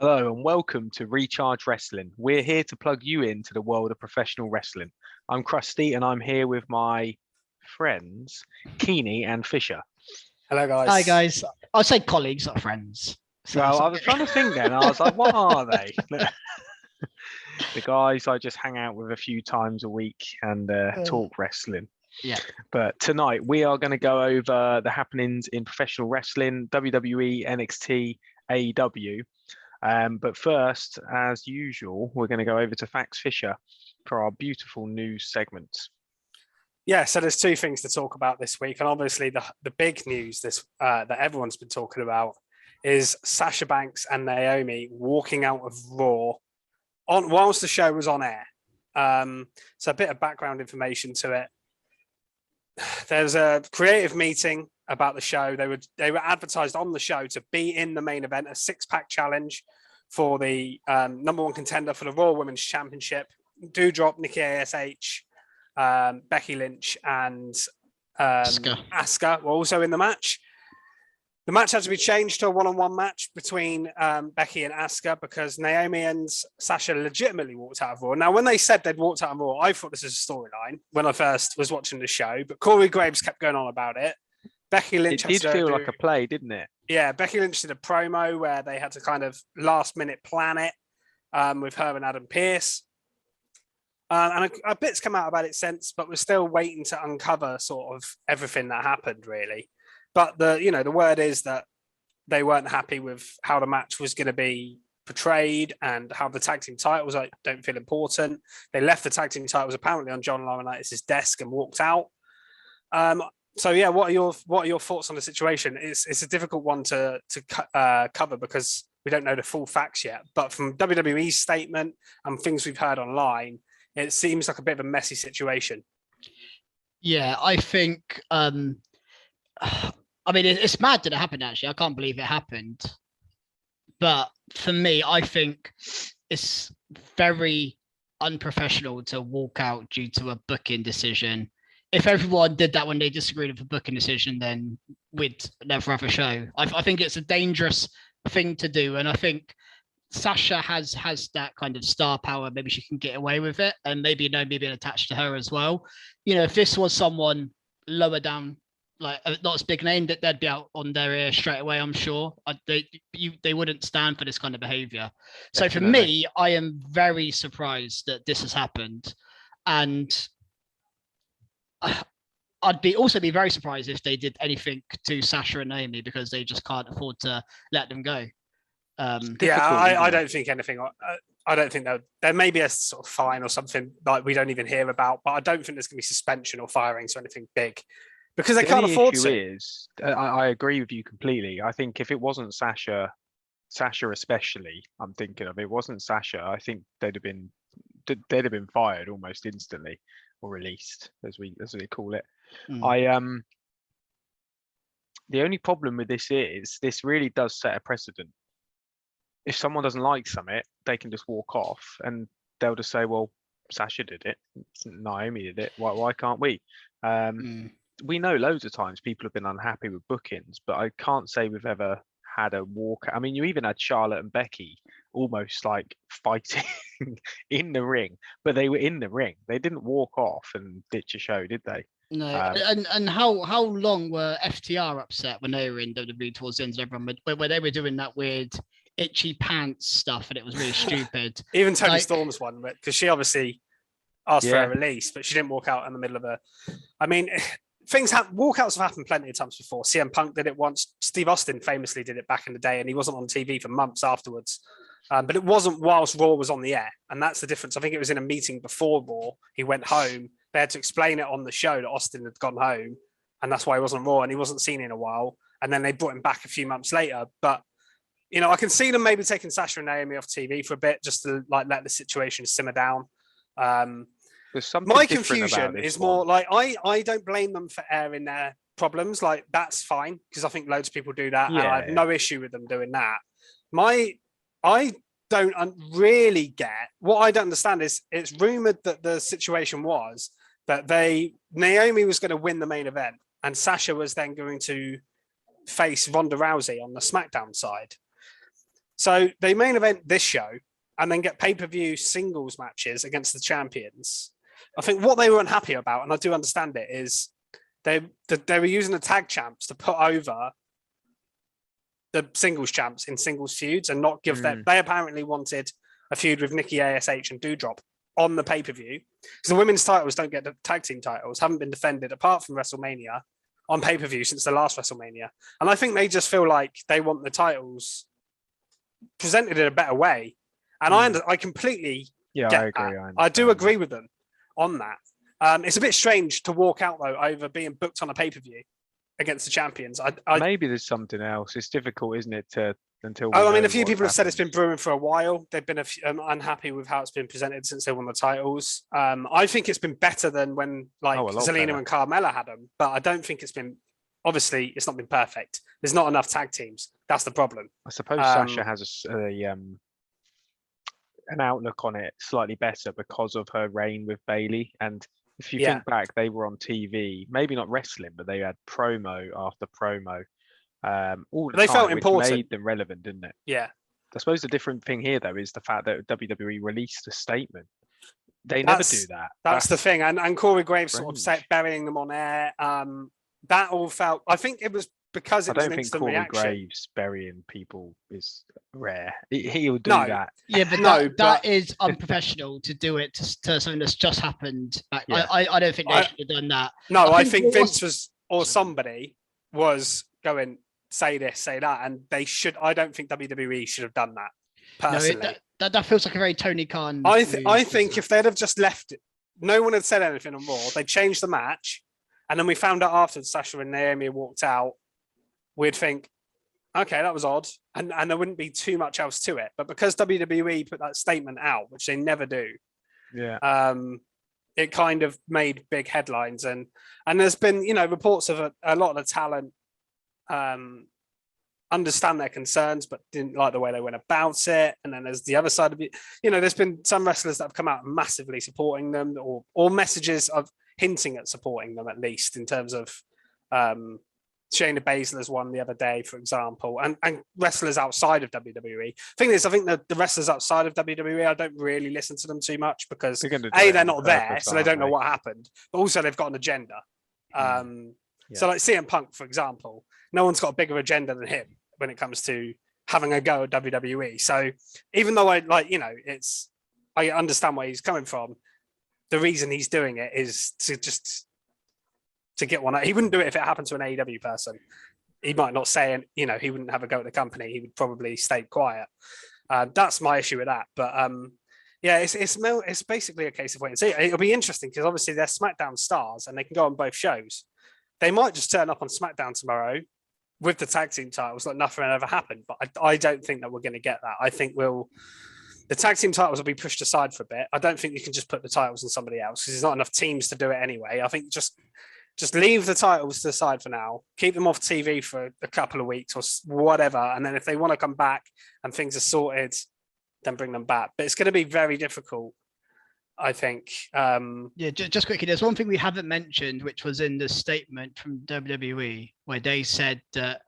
Hello and welcome to Recharge Wrestling. We're here to plug you into the world of professional wrestling. I'm Krusty and I'm here with my friends, Keeney and Fisher. Hello, guys. Hi, guys. I'll say colleagues, not friends. Well, I was trying to think then. I was like, what are they? The guys I just hang out with a few times a week and talk wrestling. Yeah. But tonight we are going to go over the happenings in professional wrestling, WWE, NXT, AEW. But first, as usual, we're going to go over to Fax Fisher for our beautiful news segment. Yeah, so there's two things to talk about this week. And obviously the big news that everyone's been talking about is Sasha Banks and Naomi walking out of Raw whilst the show was on air. So a bit of background information to it. There's a creative meeting about the show. They were advertised on the show to be in the main event, a six-pack challenge for the number one contender for the Raw Women's Championship. Doudrop, Nikki ASH, Becky Lynch, and Asuka were also in the match. The match had to be changed to a one-on-one match between Becky and Asuka because Naomi and Sasha legitimately walked out of Raw. Now, when they said they'd walked out of Raw, I thought this was a storyline when I first was watching the show, but Corey Graves kept going on about it. Becky Lynch. It did feel like a play, didn't it? Yeah, Becky Lynch did a promo where they had to kind of last-minute plan it with her and Adam Pearce. And a bit's come out about it since, but we're still waiting to uncover sort of everything that happened, really. But the word is that they weren't happy with how the match was going to be portrayed and how the tag team titles don't feel important. They left the tag team titles apparently on John Laurinaitis' desk and walked out. So yeah, what are your thoughts on the situation? It's a difficult one to cover because we don't know the full facts yet. But from WWE's statement and things we've heard online, it seems like a bit of a messy situation. Yeah, I think. I mean, it's mad that it happened. Actually, I can't believe it happened. But for me, I think it's very unprofessional to walk out due to a booking decision. If everyone did that when they disagreed with a booking decision, then we'd never have a show. I think it's a dangerous thing to do, and I think Sasha has that kind of star power. Maybe she can get away with it, and maybe Naomi being attached to her as well. You know, if this was someone lower down, like not as big name, that they'd be out on their ear straight away. I'm sure they wouldn't stand for this kind of behavior. So for me, I am very surprised that this has happened, and I'd also be very surprised if they did anything to Sasha and Naomi because they just can't afford to let them go. I don't think anything. I don't think there may be a sort of fine or something like we don't even hear about, but I don't think there's going to be suspension or firings or anything big because they can't afford to. I agree with you completely. I think if it wasn't Sasha especially, I'm thinking of it wasn't Sasha, I think they'd have been fired almost instantly or released, as they call it. The only problem with this is this really does set a precedent. If someone doesn't like something, they can just walk off and they'll just say, well, Sasha did it, Naomi did it, why can't we? We know loads of times people have been unhappy with bookings, but I can't say we've ever had a walk. I mean, you even had Charlotte and Becky almost like fighting in the ring, but they were in the ring. They didn't walk off and ditch a show, did they? No. And how long were FTR upset when they were in WWE towards the end of everyone, where they were doing that weird itchy pants stuff and it was really stupid. Even Tony Storm's one, because she obviously asked for a release, but she didn't walk out in the middle of a. I mean, walkouts have happened plenty of times before. CM Punk did it once. Steve Austin famously did it back in the day, and he wasn't on TV for months afterwards. But it wasn't whilst Raw was on the air, and that's the difference. I think it was in a meeting before Raw. He went home. They had to explain it on the show that Austin had gone home, and that's why he wasn't Raw, and he wasn't seen in a while. And then they brought him back a few months later. But you know, I can see them maybe taking Sasha and Naomi off TV for a bit, just to like let the situation simmer down. My confusion is more like I don't blame them for airing their problems. Like that's fine because I think loads of people do that, and I have no issue with them doing that. I don't really get what I don't understand is it's rumored that the situation was that Naomi was going to win the main event, and Sasha was then going to face Ronda Rousey on the SmackDown side. So they main event this show and then get pay-per-view singles matches against the champions. I think what they were unhappy about, and I do understand it, is they were using the tag champs to put over the singles champs in singles feuds and not give them. They apparently wanted a feud with Nikki ASH and Doudrop on the pay-per-view, because the women's titles don't get the tag team titles, haven't been defended apart from WrestleMania on pay-per-view since the last WrestleMania. And I think they just feel like they want the titles presented in a better way. And I completely get I agree. I do agree with them on that. It's a bit strange to walk out though over being booked on a pay-per-view against the champions. Maybe there's something else. It's difficult, isn't it, until I mean, a few people have said it's been brewing for a while. They've been unhappy with how it's been presented since they won the titles. I think it's been better than when Zelina and Carmella had them, but I don't think it's been. Obviously, it's not been perfect. There's not enough tag teams. That's the problem. I suppose Sasha has an outlook on it slightly better because of her reign with Bailey. And if you think back, they were on TV, maybe not wrestling, but they had promo after promo. All the they time, felt which important. made them relevant, didn't it? Yeah. I suppose the different thing here, though, is the fact that WWE released a statement. They never do that. That's the thing. And Corey Graves sort of burying them on air. That all felt. I think it was because it was an instant reaction. I don't think Corey Graves burying people is rare. He'll do that. Yeah, but that is unprofessional to do it to something that's just happened. I don't think they should have done that. No, I think Vince was or somebody was going say this, say that, and they should. I don't think WWE should have done that. Personally, that feels like a very Tony Khan. I think if they'd have just left it, no one had said anything on Raw. They changed the match, and then we found out after Sasha and Naomi walked out. We'd think, okay, that was odd, and there wouldn't be too much else to it. But because WWE put that statement out, which they never do, it kind of made big headlines. And there's been, reports of a lot of the talent understand their concerns, but didn't like the way they went about it. And then there's the other side of it. There's been some wrestlers that have come out massively supporting them, or messages of hinting at supporting them, at least in terms of Shayna Baszler's one the other day, for example, and wrestlers outside of WWE. Thing is, I think the wrestlers outside of WWE, I don't really listen to them too much because they're not there, so they don't know what happened. But also, they've got an agenda. So, like CM Punk, for example, no one's got a bigger agenda than him when it comes to having a go at WWE. So, even though I understand where he's coming from, the reason he's doing it is to get one. He wouldn't do it if it happened to an AEW person. He might not say, he wouldn't have a go at the company. He would probably stay quiet. That's my issue with that. But it's basically a case of wait and see. It'll be interesting because obviously they're SmackDown stars and they can go on both shows. They might just turn up on SmackDown tomorrow with the tag team titles like nothing ever happened. But I don't think that we're going to get that. I think the tag team titles will be pushed aside for a bit. I don't think you can just put the titles on somebody else because there's not enough teams to do it anyway. I think just leave the titles to the side for now. Keep them off TV for a couple of weeks or whatever. And then if they want to come back and things are sorted, then bring them back. But it's going to be very difficult, I think. Just quickly, there's one thing we haven't mentioned, which was in the statement from WWE, where they said that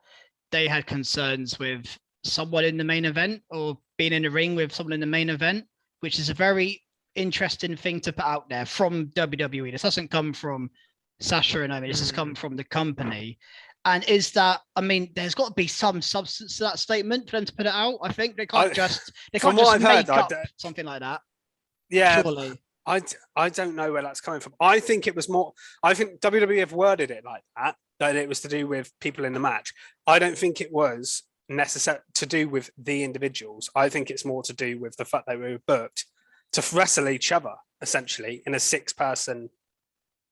they had concerns with someone in the main event or being in the ring with someone in the main event, which is a very interesting thing to put out there from WWE. This doesn't come from Sasha and Naomi. This has come from the company. And is that, there's got to be some substance to that statement for them to put it out. I think they can't just make up something like that. Yeah, surely. I don't know where that's coming from. I think it was more. I think WWE have worded it like that it was to do with people in the match. I don't think it was necessary to do with the individuals. I think it's more to do with the fact they were booked to wrestle each other essentially in a 6-person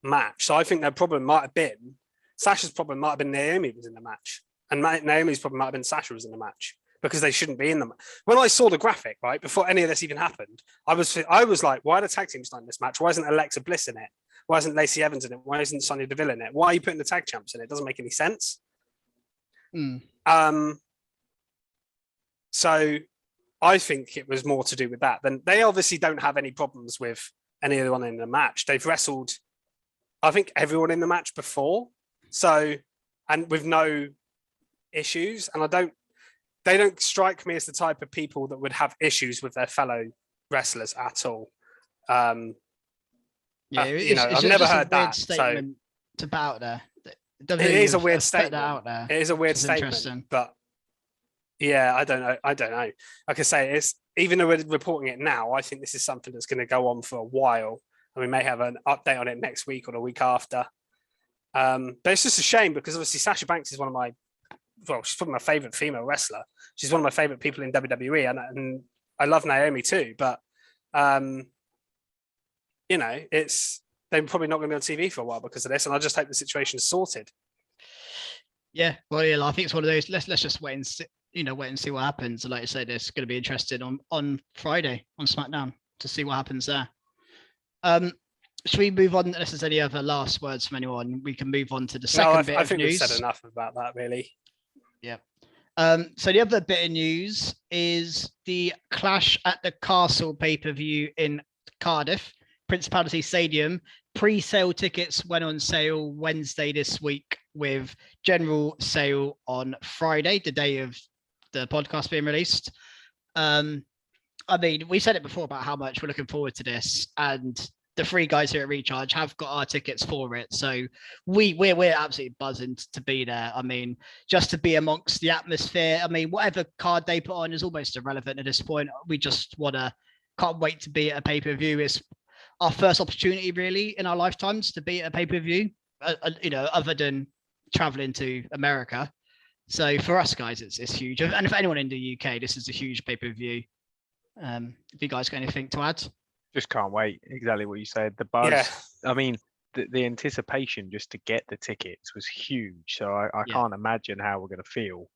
match. So I think their problem might have been Sasha's problem might have been Naomi was in the match, and Naomi's problem might have been Sasha was in the match because they shouldn't be in them. When I saw the graphic, right before any of this even happened, I was like, why are the tag teams not in this match? Why isn't Alexa Bliss in it? Why isn't Lacey Evans in it? Why isn't Sonya Deville in it? Why are you putting the tag champs in it? It doesn't make any sense. So I think it was more to do with that. Then they obviously don't have any problems with anyone in the match. They've wrestled, I think, everyone in the match before. So, and with no issues. And they don't strike me as the type of people that would have issues with their fellow wrestlers at all. I've never heard that. Statement to put out there. It is a weird statement. Out there. It is a weird statement, but yeah, I don't know. Like I say, it's even though we're reporting it now, I think this is something that's going to go on for a while, and we may have an update on it next week or the week after. But it's just a shame because obviously Sasha Banks is she's probably my favorite female wrestler. She's one of my favorite people in WWE, and I love Naomi too. But they're probably not going to be on TV for a while because of this, and I just hope the situation is sorted. Yeah, well, yeah, I think it's one of those. Let's just wait and see, wait and see what happens. And like I said, it's going to be interesting on Friday on SmackDown to see what happens there. Should we move on? Unless there's any other last words from anyone, we can move on to the second bit of news. I think we've said enough about that, really. Yeah. So the other bit of news is the Clash at the Castle pay-per-view in Cardiff, Principality Stadium. Pre-sale tickets went on sale Wednesday this week, with general sale on Friday, the day of the podcast being released. I mean, we said it before about how much we're looking forward to this, and the three guys here at Recharge have got our tickets for it. So we're absolutely buzzing to be there. I mean, just to be amongst the atmosphere. I mean, whatever card they put on is almost irrelevant at this point. We just can't wait to be at a pay-per-view. It's our first opportunity really in our lifetimes to be at a pay-per-view, other than traveling to America. So for us guys, it's huge. And for anyone in the UK, this is a huge pay-per-view. Have you guys got anything to add? Just can't wait. Exactly what you said. The buzz. Yeah. I mean, the anticipation just to get the tickets was huge. So I can't imagine how we're going to feel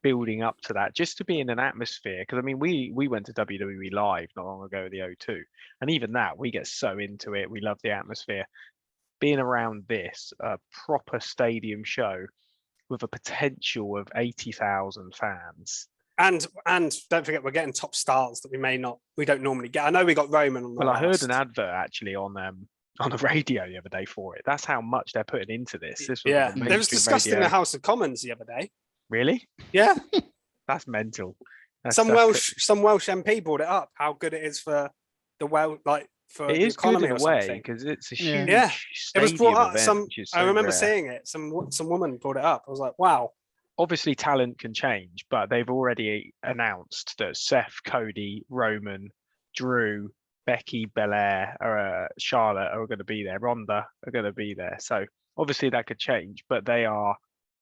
building up to that. Just to be in an atmosphere, because I mean, we went to WWE Live not long ago, the O2, and even that we get so into it. We love the atmosphere. Being around this proper stadium show with a potential of 80,000 fans. And don't forget, we're getting top stars that we don't normally get. I know we got Roman on the I heard an advert actually on the radio the other day for it. That's how much they're putting into this. It was discussed in the House of Commons the other day. Really? Yeah. That's mental. Some Welsh MP brought it up, how good it is for the for it the is economy good in a way because it's a huge it was brought up. Event, I remember seeing it. Some woman brought it up. I was like, wow. Obviously, talent can change, but they've already announced that Seth, Cody, Roman, Drew, Becky, Belair, Charlotte are going to be there. Ronda are going to be there. So obviously that could change, but they are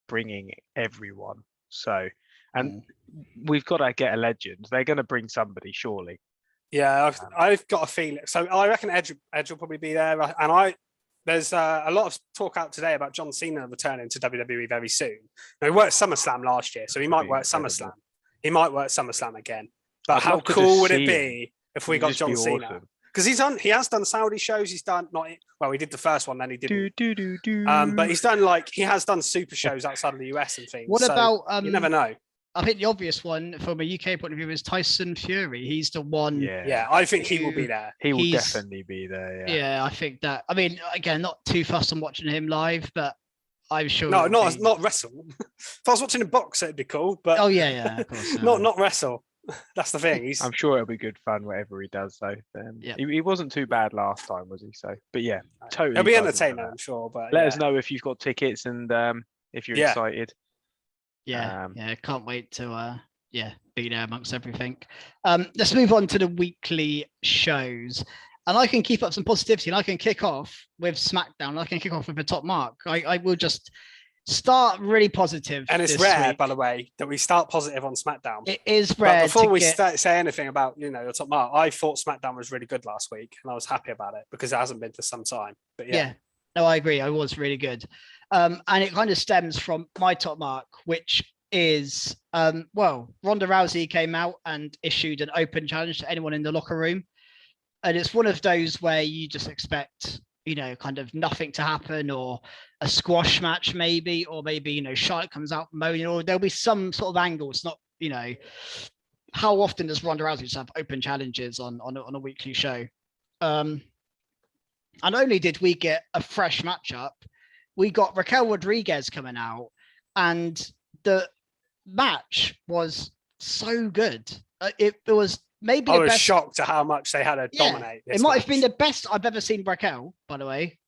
bringing everyone. So, and we've got to get a legend. They're going to bring somebody, surely. Yeah, I've got a feeling. So I reckon Edge will probably be there, and there's a lot of talk out today about John Cena returning to WWE very soon. Now, he worked SummerSlam last year, so he might work SummerSlam. He might work SummerSlam again. But how cool would it be if we got John Cena? Because he has done Saudi shows. He's done he did the first one, then he didn't. But he has done super shows outside of the US and things. What about you never know. I think the obvious one from a UK point of view is Tyson Fury. He's the one. Yeah, I think he will be there. He will definitely be there. Yeah, I think that. I mean, again, not too fussed on watching him live, but I'm sure. No, not wrestle. If I was watching a box, it'd be cool. But oh yeah, of course. not wrestle. That's the thing. I'm sure it'll be good fun, whatever he does, though. He wasn't too bad last time, was he? So, but yeah, totally. It'll be entertaining, I'm sure. But let us know if you've got tickets and if you're excited. Yeah, can't wait to be there amongst everything. Let's move on to the weekly shows, and I can keep up some positivity, and I can kick off with SmackDown. I can kick off with a top mark. I will just start really positive. And it's rare, week. By the way, that we start positive on SmackDown. It is rare. But before we say anything about your top mark, I thought SmackDown was really good last week, and I was happy about it because it hasn't been for some time. But yeah. No, I agree. I was really good. And it kind of stems from my top mark, which is, Ronda Rousey came out and issued an open challenge to anyone in the locker room. And it's one of those where you just expect, kind of nothing to happen, or a squash match maybe, or maybe, Charlotte comes out moaning, or there'll be some sort of angle. It's not, how often does Ronda Rousey just have open challenges on a weekly show? And only did we get a fresh matchup, we got Raquel Rodriguez coming out, and the match was so good. It was maybe I the was best. shocked at how much they had to dominate. It might have been the best I've ever seen Raquel, by the way.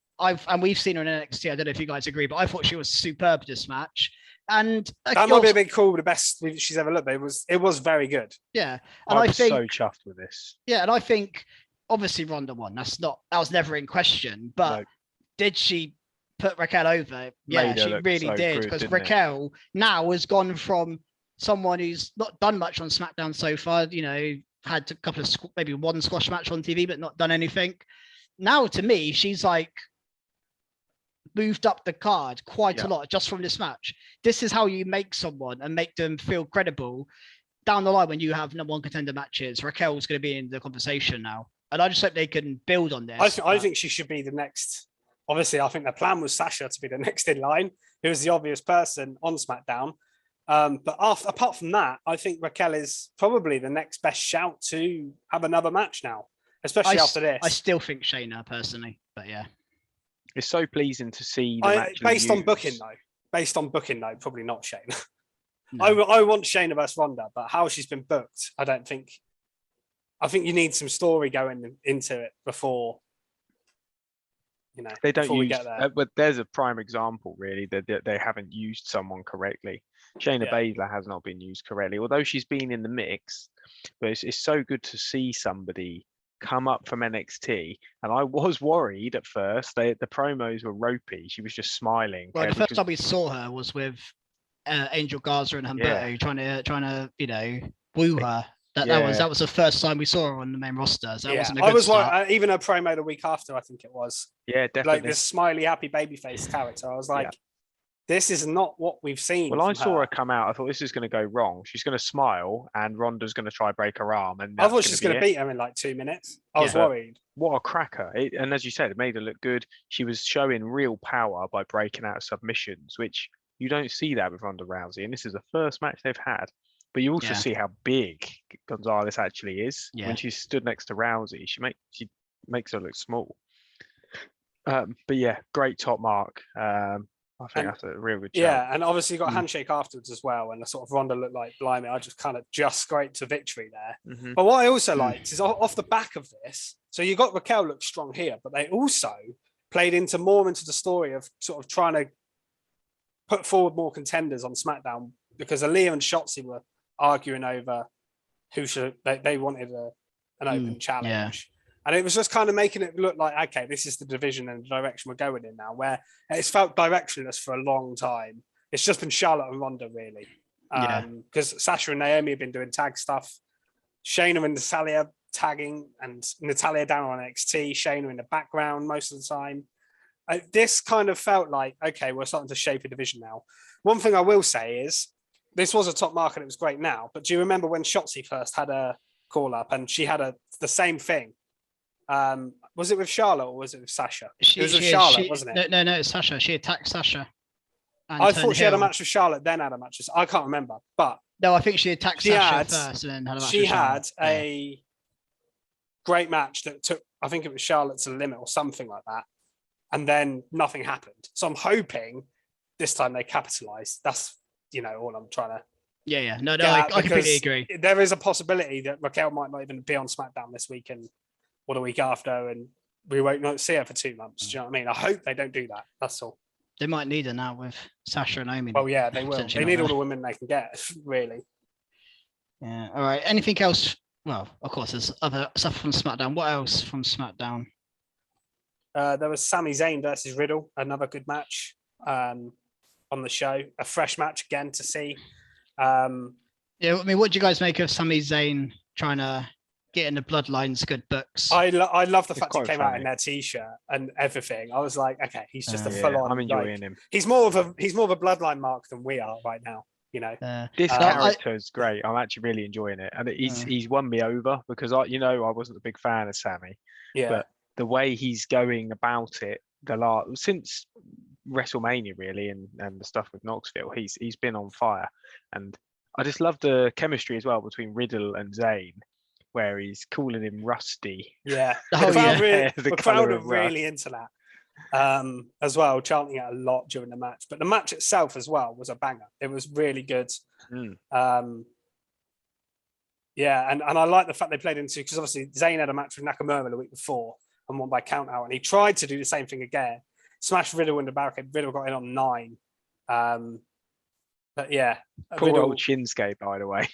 We've seen her in NXT. I don't know if you guys agree, but I thought she was superb this match. And that might be a bit cool, the best she's ever looked. But it was very good. Yeah, and I was so chuffed with this. Yeah, and I think obviously Ronda won. That was never in question. But did she put Raquel over? Yeah, she really did, because Raquel now has gone from someone who's not done much on SmackDown so far. You know, had a couple of maybe one squash match on TV, but not done anything. Now, to me, she's like moved up the card quite a lot just from this match. This is how you make someone and make them feel credible down the line when you have number one contender matches. Raquel's going to be in the conversation now, and I just hope they can build on this. I think she should be the next. Obviously, I think the plan was Sasha to be the next in line, who was the obvious person on SmackDown. But apart from that, I think Raquel is probably the next best shout to have another match now, especially after this. I still think Shayna personally, but yeah. It's so pleasing to see. Based on booking, though, probably not Shayna. No. I want Shayna versus Ronda, but how she's been booked, I don't think. I think you need some story going into it before. You know, they don't use. Get there. But there's a prime example, really, that they haven't used someone correctly. Shayna Baszler has not been used correctly, although she's been in the mix. But it's so good to see somebody come up from NXT, and I was worried at first. The promos were ropey. She was just smiling. Well, the first time we saw her was with Angel Garza and Humberto trying to woo her. That was the first time we saw her on the main roster. So that wasn't a good start. Even her promo the week after, I think it was. Yeah, definitely. Like this smiley, happy babyface character. I was like, this is not what we've seen. Well, I saw her come out. I thought this is going to go wrong. She's going to smile, and Ronda's going to try break her arm. And I thought she was going to beat her in like 2 minutes. I was worried. What a cracker! And as you said, it made her look good. She was showing real power by breaking out submissions, which you don't see that with Ronda Rousey. And this is the first match they've had. But you also see how big Gonzalez actually is. When she stood next to Rousey, she makes her look small. But yeah, great top mark. I think that's a real good shout. Yeah, and obviously you got a handshake afterwards as well, and the sort of Ronda looked like, blimey, I just kind of scraped to victory there. Mm-hmm. But what I also liked is off the back of this, so you got Raquel look strong here, but they also played into the story of sort of trying to put forward more contenders on SmackDown, because Aaliyah and Shotzi were arguing over who should they wanted an open challenge. Yeah. And it was just kind of making it look like, okay, this is the division and the direction we're going in now, where it's felt directionless for a long time. It's just been Charlotte and Ronda, really. Because Sasha and Naomi have been doing tag stuff. Shayna and Natalya tagging, and Natalya down on NXT, Shayna in the background most of the time. This kind of felt like, okay, we're starting to shape a division now. One thing I will say is, this was a top mark and it was great now, but do you remember when Shotzi first had a call-up and she had the same thing? Was it with Charlotte or was it with Sasha? It was with Charlotte, wasn't it? No, it's Sasha. She attacked Sasha. I thought she had a match with Charlotte, then had a match with... I can't remember, but... No, I think she attacked Sasha first and then had a match with Charlotte. She had a great match that took, I think it was Charlotte to the limit or something like that, and then nothing happened. So I'm hoping this time they capitalise. That's, all I'm trying to... Yeah. No, I completely agree. There is a possibility that Raquel might not even be on SmackDown this week or the week after, and we won't not see her for 2 months. Do you know what I mean? I hope they don't do that. That's all. They might need her now with Sasha and Naomi. Well, yeah, they will. They need all the women they can get, really. Yeah. All right. Anything else? Well, of course, there's other stuff from SmackDown. What else from SmackDown? There was Sami Zayn versus Riddle, another good match on the show. A fresh match again to see. Yeah, I mean, what do you guys make of Sami Zayn trying to get in the Bloodlines good books? I love the fact he came out in their t-shirt and everything. I was like, okay, he's just a full-on. I'm enjoying him. He's more of a Bloodline mark than we are right now. This character is great. I'm actually really enjoying it, and he's won me over because I wasn't a big fan of Sami. Yeah, but the way he's going about it, since WrestleMania really, and the stuff with Knoxville, he's been on fire, and I just love the chemistry as well between Riddle and Zayn, where he's calling him Rusty. Yeah, the crowd are really into that as well, chanting it a lot during the match. But the match itself as well was a banger. It was really good. Yeah, and I like the fact they played into, because obviously Zayn had a match with Nakamura the week before and won by count out, and he tried to do the same thing again, smashed Riddle in the barricade. Riddle got in on 9. But yeah, Poor Riddle, old Shinsuke, by the way.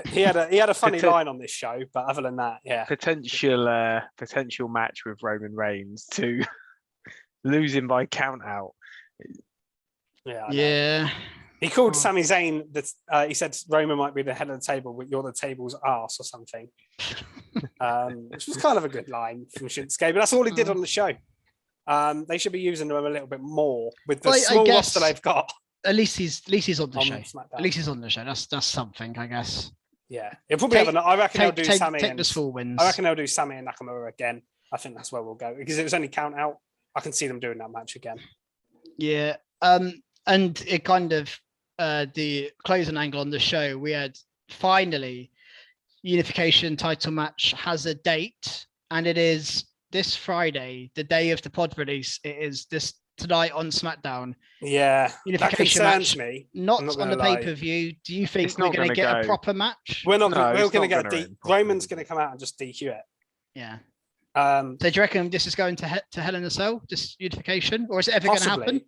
he had a funny line on this show, but other than that, yeah. Potential match with Roman Reigns to losing by count out. Yeah. He called Sami Zayn that he said Roman might be the head of the table, but you're the table's arse or something. Which was kind of a good line from Shinsuke, but that's all he did on the show. They should be using him a little bit more with the small roster they've got. At least he's on the show. SmackDown. At least he's on the show. That's something, I guess. Yeah, he'll probably I reckon they'll do Sami. Take the small wins. I reckon they'll do Sami and Nakamura again. I think that's where we'll go because it was only count out. I can see them doing that match again. Yeah. And it kind of the closing angle on the show. We had finally Unification title match has a date, and it is this Friday, the day of the pod release. It is this tonight on SmackDown. Yeah, Unification that concerns match, me. not on the pay-per-view. Do you think we're going to get a proper match? We're not. We're going to get Roman's going to come out and just DQ it. Yeah. So do you reckon this is going to Hell in a Cell, this Unification, or is it ever going to happen?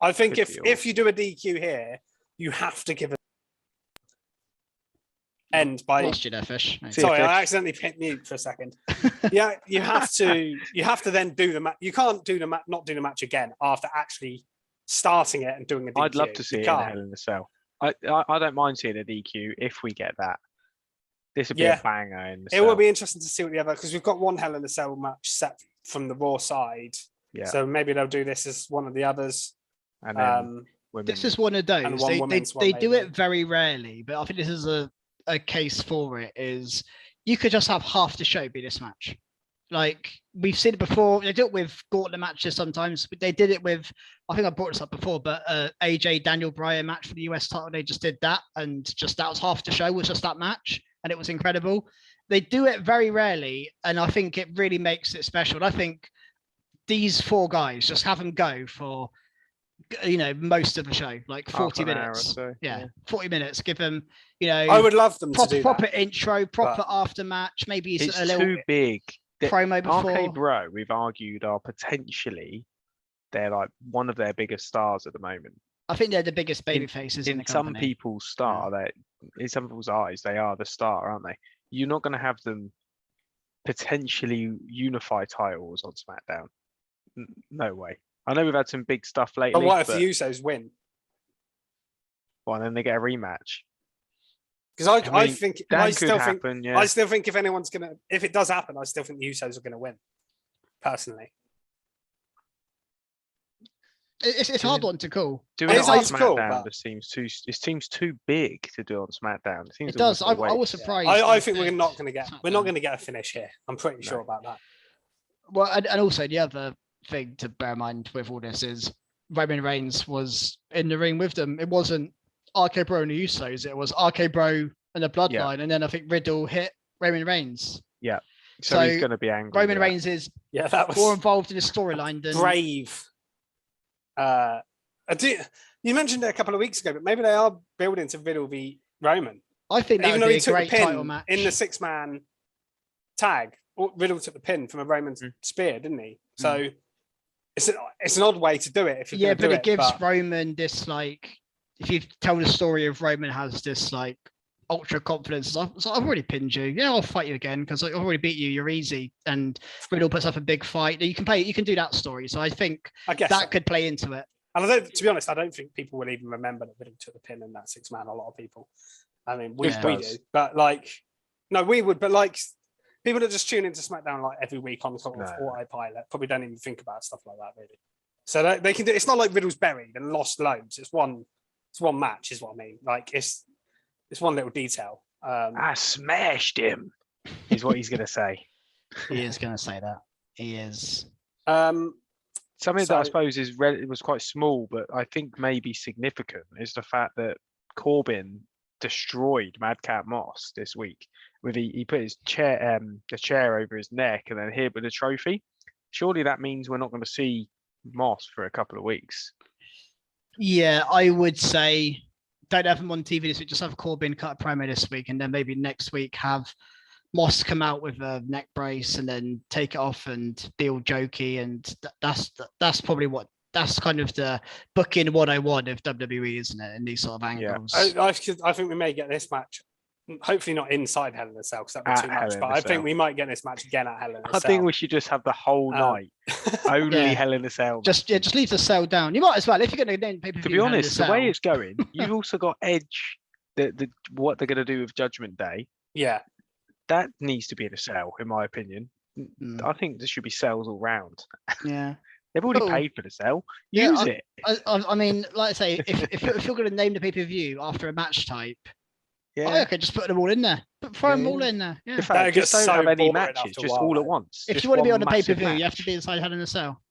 I think if you do a DQ here, you have to give it end by. Lost you there, Fish. Sorry, I accidentally hit mute for a second. Yeah, you have to then do the match. You can't not do the match again after actually starting it and doing a DQ. I'd love to see it in Hell in a Cell. I don't mind seeing a DQ if we get that. This would be a banger in the It will be interesting to see what the other, because we've got one Hell in a Cell match set from the Raw side. Yeah. So maybe they'll do this as one of the others. And then this is one of those. They do it very rarely, but I think this is a case for it. Is you could just have half the show be this match. Like we've seen it before. They do it with gauntlet matches sometimes. They did it with, I think I brought this up before, but AJ Daniel Bryan match for the US title. They just did that, and just that was half the show was just that match, and it was incredible. They do it very rarely, and I think it really makes it special. And I think these 4 guys, just have them go for, most of the show, like 40 minutes. So, yeah, 40 minutes. Give them, I would love them to do proper that. Intro, proper after match. Maybe it's a little too big. Promo before. RK Bro, we've argued, are potentially they're like one of their biggest stars at the moment. I think they're the biggest baby faces in the company. Some people's in some people's eyes, they are the star, aren't they? You're not going to have them potentially unify titles on SmackDown. No way. I know we've had some big stuff lately. But what if the Usos win? Well, then they get a rematch. Because I still think if it does happen, I still think the Usos are going to win. Personally, it's a hard one to call. Doing it on SmackDown seems too big to do on SmackDown. It does. I was surprised. I think we're not going to get a finish here. I'm pretty sure about that. Well, and also the other thing to bear in mind with all this is Roman Reigns was in the ring with them. It wasn't RK Bro and the Usos. It was RK Bro and the Bloodline, and then I think Riddle hit Roman Reigns. Yeah, so he's going to be angry. Roman Reigns is that was more involved in the storyline than brave. You mentioned it a couple of weeks ago, but maybe they are building to Riddle v Roman. I think that even would though be he a took great the pin title match in the 6-man tag, Riddle took the pin from a Roman spear, didn't he? So it's an odd way to do it. If you're but it gives Roman this, like, if you tell the story of Roman has this like ultra confidence, I've already pinned you. Yeah, I'll fight you again because I've already beat you. You're easy. And Riddle puts up a big fight. You can do that story. So I think that could play into it. And to be honest, I don't think people will even remember that Riddle took the pin in that 6-man. A lot of people. I mean, we do, but we would. But like people that just tune into SmackDown like every week on sort of autopilot probably don't even think about stuff like that really. So they can do. It's not like Riddle's buried and lost loads. It's one match, is what I mean. Like it's one little detail. I smashed him, is what he's going to say. He is going to say that. He is. Something that I suppose was quite small, but I think maybe significant, is the fact that Corbin destroyed Madcap Moss this week. He put his chair, the chair over his neck, and then hit with a trophy. Surely that means we're not going to see Moss for a couple of weeks. Yeah, I would say don't have him on TV this week. Just have Corbin cut a promo this week, and then maybe next week have Moss come out with a neck brace and then take it off and be all jokey. And that's probably that's kind of the booking 101 of WWE, isn't it? In these sort of angles. I think we may get this match. Hopefully not inside Hell in a Cell because that'd be too much. But I think we might get this match again at Hell in a Cell. I think we should just have the whole night only Hell in a Cell. Just leave the cell down. You might as well if you're going to name pay-per-view. To be honest, the way it's going, you've also got Edge. What they're going to do with Judgment Day. Yeah, that needs to be in a cell, in my opinion. I think there should be cells all round. Yeah. They've already paid for the cell. Use it. I mean, like I say, if you're going to name the pay-per-view after a match type, okay, just put them all in there. Throw them all in there. Yeah. In fact, just don't have any matches, just all at once. If you want to be on a pay-per-view, you have to be inside Hell in a Cell.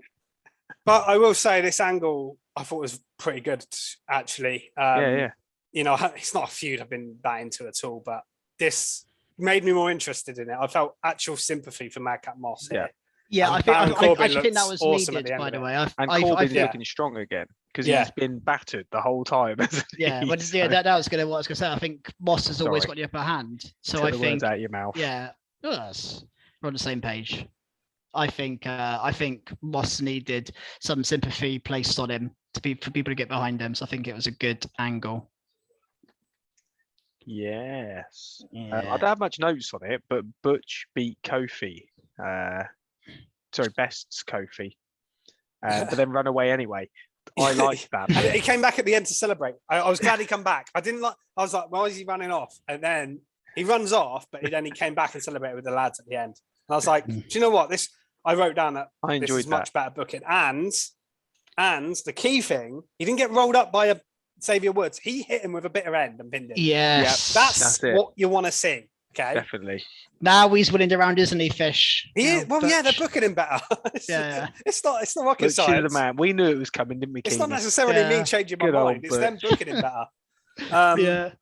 But I will say this angle I thought was pretty good, actually. You know, it's not a feud I've been that into at all, but this made me more interested in it. I felt actual sympathy for Madcap Moss here. Yeah, I actually think that was awesome needed, by the way. And Corbin's looking strong again because he's been battered the whole time. That was what I was going to say. I think Moss has always got the upper hand. So I think words out your mouth. Yeah, we're on the same page. I think Moss needed some sympathy placed on him for people to get behind him. So I think it was a good angle. Yes. I don't have much notes on it, but Butch beat Kofi. Best's Kofi. But then run away anyway. I liked that. And he came back at the end to celebrate. I was glad he come back. I was like, why is he running off? And then he runs off, but then he came back and celebrated with the lads at the end. And I was like, do you know what? I wrote down that this is much better booking. And the key thing, he didn't get rolled up by a Xavier Woods. He hit him with a bitter end and pinned him. Yes. That's what you want to see. Okay. Definitely. Now he's winning around, isn't he, Fish? They're booking him better. It's not rocket science. The man. We knew it was coming, didn't we? It's not necessarily me changing my mind. It's them booking him better.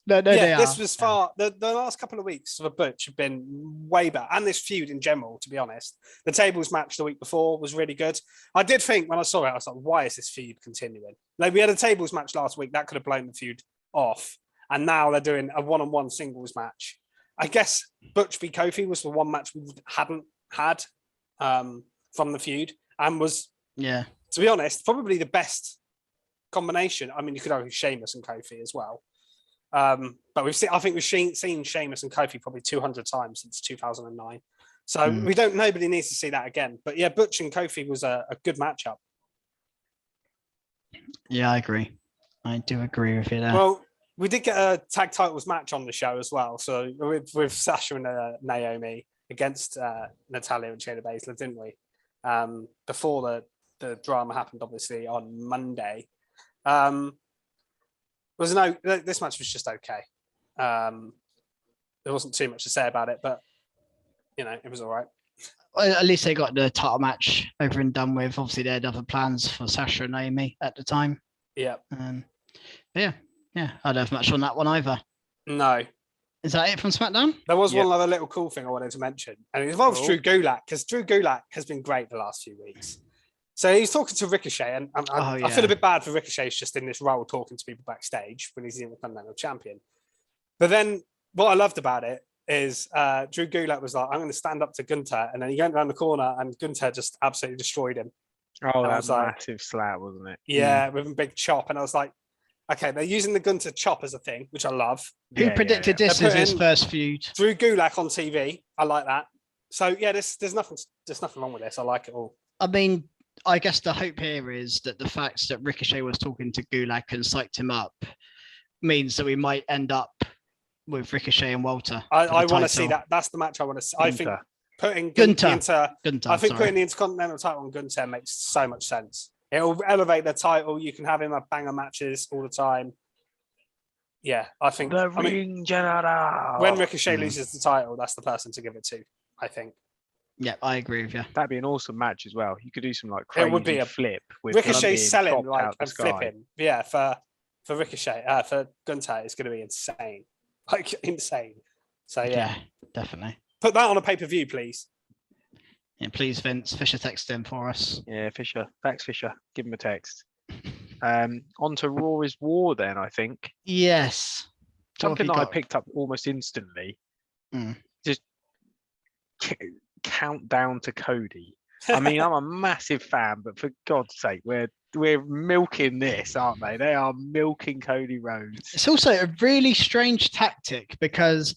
This was far. The last couple of weeks for Butch have been way better, and this feud in general. To be honest, the tables match the week before was really good. I did think when I saw it, I was like, "Why is this feud continuing?" Like we had a tables match last week that could have blown the feud off, and now they're doing a one-on-one singles match. I guess Butch v Kofi was the one match we hadn't had from the feud, and was to be honest, probably the best combination. I mean, you could argue Sheamus and Kofi as well. But I think we've seen Sheamus and Kofi probably 200 times since 2009. So nobody needs to see that again. But yeah, Butch and Kofi was a good matchup. Yeah, I agree. I do agree with you there. Well, we did get a tag titles match on the show as well. So with Sasha and Naomi against Natalya and Shayna Baszler, didn't we? Before the drama happened, obviously, on Monday. This match was just okay. There wasn't too much to say about it, but it was all right. Well, at least they got the title match over and done with. Obviously, they had other plans for Sasha and Naomi at the time. Yeah. I don't have much on that one either. No. Is that it from SmackDown? There was one other little cool thing I wanted to mention, and it involves Drew Gulak, because Drew Gulak has been great the last few weeks. So he's talking to Ricochet, and I feel a bit bad for Ricochet. He's just in this role talking to people backstage when he's the Intercontinental Champion. But then what I loved about it is Drew Gulak was like, I'm going to stand up to Gunther. And then he went around the corner and Gunther just absolutely destroyed him. Oh, that was massive slap, wasn't it? Yeah, with a big chop. And I was like, okay, they're using the Gunther chop as a thing, which I love. Who predicted this as his first feud? Drew Gulak on TV. I like that. So yeah, there's nothing wrong with this. I like it all. I mean, I guess the hope here is that the fact that Ricochet was talking to Gulak and psyched him up means that we might end up with Ricochet and Walter. I want to see that. That's the match I want to see. Gunther. I think putting Gunther putting the Intercontinental title on Gunther makes so much sense. It'll elevate the title. You can have him at banger matches all the time. Yeah, I think Ring General. When Ricochet loses the title, that's the person to give it to, I think. Yeah, I agree with you. That'd be an awesome match as well. You could do some like crazy it would be a flip with Ricochet selling like and flipping. Yeah, for Ricochet, for Gunther, it's going to be insane, like insane. So yeah, definitely. Put that on a pay-per-view, please. Yeah, please, Vince. Fisher text him for us. Yeah, Fisher. Thanks, Fisher. Give him a text. On to Raw is War then, I think. Yes. Something that I picked up almost instantly. Mm. Just countdown to Cody. I mean, I'm a massive fan, but for God's sake, we're milking this, aren't they? They are milking Cody Rhodes. It's also a really strange tactic because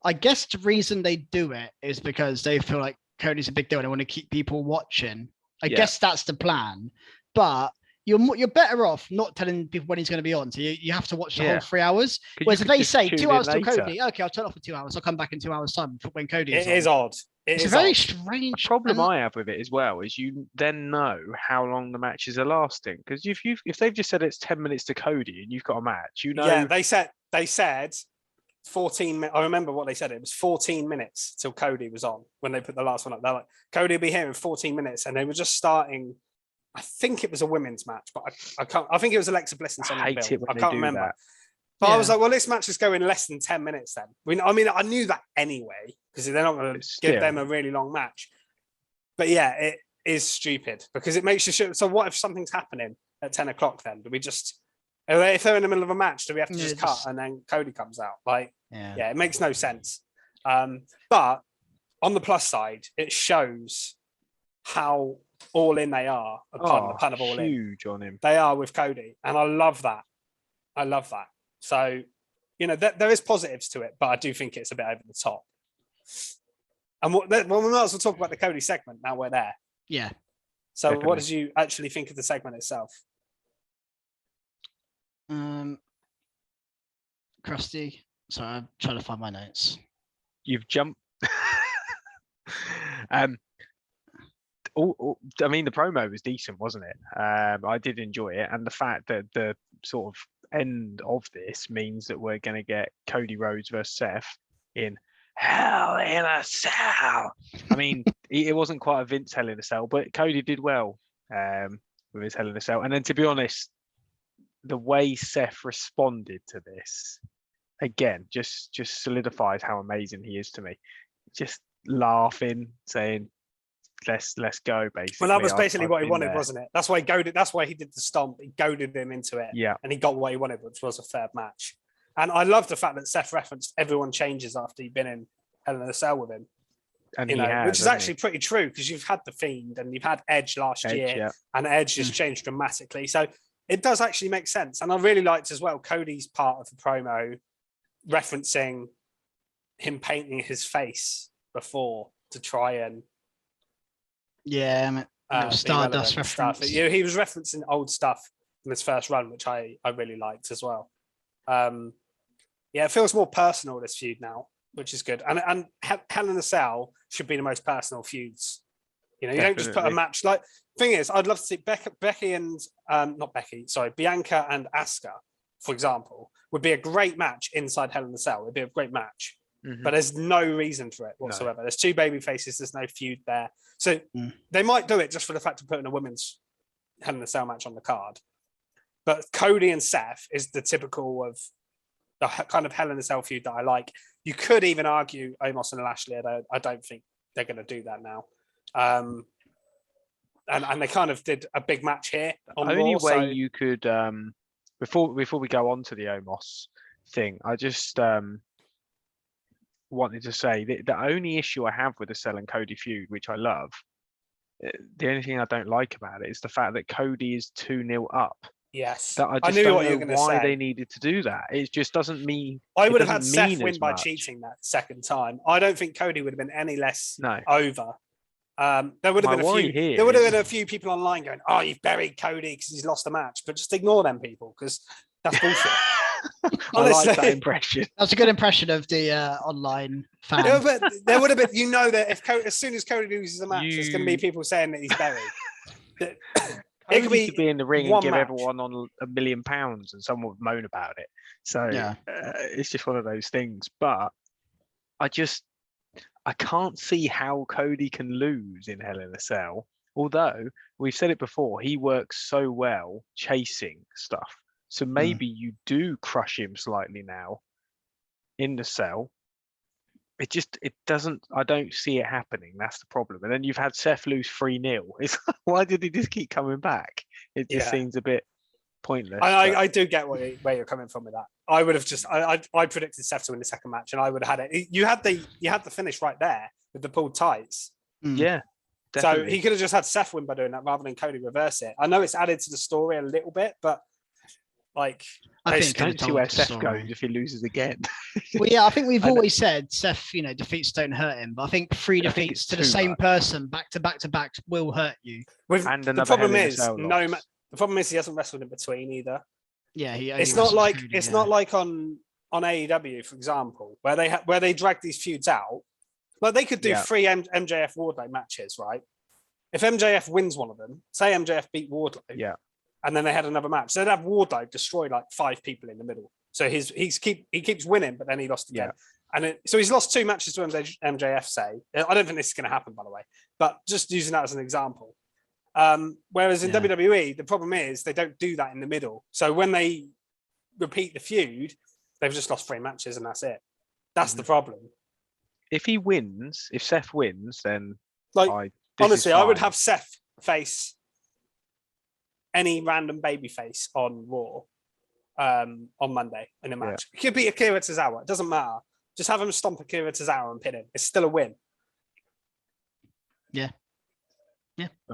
I guess the reason they do it is because they feel like Cody's a big deal and they want to keep people watching. I guess that's the plan, but you're better off not telling people when he's going to be on. So you have to watch the whole 3 hours. Whereas if they say 2 hours till Cody, okay, I'll turn off for 2 hours. I'll come back in 2 hours time when Cody is on. It is odd. It's a very strange problem I have with it as well is you then know how long the matches are lasting, because if they've just said it's 10 minutes to Cody and you've got a match, you know. Yeah, they said 14 minutes. I remember what they said. It was 14 minutes till Cody was on when they put the last one up. They're like, Cody will be here in 14 minutes, and they were just starting. I think it was a women's match, but I can't. I think it was Alexa Bliss and Sonya Deville. I can't remember. That. But I was like, well, this match is going less than 10 minutes then. I mean, I knew that anyway, because they're not going to give them a really long match. But yeah, it is stupid because it makes you sure. So what if something's happening at 10 o'clock then? Do we just, if they're in the middle of a match, do we have to just cut and then Cody comes out? Like, yeah, it makes no sense. But on the plus side, it shows how all in they are. The pun of all in. Huge on him. They are with Cody. And I love that. So, there is positives to it, but I do think it's a bit over the top. And we might as well talk about the Cody segment now we're there. Yeah. So definitely. What did you actually think of the segment itself? Krusty. Sorry, I'm trying to find my notes. You've jumped. I mean, the promo was decent, wasn't it? I did enjoy it. And the fact that the sort of end of this means that we're going to get Cody Rhodes versus Seth in Hell in a Cell. I mean, it wasn't quite a Vince Hell in a Cell, but Cody did well with his Hell in a Cell. And then, to be honest, the way Seth responded to this, again, just solidifies how amazing he is to me. Just laughing, saying, let's go, basically. Well, that was basically what he wanted, wasn't it? That's why he did the stomp. He goaded him into it. Yeah. And he got what he wanted, which was a third match. And I love the fact that Seth referenced everyone changes after you've been in Hell in a Cell with him. And which is actually pretty true, because you've had The Fiend and you've had Edge last year, and Edge has changed dramatically. So it does actually make sense. And I really liked as well Cody's part of the promo referencing him painting his face before to try and Stardust reference. He was referencing old stuff from his first run, which I really liked as well. It feels more personal, this feud now, which is good. And Hell in a Cell should be the most personal feuds. You don't just put a match like. Thing is, I'd love to see Bianca and Asuka, for example, would be a great match inside Hell in a Cell. It'd be a great match. Mm-hmm. But there's no reason for it whatsoever. No. There's two baby faces. There's no feud there. So they might do it just for the fact of putting a women's Hell in a Cell match on the card. But Cody and Seth is the typical of the kind of Hell in a Cell feud that I like. You could even argue Omos and Lashley. I don't think they're going to do that now. And they kind of did a big match here. The only way you could, before we go on to the Omos thing, I just wanted to say that the only issue I have with the Cell and Cody feud, which I love, the only thing I don't like about it is the fact that Cody is 2-0 up. Yes, that I knew what you were going to say. Why they needed to do that? It just doesn't mean. I would have had Seth win by cheating that second time. I don't think Cody would have been any less over. There would have been a few people online going, "Oh, you've buried Cody because he's lost a match," but just ignore them people because that's bullshit. I like that impression. That's a good impression of the online fan. No, but there would have been, that as soon as Cody loses a match, there's going to be people saying that he's buried. It could be in the ring and give everyone on £1 million and someone would moan about it. So it's just one of those things. But I can't see how Cody can lose in Hell in a Cell. Although we've said it before, he works so well chasing stuff. So maybe you do crush him slightly now in the Cell. It doesn't. I don't see it happening. That's the problem. And then you've had Seth lose 3-0. Why did he just keep coming back? It just seems a bit pointless. I do get where you're coming from with that. I would have just I predicted Seth to win the second match, and I would have had it. You had the finish right there with the pulled tights. Yeah, definitely. So he could have just had Seth win by doing that rather than Cody reverse it. I know it's added to the story a little bit, but like I think don't see where Seth goes if he loses again. Well, yeah, I think we've always said Seth, defeats don't hurt him, but I think 3 defeats to the same person back to back to back will hurt you. The problem is the problem is he hasn't wrestled in between either. Yeah, it's not like on AEW, for example, where they drag these feuds out. Like they could do 3 MJF Wardlow matches, right? If MJF wins one of them, say MJF beat Wardlow, and then they had another match, so they'd have Wardlow destroy like 5 people in the middle. So he keeps winning, but then he lost again. And so he's lost 2 matches to MJF, say. I don't think this is going to happen, by the way, but just using that as an example. Whereas in WWE, the problem is they don't do that in the middle. So when they repeat the feud, they've just lost 3 matches and that's it. That's the problem. If Seth wins, then honestly, I would have Seth face any random babyface on Raw on Monday in a match. It could be Akira Tozawa. It doesn't matter. Just have him stomp Akira Tozawa and pin him. It's still a win. Yeah.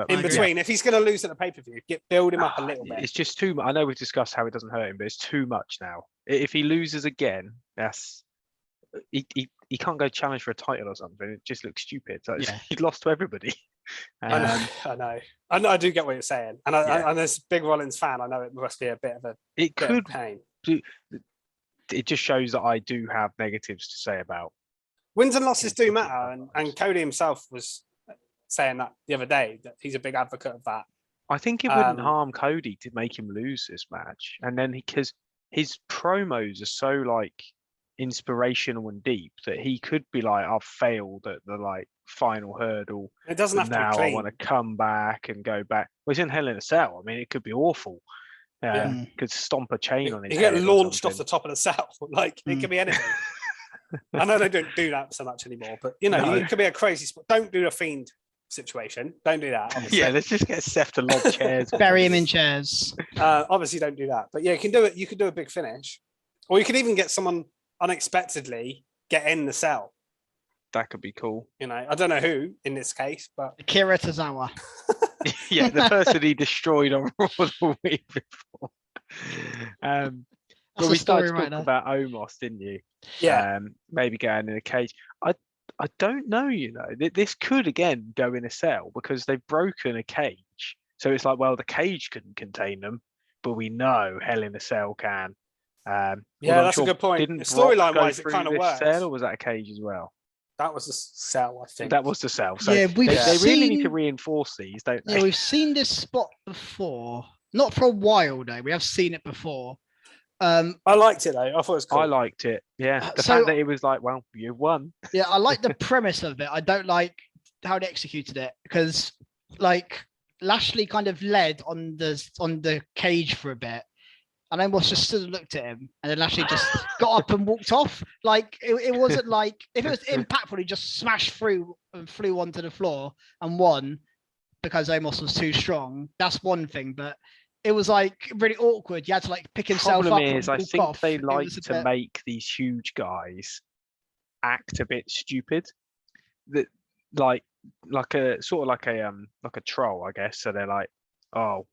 In between, if he's going to lose at the pay-per-view, build him up a little bit. It's just too much. I know we've discussed how it doesn't hurt him, but it's too much now. If he loses again, he can't go challenge for a title or something. It just looks stupid. So he's lost to everybody. I know. I do get what you're saying. And and as a big Rollins fan, I know it must be a bit of a pain. It just shows that I do have negatives to say about. Wins and losses do matter. And Cody himself was saying that the other day, that he's a big advocate of that. I think it wouldn't harm Cody to make him lose this match. And then because his promos are so like inspirational and deep that he could be like, I've failed at the like final hurdle. It doesn't have to now be clean. I want to come back and go back. Well, he's in Hell in a Cell. I mean, it could be awful. Could stomp a chain on his head. You get launched off the top of the cell. Like it could be anything. I know they don't do that so much anymore, but it could be a crazy spot. Don't do a Fiend situation. Don't do that. Obviously. Yeah, let's just get Seth to lob chairs. Bury him in chairs. Obviously, don't do that. But yeah, you can do it. You could do a big finish, or you could even get someone unexpectedly get in the cell. That could be cool. I don't know who in this case, but Akira Tozawa. Yeah, the person he destroyed on Raw the week before. Well, we started talking about Omos, didn't you? Yeah. Maybe going in a cage. I don't know, this could again go in a cell because they've broken a cage. So it's like, well, the cage couldn't contain them, but we know Hell in a Cell can. That's a good point. Storyline wise, it kind of works. Cell, or was that a cage as well? That was the cell, I think. That was the cell. So they really need to reinforce these, don't they? Yeah, we've seen this spot before. Not for a while, though. We have seen it before. I liked it, though. I thought it was cool. I liked it. Yeah. The fact that it was like, well, you won. Yeah, I like the premise of it. I don't like how they executed it because, like, Lashley kind of led on the cage for a bit. And I almost just stood and looked at him, and then Lashley just got up and walked off. Like it wasn't like if it was impactful, he just smashed through and flew onto the floor and won because Omos was too strong. That's one thing, but it was like really awkward. You had to like pick himself up. Problem is, I think off. they like to make these huge guys act a bit stupid. That like a sort of like a troll, I guess. So they're like, oh,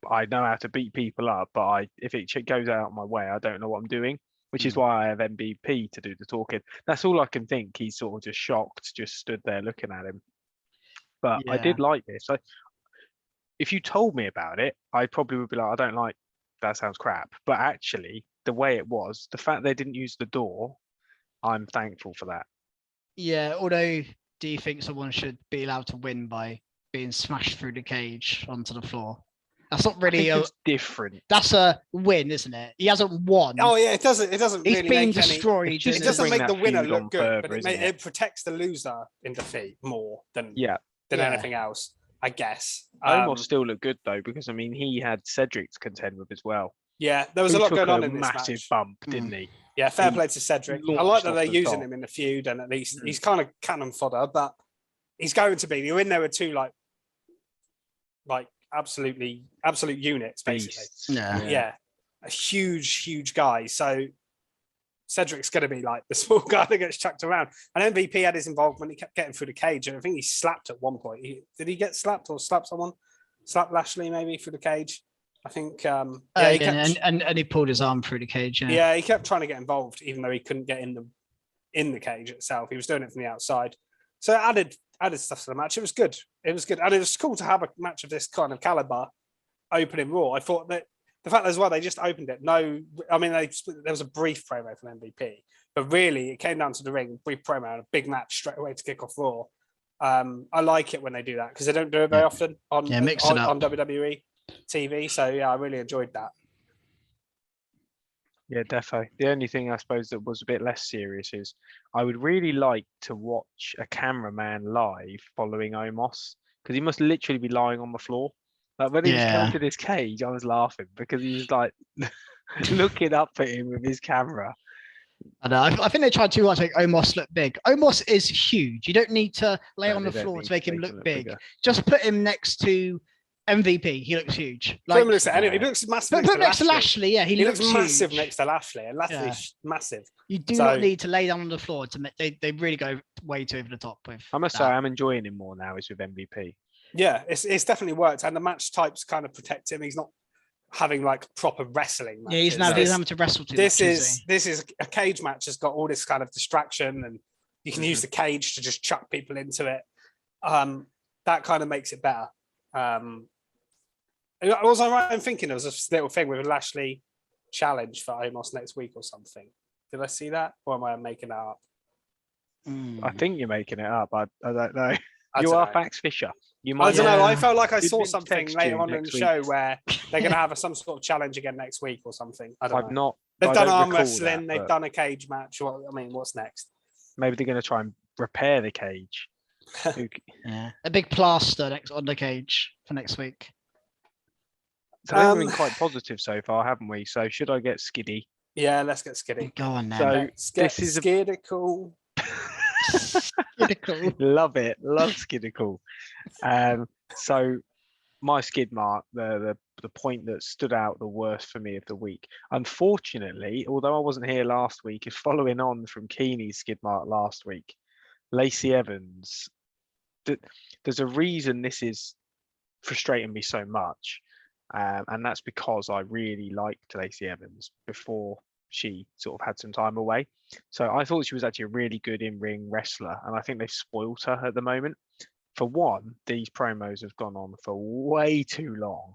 I know how to beat people up, but if it goes out of my way, I don't know what I'm doing, which is why I have MVP to do the talking. That's all I can think. He's sort of just shocked, just stood there looking at him. But I did like this. If you told me about it, I probably would be like, I don't like that. Sounds crap. But actually, the way it was, the fact they didn't use the door, I'm thankful for that. Yeah. Although, do you think someone should be allowed to win by being smashed through the cage onto the floor? That's not really different. That's a win, isn't it? He hasn't won. Oh yeah, it doesn't. He's really been destroyed. It doesn't make the winner look good, but it protects the loser in defeat more than anything else, I guess. Omos still looked good though, because I mean he had Cedric to contend with as well. Yeah, there was a lot going on in this massive match. Bump, didn't he? Yeah, fair play to Cedric. I like that they're using him in the feud, and at least he's kind of cannon fodder, but he's going to be. You're in there with two like absolute units, basically. Beasts. Yeah. A huge guy. So Cedric's going to be like the small guy that gets chucked around. And MVP had his involvement. He kept getting through the cage. And I think he slapped at one point. Did he get slapped or slap someone? Slap Lashley maybe through the cage. I think. He kept, and he pulled his arm through the cage. Yeah, he kept trying to get involved, even though he couldn't get in the cage itself. He was doing it from the outside. So it added stuff to the match. It was good. And it was cool to have a match of this kind of caliber opening Raw. I thought that the fact as well, they just opened it. There was a brief promo from MVP, but really it came down to the ring, brief promo, and a big match straight away to kick off Raw. I like it when they do that because they don't do it very often on WWE TV. So yeah, I really enjoyed that. Yeah, defo. The only thing I suppose that was a bit less serious is I would really like to watch a cameraman live following Omos because he must literally be lying on the floor. Like when he was coming to this cage, I was laughing because he was like looking up at him with his camera. I know. I think they tried too hard to make Omos look big. Omos is huge. You don't need to lay on the floor to make him look big. Bigger. Just put him next to MVP. He looks huge. He looks massive. Put next to Lashley. Yeah, he looks massive next to Lashley, and Lashley's massive. You do not need to lay down on the floor to make. They really go way too over the top with. I must say, I'm enjoying him more now. Is with MVP. Yeah, it's definitely worked, and the match types kind of protect him. He's not having like proper wrestling matches. Yeah, he's now having to wrestle too much. This is a cage match has got all this kind of distraction, and you can use the cage to just chuck people into it. That kind of makes it better. Was I right in thinking there was a little thing with a Lashley challenge for Omos next week or something? Did I see that, or am I making that up? I think you're making it up. I don't know. You are Fax Fisher. You might. I don't know. I felt like I saw something later on in the show where they're going to have some sort of challenge again next week or something. I don't know. They've done arm wrestling. They've done a cage match. Well, I mean, what's next? Maybe they're going to try and repair the cage. Yeah, a big plaster on the cage for next week. So we've been quite positive so far, haven't we? So should I get skiddy? Yeah, let's get skiddy. Go on now. So this is skiddical. Skiddical. Love it. Love skiddical. So my skid mark, the point that stood out the worst for me of the week, unfortunately, although I wasn't here last week, is following on from Keeney's skid mark last week. Lacey Evans. There's a reason this is frustrating me so much. And that's because I really liked Lacey Evans before she sort of had some time away. So I thought she was actually a really good in-ring wrestler, and I think they've spoilt her at the moment. For one, these promos have gone on for way too long.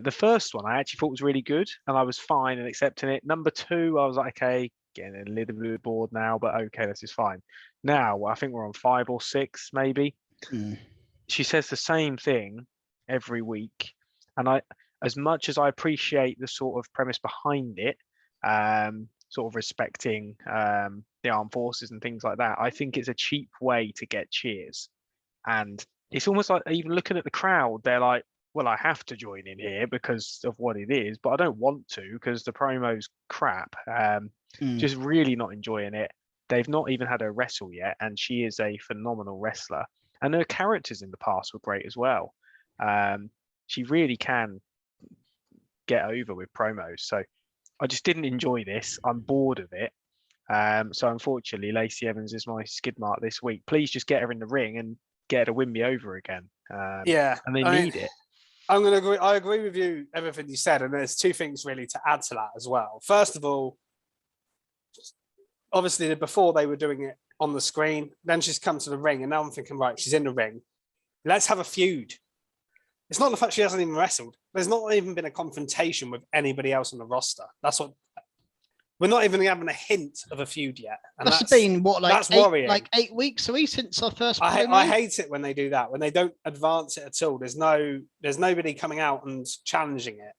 The first one I actually thought was really good, and I was fine in accepting it. Number two, I was like, okay, getting a little bit bored now, but okay, this is fine. Now, I think we're on 5 or 6, maybe. She says the same thing every week. And as much as I appreciate the sort of premise behind it, sort of respecting the armed forces and things like that, I think it's a cheap way to get cheers. And it's almost like even looking at the crowd, they're like, well, I have to join in here because of what it is, but I don't want to because the promo's crap. Just really not enjoying it. They've not even had her wrestle yet, and she is a phenomenal wrestler. And her characters in the past were great as well. She really can get over with promos. So I just didn't enjoy this. I'm bored of it. So unfortunately, Lacey Evans is my skid mark this week. Please just get her in the ring and get her to win me over again. And they need it. I'm going to agree. I agree with you, everything you said. And there's two things really to add to that as well. First of all, obviously before they were doing it on the screen, then she's come to the ring, and now I'm thinking, right, she's in the ring. Let's have a feud. It's not the fact she hasn't even wrestled. There's not even been a confrontation with anybody else on the roster. That's what we're not even having a hint of a feud yet. And that's been what, that's worrying. Like 8 weeks a week since our first. I hate it when they do that, when they don't advance it at all. There's nobody coming out and challenging it.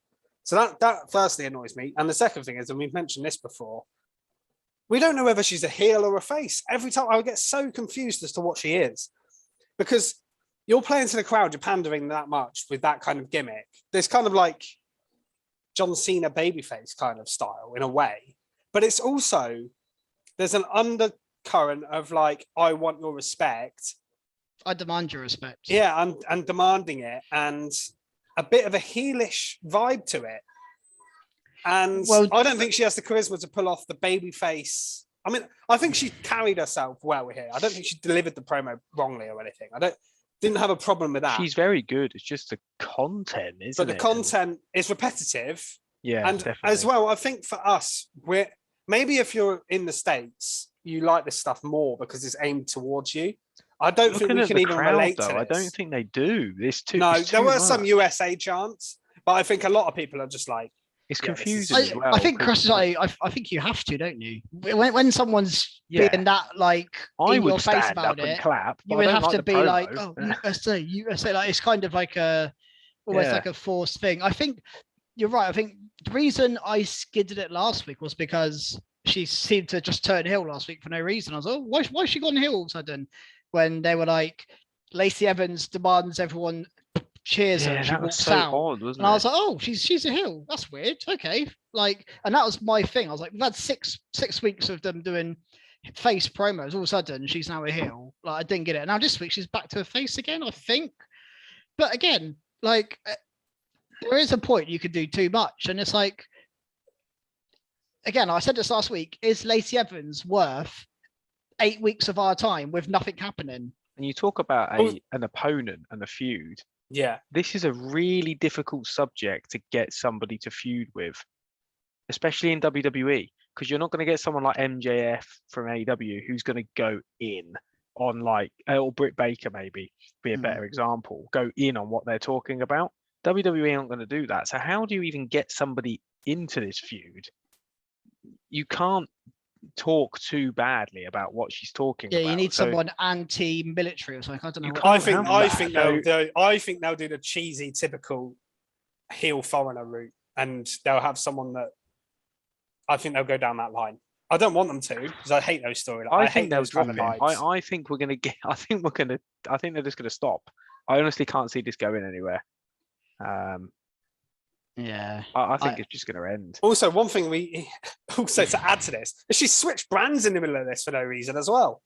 So that firstly annoys me. And the second thing is, and we've mentioned this before, we don't know whether she's a heel or a face. Every time I get so confused as to what she is, because you're playing to the crowd, you're pandering that much with that kind of gimmick. There's kind of like John Cena babyface kind of style in a way, but it's also, there's an undercurrent of like, I want your respect. I demand your respect. Yeah, and demanding it. And a bit of a heelish vibe to it. And I don't think she has the charisma to pull off the baby face. I mean, I think she carried herself well here. I don't think she delivered the promo wrongly or anything. Didn't have a problem with that. She's very good. It's just the content, isn't it? But the content is repetitive. Yeah, and definitely. As well, I think for us, maybe if you're in the States, you like this stuff more because it's aimed towards you. I don't think we can even relate to this. I don't think they do. There were some USA chants, but I think a lot of people are just like, it's confusing as well. I think, Chris, I think you have to, don't you? When someone's being that like in your face about it, clap, you would have to be like, oh, USA. Like it's kind of like almost like a forced thing. I think you're right. I think the reason I skidded it last week was because she seemed to just turn heel last week for no reason. I was like, why she gone heel all of a sudden? When they were like, Lacey Evans demands everyone cheers her and she walks out. Odd, and I was like, oh, she's a heel. That's weird. Okay. Like, and that was my thing. I was like, we've had six weeks of them doing face promos. All of a sudden, she's now a heel. Like, I didn't get it. Now this week she's back to a face again, I think. But again, like, there is a point you could do too much. And it's like, again, I said this last week, is Lacey Evans worth 8 weeks of our time with nothing happening? And you talk about an opponent and a feud. Yeah. This is a really difficult subject to get somebody to feud with, especially in WWE, because you're not going to get someone like MJF from AEW who's going to go in on or Britt Baker maybe be a better example, go in on what they're talking about. WWE aren't going to do that. So how do you even get somebody into this feud? You can't talk too badly about what she's talking about. Yeah, you need someone anti-military or something. I don't know. I think they'll do the cheesy, typical heel foreigner route, and they'll have someone that I think they'll go down that line. I don't want them to because I hate those storylines. I think they'll drop it. I think we're gonna get. I think they're just gonna stop. I honestly can't see this going anywhere. Yeah, I think it's just going to end. Also, one thing to add to this is she switched brands in the middle of this for no reason as well.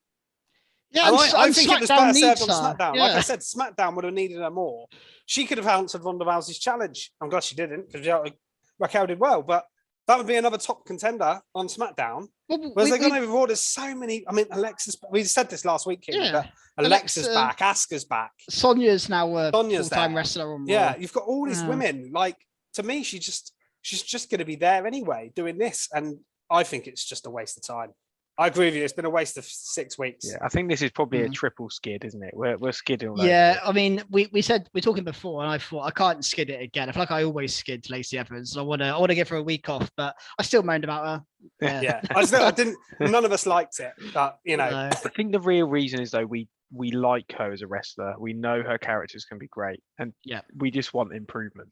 Yeah, I think it was better served on SmackDown. Yeah. Like I said, SmackDown would have needed her more. She could have answered Ronda Rousey's challenge. I'm glad she didn't because Raquel did well, but that would be another top contender on SmackDown. Whereas they're going overboard. There's so many. I mean, Alexa's. We said this last week, but Alexa's back. Asuka's back. Sonya's now a full-time wrestler on Raw. Yeah, you've got all these women. Like, to me, she's just going to be there anyway doing this, and I think it's just a waste of time. I agree with you. It's been a waste of 6 weeks. Yeah, I think this is probably a triple skid, isn't it? We're skidding. Yeah, I mean, we said we're talking before, and I thought I can't skid it again. I feel like I always skid Lacey Evans. I want to give her a week off, but I still moaned about her. Yeah, I didn't. None of us liked it, but you know. I think the real reason is though we like her as a wrestler. We know her characters can be great, and we just want improvement.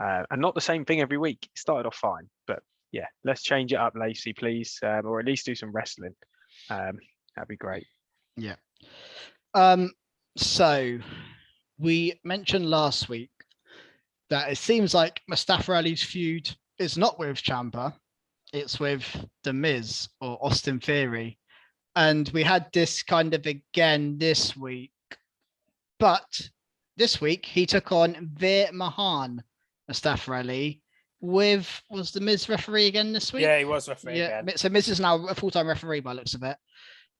And not the same thing every week. It started off fine, but yeah, let's change it up, Lacey, please, or at least do some wrestling. That'd be great. Yeah. So we mentioned last week that it seems like Mustafa Ali's feud is not with Ciampa, it's with The Miz or Austin Theory. And we had this kind of again this week. But this week he took on Veer Mahan, Mustafa Ali, was the Miz referee again this week? Yeah, he was referee again. So Miz is now a full-time referee by the looks of it.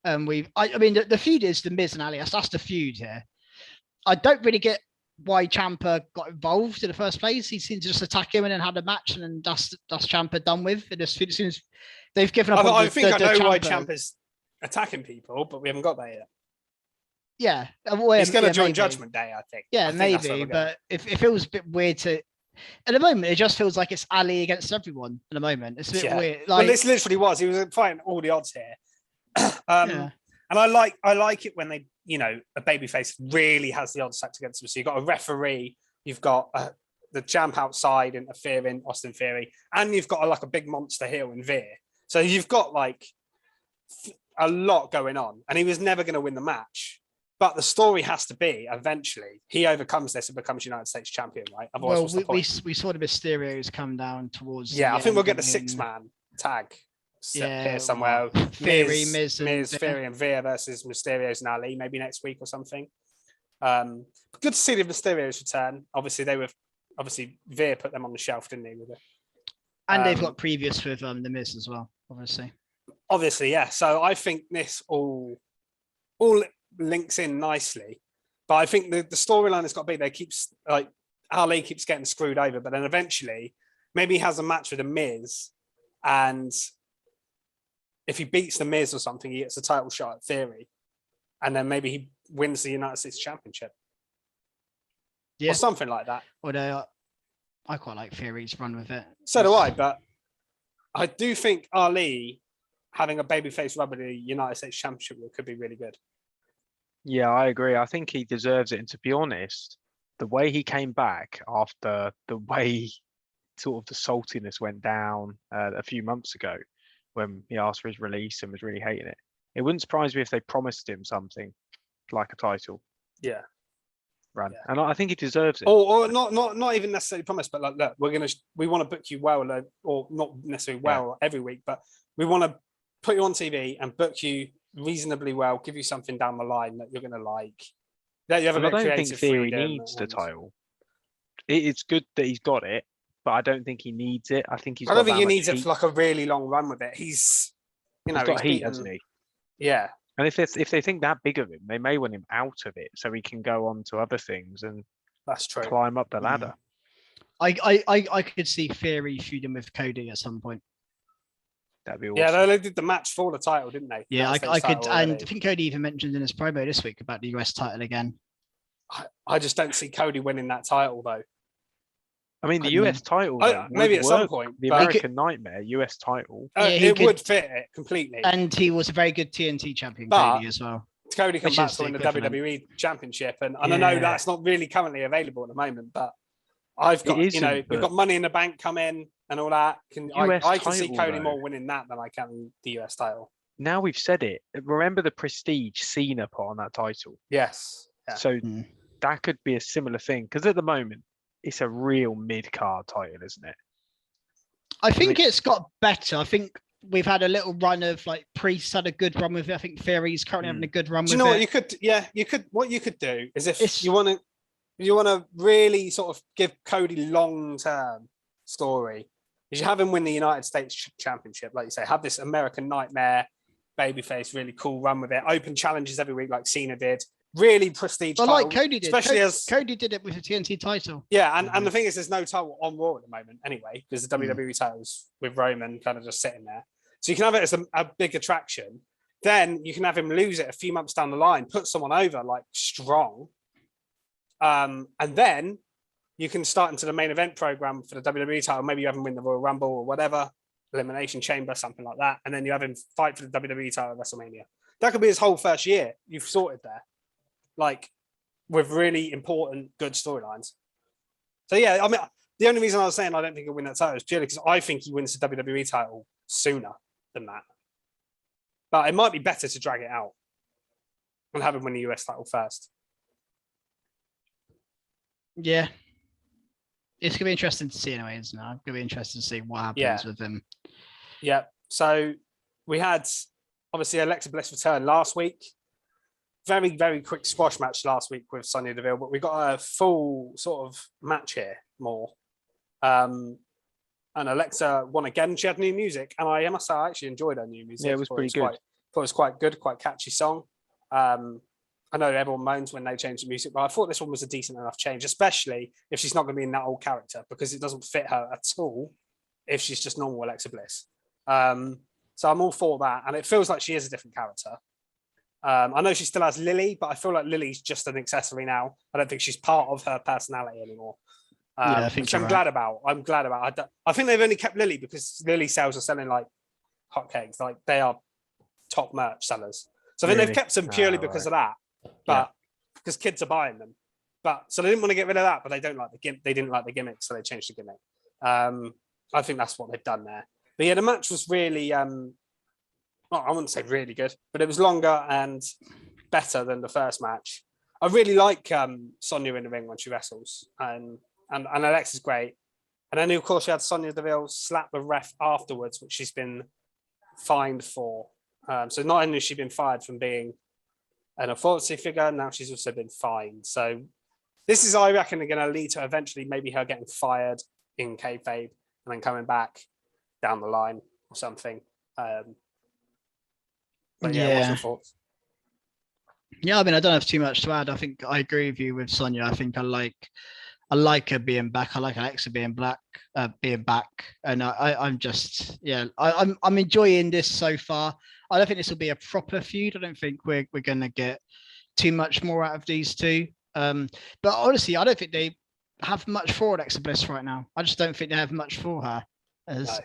I mean, the feud is the Miz and Ali. That's the feud here. I don't really get why Ciampa got involved in the first place. He seemed to just attack him and then had a match, and then that's Ciampa done with. And as soon as they've given up, I think I know why Ciampa's attacking people, but we haven't got there yet. Yeah, he's going to join Judgment Day, I think. Yeah, maybe, but if it was a bit weird to. At the moment, it just feels like it's Ali against everyone. At the moment, it's a bit weird. Like, well, this literally was. He was fighting all the odds here. And I like it when they, a babyface really has the odds stacked against them. So you've got a referee, you've got the champ outside interfering, Austin Theory, and you've got a big monster heel in Veer. So you've got a lot going on, and he was never going to win the match. But the story has to be eventually he overcomes this and becomes United States champion, right? Otherwise, we saw the Mysterios come down towards. Yeah, I think we'll get the 6-man tag here somewhere. Theory, Miz, Theory, and Veer versus Mysterios and Ali, maybe next week or something. Good to see the Mysterios return. Obviously, they were obviously Veer put them on the shelf, didn't he? With it? And they've got previous with The Miz as well, obviously. Obviously, yeah. So I think this all links in nicely. But I think the storyline has got to be they keeps like Ali keeps getting screwed over, but then eventually maybe he has a match with The Miz, and if he beats The Miz or something, he gets a title shot at Theory, and then maybe he wins the United States Championship. Yeah. Or something like that. Although I quite like Theory's run with it. So do I, but I do think Ali having a babyface run with the United States Championship could be really good. Yeah, I agree. I think he deserves it. And to be honest, the way he came back after the way sort of the saltiness went down a few months ago when he asked for his release and was really hating it, it wouldn't surprise me if they promised him something like a title. Yeah. Run. Yeah. And I think he deserves it. Or not even necessarily promised, but like, look, we want to book you well, or not necessarily well every week, but we want to put you on TV and book you reasonably well, give you something down the line that you're going to like. That you have a bit of creative freedom. I don't think Theory needs the title. It's good that he's got it, but I don't think he needs it. I think he's. I don't think he needs it for like a really long run with it. He's got heat, hasn't he? Yeah. And if they think that big of him, they may want him out of it so he can go on to other things and that's true. Climb up the ladder. I could see Theory feuding with Cody at some point. That'd be awesome. Yeah, they did the match for the title, didn't they? Yeah, I could, and I think Cody even mentioned in his promo this week about the US title again. I just don't see Cody winning that title though. I mean, the US title maybe at some point. The American Nightmare US title. It would fit it completely. And he was a very good TNT champion, Cody, as well. Cody comes back to win the WWE Championship, and I know that's not really currently available at the moment, but I've got we've got Money in the Bank come in and all that. I can see Cody more winning that than I can the US title. Now we've said it. Remember the prestige Cena put on that title? Yes. Yeah. So that could be a similar thing because at the moment it's a real mid-card title, isn't it? I think it's got better. I think we've had a little run of like Priest had a good run with it. I think Theory's currently having a good run with it. Do you know what you could? Yeah, you could. What you could do is if you want to really sort of give Cody long-term story, is you have him win the United States Championship, like you say, have this American Nightmare babyface, really cool run with it, open challenges every week like Cena did. Really prestige. Well, like Cody did. Especially Cody did it with the TNT title. Yeah, and the thing is, there's no title on Raw at the moment anyway, because the WWE title's with Roman kind of just sitting there. So you can have it as a big attraction. Then you can have him lose it a few months down the line, put someone over like strong, and then you can start into the main event program for the WWE title. Maybe you have him win the Royal Rumble or whatever, Elimination Chamber, something like that, and then you have him fight for the WWE title at WrestleMania. That could be his whole first year. You've sorted there. Like with really important, good storylines. So yeah, I mean, the only reason I was saying I don't think he'll win that title is purely because I think he wins the WWE title sooner than that. But it might be better to drag it out and have him win the US title first. Yeah. It's going to be interesting to see anyway, isn't it? I'm going to be interested to see what happens with him. Yeah. So we had, obviously, Alexa Bliss return last week. Very, very quick squash match last week with Sonya Deville, but we got a full sort of match here more. And Alexa won again. She had new music, and I must say I actually enjoyed her new music. Yeah, it was pretty good. Thought it was quite good, quite catchy song. I know everyone moans when they change the music, but I thought this one was a decent enough change, especially if she's not going to be in that old character, because it doesn't fit her at all if she's just normal Alexa Bliss. So I'm all for that, and it feels like she is a different character. I know she still has Lily, but I feel like Lily's just an accessory now. I don't think she's part of her personality anymore. I think which I'm glad about. I'm glad about. I think they've only kept Lily because Lily sales are selling like hotcakes. Like they are top merch sellers. So I think they've kept them purely because of that. But because kids are buying them. But so they didn't want to get rid of that, but they didn't like the gimmick, so they changed the gimmick. I think that's what they've done there. But yeah, the match was really I wouldn't say really good, but it was longer and better than the first match. I really like Sonya in the ring when she wrestles, and Alexa's great. And then, of course, she had Sonya Deville slap the ref afterwards, which she's been fined for. So not only has she been fired from being an authority figure, now she's also been fined. So This is, I reckon, going to lead to eventually maybe her getting fired in kayfabe and then coming back down the line or something. But what's your thoughts? Yeah, I mean, I don't have too much to add. I think I agree with you with Sonia. I think I like her being back. I like Alexa being back, and I'm just, I'm enjoying this so far. I don't think this will be a proper feud. I don't think we're going to get too much more out of these two. But honestly, I don't think they have much for Alexa Bliss right now. I just don't think they have much for her. As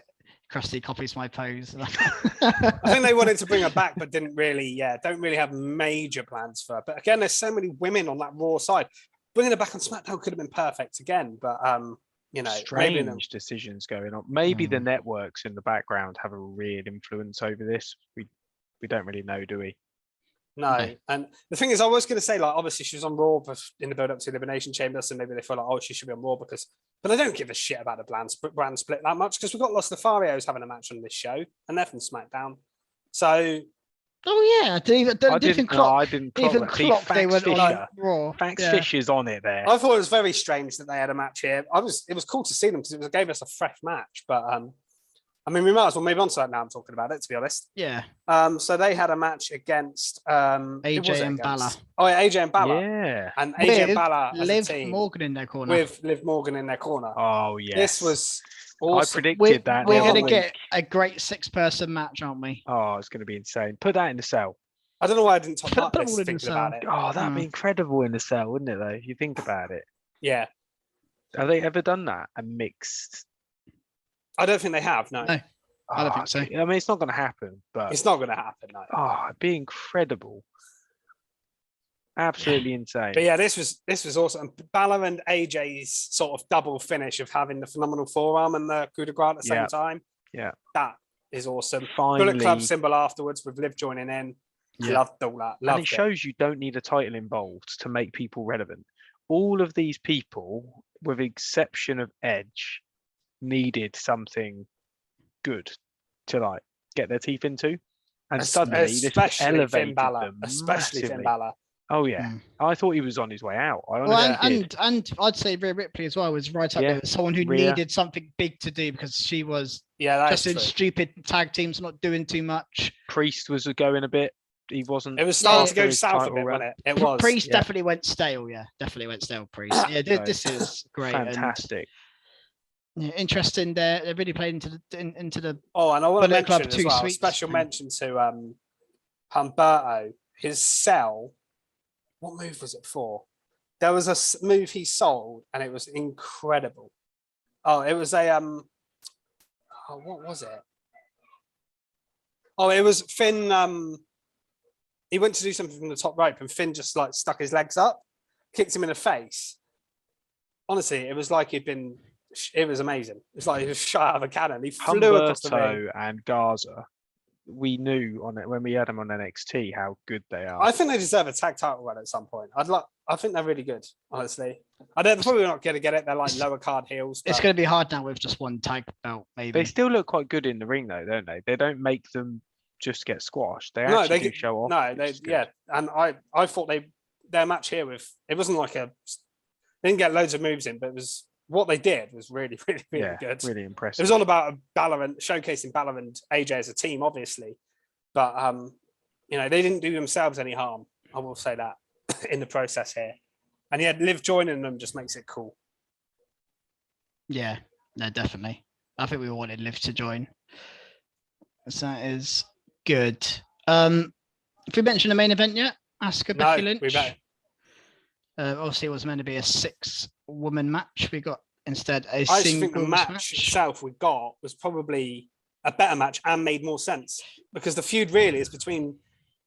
Krusty copies my pose. I think they wanted to bring her back, but don't really have major plans for her. But again, there's so many women on that Raw side. Bringing her back on SmackDown could have been perfect again, but strange decisions going on. Maybe the networks in the background have a real influence over this. We don't really know, do we? No. And the thing is, I was going to say, like, obviously she was on Raw in the build-up to Elimination Chamber, so maybe they feel like, she should be on Raw but I don't give a shit about the brand split that much because we've got Los Lotharios having a match on this show, and they're from SmackDown. So. Oh yeah, I didn't even clock they went on Raw. Thanks, Fisher's on it there. I thought it was very strange that they had a match here. It was cool to see them because it gave us a fresh match. But I mean, we might as well move on to that now. I'm talking about it, to be honest. Yeah. So they had a match against AJ and Balor. Oh, yeah, AJ and Balor. Yeah. And AJ and Balor as Liv a team Morgan in their corner. with Liv Morgan in their corner. Oh yeah. This was awesome. I predicted that. We're going to get a great 6-person match, aren't we? Oh, it's going to be insane. Put that in the cell. I don't know why I didn't talk about this thinking about it. Oh, that'd be incredible in the cell, wouldn't it, though? If you think about it. Yeah. Have they ever done that? A mixed? I don't think they have, no. I don't think so. I mean, it's not going to happen, but... It's not going to happen, no. Oh, it'd be incredible. Absolutely insane. But yeah, this was awesome. Balor and AJ's sort of double finish of having the phenomenal forearm and the coup de grace at the same time. Yeah. That is awesome. Finally. Bullet Club symbol afterwards with Liv joining in. Yeah. Loved all that. And it shows you don't need a title involved to make people relevant. All of these people, with the exception of Edge, needed something good to like get their teeth into. And suddenly this elevated them especially massively. Finn Balor. Oh yeah, I thought he was on his way out. And I'd say Rhea Ripley as well was right up there with someone who needed something big to do because she was just in stupid tag teams, not doing too much. Priest was going a bit. He wasn't. It was starting to go south a bit, wasn't it? It was. Priest definitely went stale. Yeah, definitely went stale. Priest. Yeah, this is great. Fantastic. And, interesting. They're really playing into the. Oh, and I want to mention Club as well. Special mention to Humberto. His cell. What move was it for? There was a move he sold, and it was incredible. Oh, it was a what was it? Oh, it was Finn. He went to do something from the top rope, and Finn just like stuck his legs up, kicked him in the face. Honestly, it was like he'd been. It was amazing. It's like he was shot out of a cannon. He flew across the ring. And Gaza. We knew on it when we had them on NXT how good they are. I think they deserve a tag title run at some point. I think they're really good, honestly. They're probably not going to get it. They're like lower card heels. It's going to be hard now with just one tag belt, maybe. They still look quite good in the ring, though, don't they? They don't make them just get squashed. They actually do show off. No, and I thought their match here it wasn't like they didn't get loads of moves in, but it was. What they did was really, really, really good. Really impressive. It was all about showcasing Balor and AJ as a team, obviously, but they didn't do themselves any harm. I will say that in the process here, and Liv joining them just makes it cool. Yeah, no, definitely. I think we all wanted Liv to join, so that is good. Have we mentioned the main event yet? Asuka, Becky Lynch. We better. Obviously, it was meant to be a 6-woman match. We got instead a I single think the match itself we got was probably a better match and made more sense because the feud really is between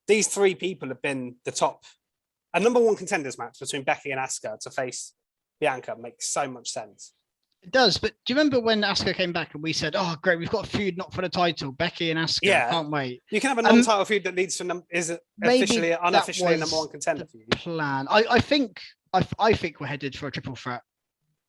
these three people have been the top. A number one contenders match between Becky and Asuka to face Bianca makes so much sense. It does, but do you remember when Asuka came back and we said, "Oh, great, we've got a feud not for the title, Becky and Asuka." Yeah, can't wait. You can have a non-title feud that leads to unofficially number one contender for you. Plan. I think we're headed for a triple threat.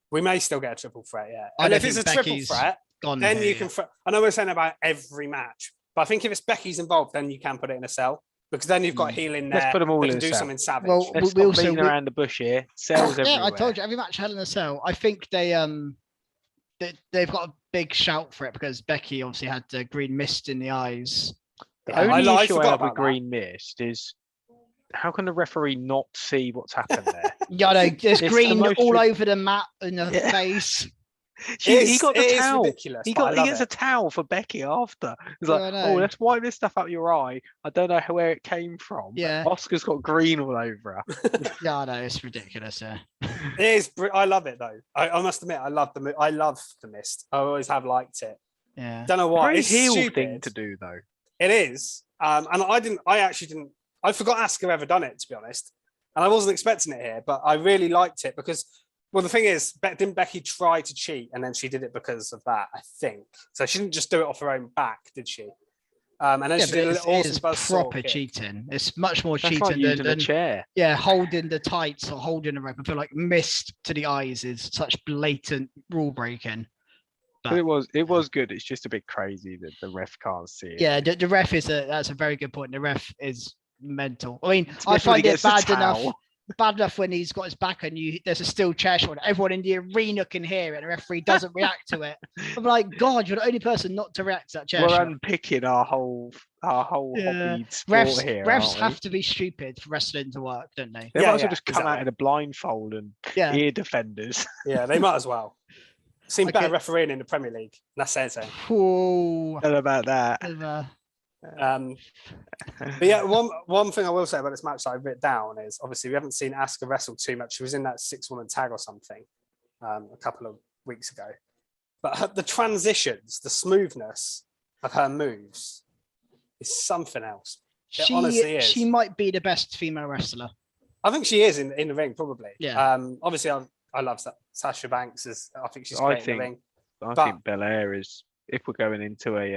We may still get a triple threat, yeah. And if it's a triple threat, then you can. I know we're saying about every match, but I think if it's Becky's involved, then you can put it in a cell. because then you've got heel in there. Let's put them all that in can a do cell. something savage. Well, Let's we stop also beating around the bush here. Cells everywhere. yeah, I told you every match Hell in a Cell. I think they've got a big shout for it because Becky obviously had the green mist in the eyes. The I only issue I forgot have about with green mist is how can the referee not see what's happened there? Yeah, no, there's It's the green most all rid- over the mat in her Yeah. face. He got the It is towel. ridiculous. He but I love gets it. a towel for Becky after. He's Yeah, like, I oh, know. let's wipe this stuff out your eye. I don't know where it came from. Yeah. Oscar's got green all over her. Yeah, I know, it's ridiculous. Yeah. It is. I love it though. I must admit, I love the mist. I always have liked it. Yeah. Don't know why. Very It's heel stupid. thing to do though. It is. And I actually didn't. I forgot Asuka ever done it, to be honest. And I wasn't expecting it here, but I really liked it because, well, the thing is, didn't Becky try to cheat and then she did it because of that, I think. So she didn't just do it off her own back, did she? And then Yeah, she but did a it's, little it awesome is buzzsaw proper kick. cheating. It's much more That's cheating like using a than chair. holding the tights or holding the rope. I feel like mist to the eyes is such blatant rule breaking. But it was good. It's just a bit crazy that the ref can't see it. Yeah, the ref that's a very good point. The ref is mental. I mean, I Especially when he find it gets the bad enough. towel. Bad enough when he's got his back and there's a steel chair shot. Everyone in the arena can hear it, and the referee doesn't react to it. I'm like, God, you're the only person not to react to that chair We're shot. unpicking our whole Yeah. hobby sport Refs, here. refs aren't we? have to be stupid for wrestling to work, don't they? They Yeah, might as well yeah, just come out exactly. in a blindfold and Yeah. ear defenders. Yeah, they might as well. Seen Okay. better refereeing in the Premier League. That's it. Whoa. Don't know about that. But yeah, one thing I will say about this match that I've written down is obviously we haven't seen Asuka wrestle too much. She was in that 6-woman tag or something a couple of weeks ago. But the transitions, the smoothness of her moves is something else. It honestly is. She might be the best female wrestler. I think she is in the ring, probably. Yeah. Obviously, I love Sasha Banks. I think she's great in the ring. I But- think Belair is. If we're going into a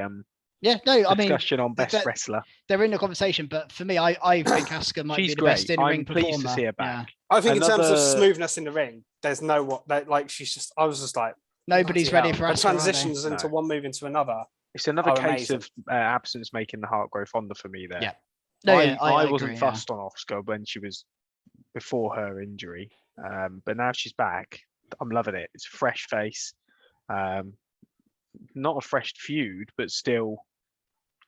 Yeah, no, I mean, discussion on best that- wrestler, they're in the conversation, but for me, I think Asuka might She's be the best great. in-ring I'm pleased to performer. see her back. I think in terms of Another- smoothness in the ring, there's no she's just. I was just like, Nobody's bloody ready hell. for The Asuka, are they? transitions into No. one move into another. it's another Oh, case amazing. of absence making the heart grow fonder for me. There, Yeah. No, I, yeah, I agree, wasn't yeah. fussed on Oscar when she was before her injury, but now she's back. I'm loving it. It's a fresh face, not a fresh feud, but still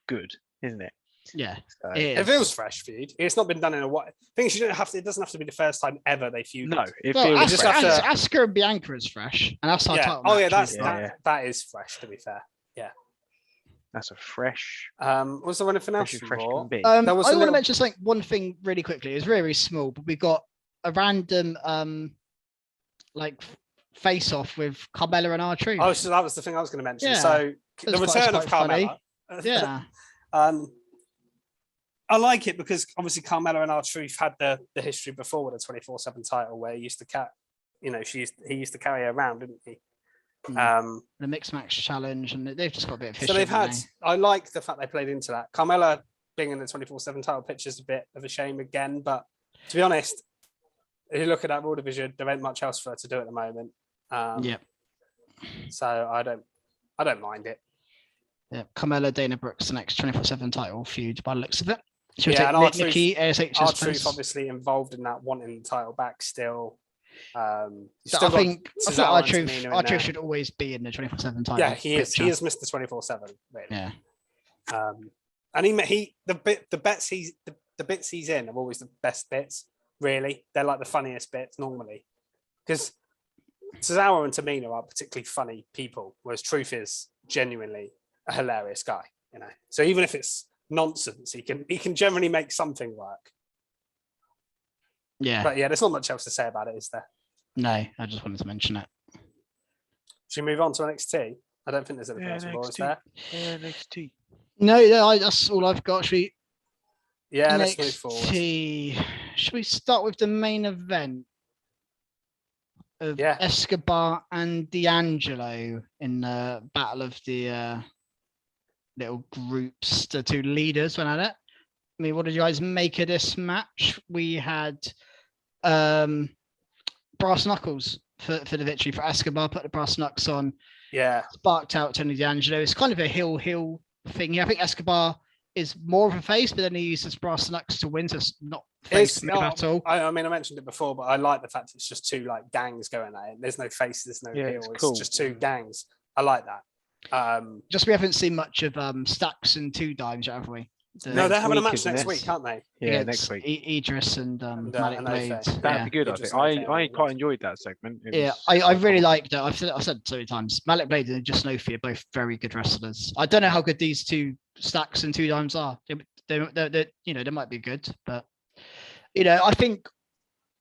good, isn't it? Yeah, So, it It is. feels fresh feud. It's not been done in a while. Thing is, it doesn't have to be the first time ever they feuded. no, it Well, feels just fresh. have to- Asuka and Bianca is fresh, and that's our Yeah. title. Oh yeah, match, that's isn't it? that is fresh. To be fair. That's a fresh, Was there anything else? fresh, you fresh brought? can be. I There was a want to little- mention something. One thing really quickly. It's very, very small, but we got a random like face off with Carmella and R-Truth. Oh, so that was the thing I was going to mention. Yeah. So the That's return of quite funny. Carmella. Yeah, I like it because obviously Carmella and R-Truth had the history before with a 24/7 title where he used to he used to carry her around, didn't he? the mixed match challenge, and they've just got a bit of history. So they've had. haven't I like the fact they played into that. Carmella being in the 24/7 title picture is a bit of a shame again, but to be honest, if you look at that Raw division, there ain't much else for her to do at the moment. they? Yeah, So I don't mind it. yeah. Carmella, Dana Brooks, the next 24/7 title feud by the looks of it. She'll Yeah, and take R-Truth- Nikki ASH's R-Truth place. obviously involved in that, wanting the title back still. So Still I got think Cesaro and R-Truth Tamina in R-Truth there. should always be in the 24/7 title. Yeah, he is. picture. He is Mr. 24/7. Really. Yeah, And the bits he's in are always the best bits. Really, they're like the funniest bits normally, because Cesaro and Tamina are particularly funny people, whereas Truth is genuinely a hilarious guy. So even if it's nonsense, he can generally make something work. yeah. But yeah, there's not much else to say about it, is there? No, I just wanted to mention it. Should we move on to NXT? I don't think there's anything Yeah, else more, is NXT. there? Yeah, NXT. No, that's all I've got. Should we Yeah, let's move forward. NXT. Should we start with the main event of Yeah. Escobar and D'Angelo in the battle of the little groups, the two leaders went at it? I mean, what did you guys make of this match? We had brass knuckles for the victory for Escobar, put the brass knucks on, Yeah, sparked out Tony D'Angelo. It's kind of a heel thing here. I think Escobar is more of a face, but then he uses brass knucks to win, so it's not face move at all. I mean, I mentioned it before, but I like the fact it's just two like gangs going at it. There's no face, there's no heel. It's just two gangs. I like that. Just we haven't seen much of Stacks and Two Dimes, have we? No, they're having a match next week, aren't they? Yeah, next week. Idris and Malik Blades. That'd be good, I think. I quite enjoyed that segment. I really liked it. I've said it so many times. Malik Blades and Just Nofi are both very good wrestlers. I don't know how good these two Stacks and Two Dimes are. They might be good, but I think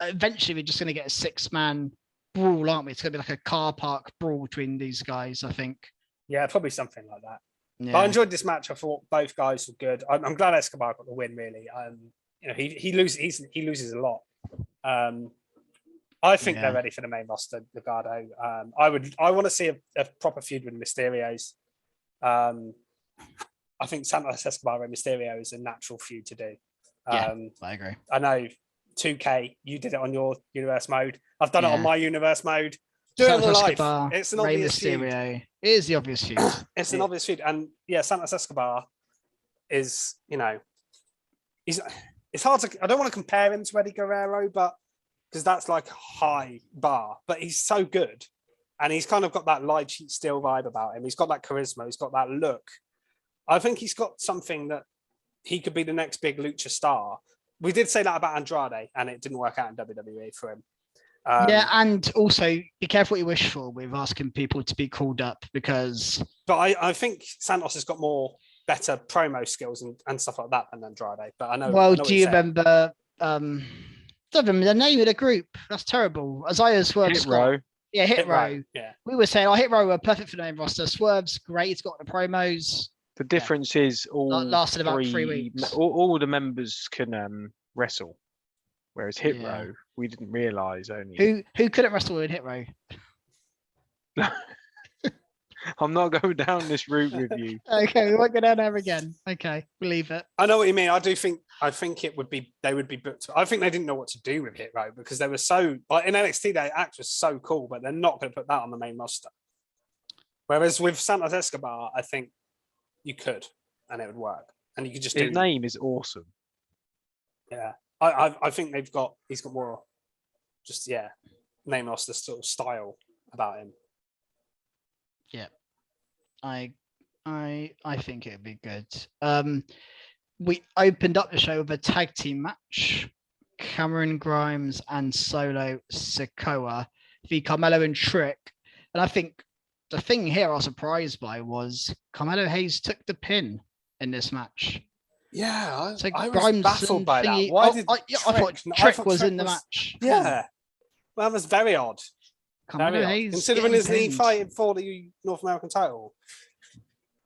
eventually we're just going to get a 6-man brawl, aren't we? It's going to be like a car park brawl between these guys, I think. Yeah, probably something like that. Yeah. But I enjoyed this match. I thought both guys were good. I'm glad Escobar got the win. Really, he loses a lot. I think they're ready for the main roster. Legado. I want to see a proper feud with Mysterios. I think Santos Escobar and Mysterio is a natural feud to do. I agree. I know 2K, you did it on your universe mode. I've done it on my universe mode. Do it in life. Escobar, it's an obvious feud. It is the obvious feud. It's an obvious feud. And Santos Escobar is, it's hard to, I don't want to compare him to Eddie Guerrero, but because that's like a high bar, but he's so good. And he's kind of got that light sheet steel vibe about him. He's got that charisma. He's got that look. I think he's got something that he could be the next big lucha star. We did say that about Andrade, and it didn't work out in WWE for him. And also be careful what you wish for with asking people to be called up because. But I think Santos has got better promo skills and stuff like that than Andrade. But I know. Well, do you remember? Don't remember the name of the group. That's terrible. Isaiah Swerve. Hit Row. Yeah, Hit Row. Yeah. We were saying, Hit Row were perfect for the main roster. Swerve's great. He's got the promos. The difference is all lasted about 3 weeks. All the members can wrestle, whereas Hit Row we didn't realise only. Who couldn't wrestle in Hit Row? I'm not going down this route with you. Okay, we won't go down there again. Okay, believe it. I know what you mean. I think they would be booked. I think they didn't know what to do with Hit Row because they were so like in NXT. Their act was so cool, but they're not going to put that on the main roster. Whereas with Santos Escobar, I think you could, and it would work, and you could just. His name is awesome. Yeah, I think he's got more, just name roster sort of style about him. Yeah, I think it'd be good. We opened up the show with a tag team match: Cameron Grimes and Solo Sikoa v Carmelo and Trick. And I think the thing here I was surprised by was Carmelo Hayes took the pin in this match. Yeah, I was Grimes baffled by that. Why did I thought Trick was in the match? Yeah, well, that was very odd. Carmelo Hayes considering his knee fighting for the North American title.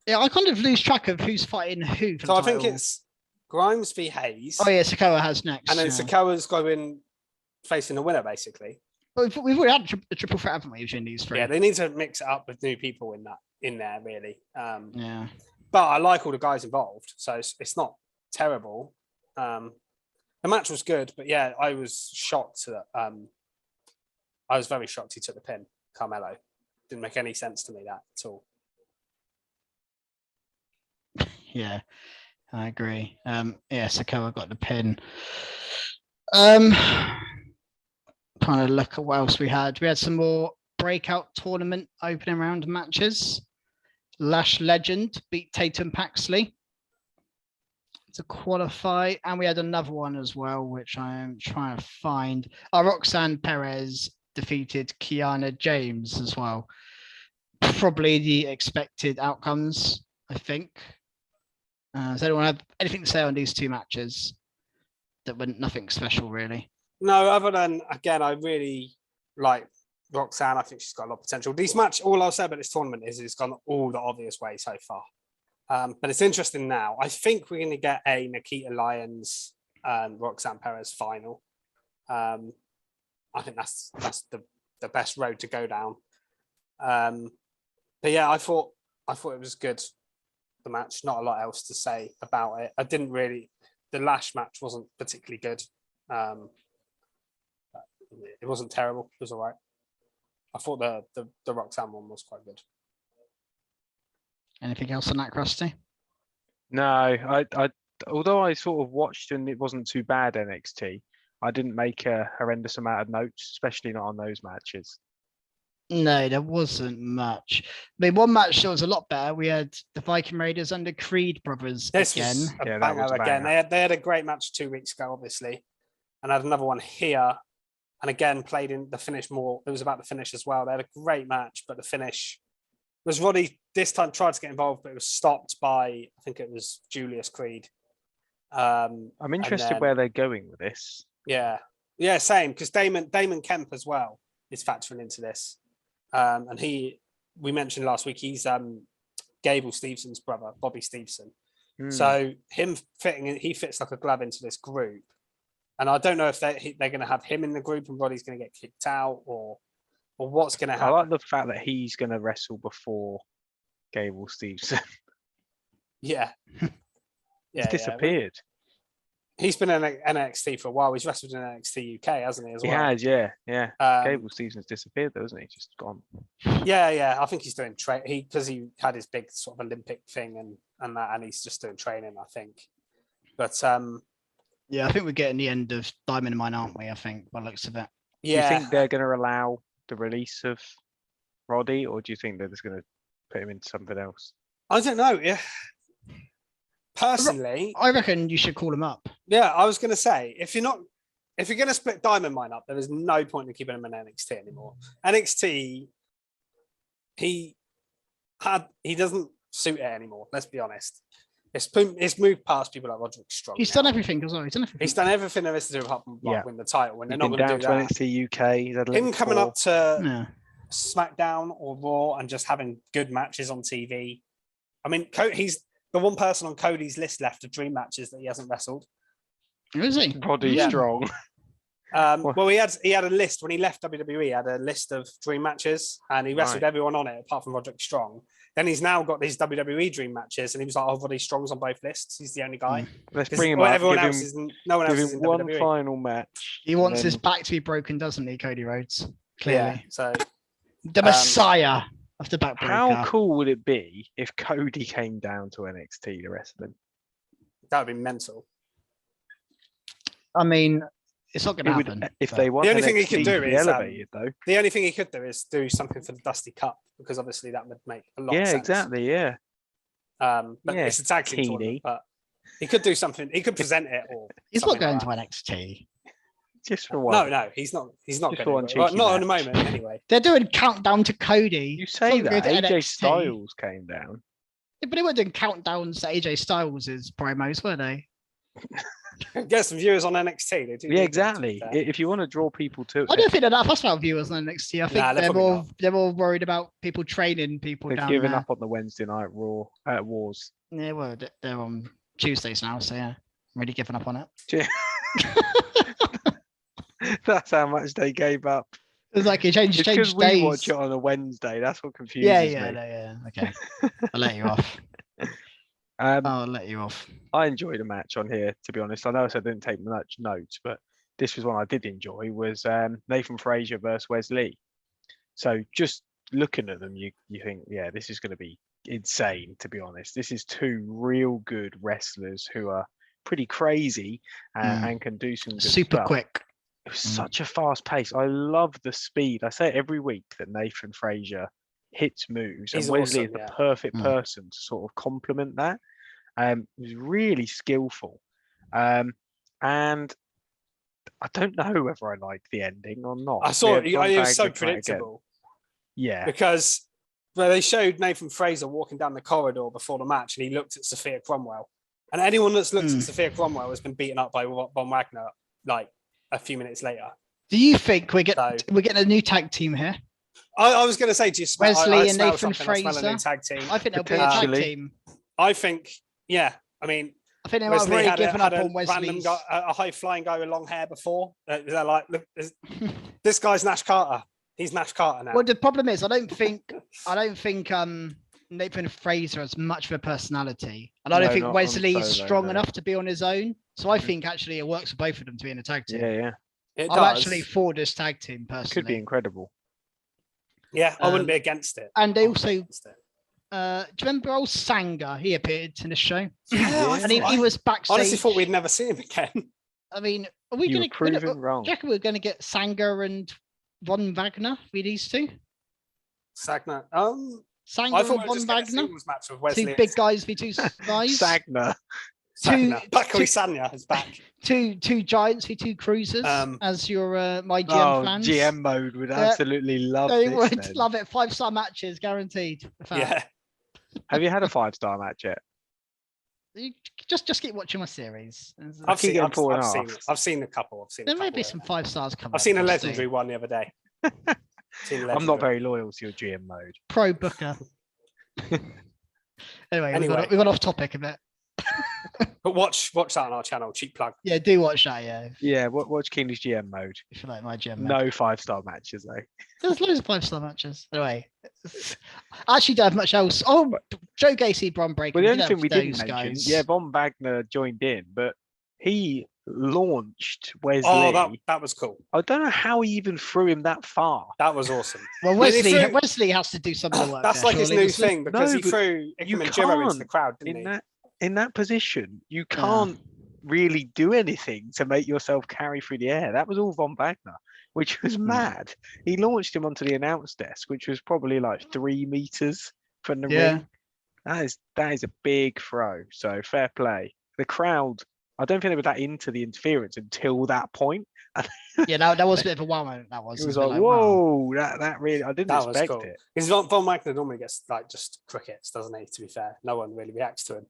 Yeah, I kind of lose track of who's fighting who. So I think it's Grimes v Hayes. Oh yeah, Sikoa has next, and then Sikoa's going facing the winner basically. But we've already had a triple threat, haven't we, between these three? Yeah, they need to mix it up with new people in there really. Yeah. But I like all the guys involved, so it's not terrible. The match was good, but yeah, I was shocked that I was very shocked he took the pin, Carmelo. Didn't make any sense to me that at all. Yeah, I agree. Sikoa got the pin. Trying to look at what else we had. We had some more breakout tournament opening round matches. Lash Legend beat Tatum Paxley to qualify, and we had another one as well, which I am trying to find. Roxanne Perez defeated Kiana James as well. Probably the expected outcomes, I think. Does anyone have anything to say on these two matches that were nothing special, really? No, other than, again, I really like Roxanne. I think she's got a lot of potential. This match, all I'll say about this tournament is it's gone all the obvious way so far. But it's interesting now. I think we're going to get a Nikita Lyons and Roxanne Perez final. I think that's the best road to go down. But yeah, I thought it was good. The match, not a lot else to say about it. The Lash match wasn't particularly good. It wasn't terrible. It was all right. I thought the Roxanne one was quite good. Anything else on that, Krusty? No, I although I sort of watched and it wasn't too bad NXT, I didn't make a horrendous amount of notes, especially not on those matches. No, there wasn't much. I mean, one match that was a lot better. We had the Viking Raiders under Creed Brothers This again. was a Yeah, that banger was a again. banger. They had a great match 2 weeks ago, obviously, and had another one here. And again, played in the finish more. It was about the finish as well. They had a great match, but the finish was Roddy this time tried to get involved, but it was stopped by, I think it was Julius Creed. I'm interested where they're going with this. Yeah, same, because Damon Kemp as well is factoring into this. And we mentioned last week, he's Gable Stevenson's brother, Bobby Stevenson. So he fits like a glove into this group. And I don't know if they're going to have him in the group and Roddy's going to get kicked out or what's going to happen. I like the fact that he's going to wrestle before Gable Stevenson. Yeah. He's disappeared. He's been in NXT for a while. He's wrestled in NXT UK, hasn't he? As well? He has, yeah. Gable Stevenson's disappeared, though, isn't he? Just gone. Yeah. I think he's doing because he had his big sort of Olympic thing and he's just doing training, I think. But yeah, I think we're getting the end of Diamond Mine, aren't we? I think by the looks of it. Yeah. Do you think they're going to allow the release of Roddy, or do you think they're just going to put him into something else? I don't know. Yeah. Personally, I reckon you should call him up. Yeah, I was going to say, if you're going to split Diamond Mine up, there is no point in keeping him in NXT anymore. NXT, he doesn't suit it anymore. Let's be honest. It's moved past people like Roderick Strong. He's done everything as well. He's done everything there is to do apart from win the title. And they're not been going to down do to that. NXT UK. He's had Him coming up to Yeah. SmackDown or Raw and just having good matches on TV. I mean, he's the one person on Cody's list left of dream matches that he hasn't wrestled. Is he? Body strong. Well, he had a list when he left WWE. He had a list of dream matches, and he wrestled everyone on it apart from Roderick Strong. Then he's now got these WWE dream matches, and he was like, "Oh, Roderick Strong's on both lists. He's the only guy." Let's bring him up. Everyone else is no one else is in one WWE. final match. He wants his back to be broken, doesn't he, Cody Rhodes? Clearly. Yeah, so the Messiah of the backbreaker. How cool would it be if Cody came down to NXT to wrestle? That would be mental. I mean, it's not going to happen. If they want the only NXT thing he could do to be is elevated, though. the only thing he could do is do something for the Dusty Cup, because obviously that would make a lot of sense. Yeah, exactly. Yeah. But it's a tag team tournament, but he could do something. He could present it, or He's not going like to NXT. Just for one. No, he's not. He's not going to. Well, not at the moment, anyway. They're doing Countdown to Cody. You say that AJ Styles came down. Yeah, but they weren't doing countdowns to AJ Styles' promos, were they? Get some viewers on NXT. They do. Yeah, exactly. If you want to draw people to it, I don't think they're that fussed about viewers on NXT. I think they're more worried about people training people down there. They've given up on the Wednesday night Raw Wars. Yeah, well, they're on Tuesdays now, so yeah, I'm really giving up on it. Yeah. That's how much they gave up. It's like it changed days. We watch it on a Wednesday. That's what confuses me. Yeah. Okay, I'll let you off. I'll let you off. I enjoyed a match on here, to be honest. I know I said I didn't take much notes, but this was one I did enjoy. Was Nathan Frazier versus Wes Lee. So just looking at them, you think, yeah, this is going to be insane. To be honest, this is two real good wrestlers who are pretty crazy and can do some good super stuff. Quick. It was such a fast pace. I love the speed. I say it every week that Nathan Frazier hits moves, and Wesley is the perfect person to sort of complement that. It was really skillful, and I don't know whether I like the ending or not. I saw it. It was so predictable. Yeah, because they showed Nathan Frazier walking down the corridor before the match, and he looked at Sophia Cromwell. And anyone that's looked at Sophia Cromwell has been beaten up by Von Wagner like a few minutes later. Do you think we're getting a new tag team here? I was going to say, do you smell Wesley and Nathan Frazier? I tag team. I think there'll be a tag team. I think, yeah. I mean, I think they might have already given up on Wesley's. A high-flying guy with long hair before. They're like, look, this guy's Nash Carter. He's Nash Carter now. Well, the problem is, I don't think Nathan Frazier has much of a personality, and I don't think Wesley is strong enough to be on his own. So I think actually it works for both of them to be in a tag team. Yeah. I'm actually for this tag team personally. Could be incredible. Yeah, I wouldn't be against it. And they also do you remember old Sanga? He appeared in the show. Yeah, And he was backstage. honestly thought we'd never see him again. I mean, are we You going were proven wrong. Do you reckon we're going to get Sanga and Von Wagner with these two? Sagna. Sanga I and thought we were Von just getting a Wagner? singles match with Wesley. Two big guys v two guys? Sagna. Sagna. two- Bakary Sanya is back. Two giants v two cruisers as your my GM fans. GM mode would Yeah. absolutely love They this. would then. love it. 5-star matches guaranteed. In fact, Yeah. Have you had a 5-star match yet? you just keep watching my series. I've keep seen. getting I've, four and I've a seen. half. I've seen a couple. I've seen. There a may couple, be some 5-stars coming. I've seen a up, we'll legendary see. one the other day. Seen a I'm legendary not very loyal to your GM mode. Pro Booker. Anyway, Anyway. we got off topic a bit. But watch that on our channel. Cheap plug. Yeah, do watch that. Yeah, Yeah, watch Keeney's GM mode. if you like my gym. No 5-star matches though. There's loads of 5-star matches. Anyway, I actually don't have much else. Oh, Joe Gacy, Bron Breakker. Well, the we only did thing have we didn't those mention, guys. yeah, Von Wagner joined in, but he launched Wesley. Oh, that was cool. I don't know how he even threw him that far. That was awesome. Well, Well, he threw- Wesley has to do some of the work. That's there, like his surely, new Wesley? thing because No, he but threw you Ikemen Jiro into the can't crowd, didn't he? In that position, you can't really do anything to make yourself carry through the air. That was all Von Wagner, which was mad. He launched him onto the announce desk, which was probably like 3 meters from the Yeah. ring. That is a big throw. So fair play. The crowd, I don't think they were that into the interference until that point. Yeah, that was a bit of a wow moment. That was. It was a bit like, wow. whoa, that really, I didn't That was expect cool. it. Because Von Wagner normally gets like just crickets, doesn't he? To be fair, no one really reacts to him.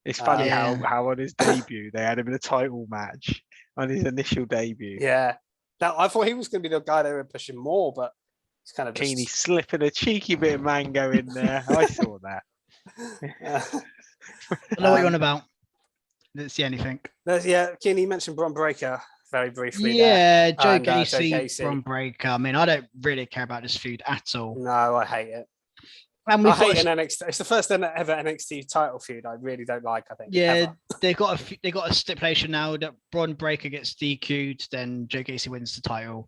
It's funny Yeah. how on his debut they had him in a title match on his initial debue. Yeah. Now I thought he was going to be the guy they were pushing more, but it's kind of Keeney just. slipping a cheeky bit of mango in there. I saw that. I know what you're on about. Didn't see anything. Yeah, Keeney, you mentioned Bron Breakker very briefly. Yeah, there. Joe And, Joe Gacy, Gacy. Bron Breakker. I mean, I don't really care about this feud at all. No, I hate it. And I we've got hate a- an NXT. It's the first ever NXT title feud. I really don't like. I think. yeah, ever. they got a stipulation now that Bron Breakker gets DQ'd, then Joe Gacy wins the title.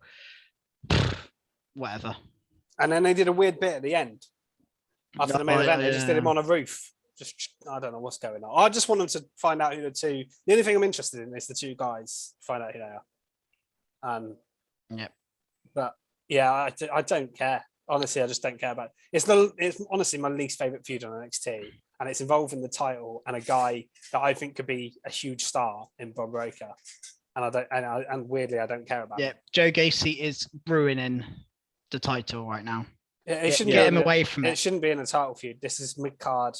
Whatever. And then they did a weird bit at the end after the main Oh, event. They just did yeah. him on a roof. Just I don't know what's going on. I just want them to find out who the two. The only thing I'm interested in is the two guys. Find out who they are. Yep. But yeah, I don't care. Honestly, I just don't care about it. It's honestly my least favorite feud on NXT, and it's involving the title and a guy that I think could be a huge star in Bron Breakker. And I don't, and weirdly, I don't care about. Yeah, Joe Gacy is ruining the title right now. It shouldn't Get be him away from It it. shouldn't be in a title feud. This is mid card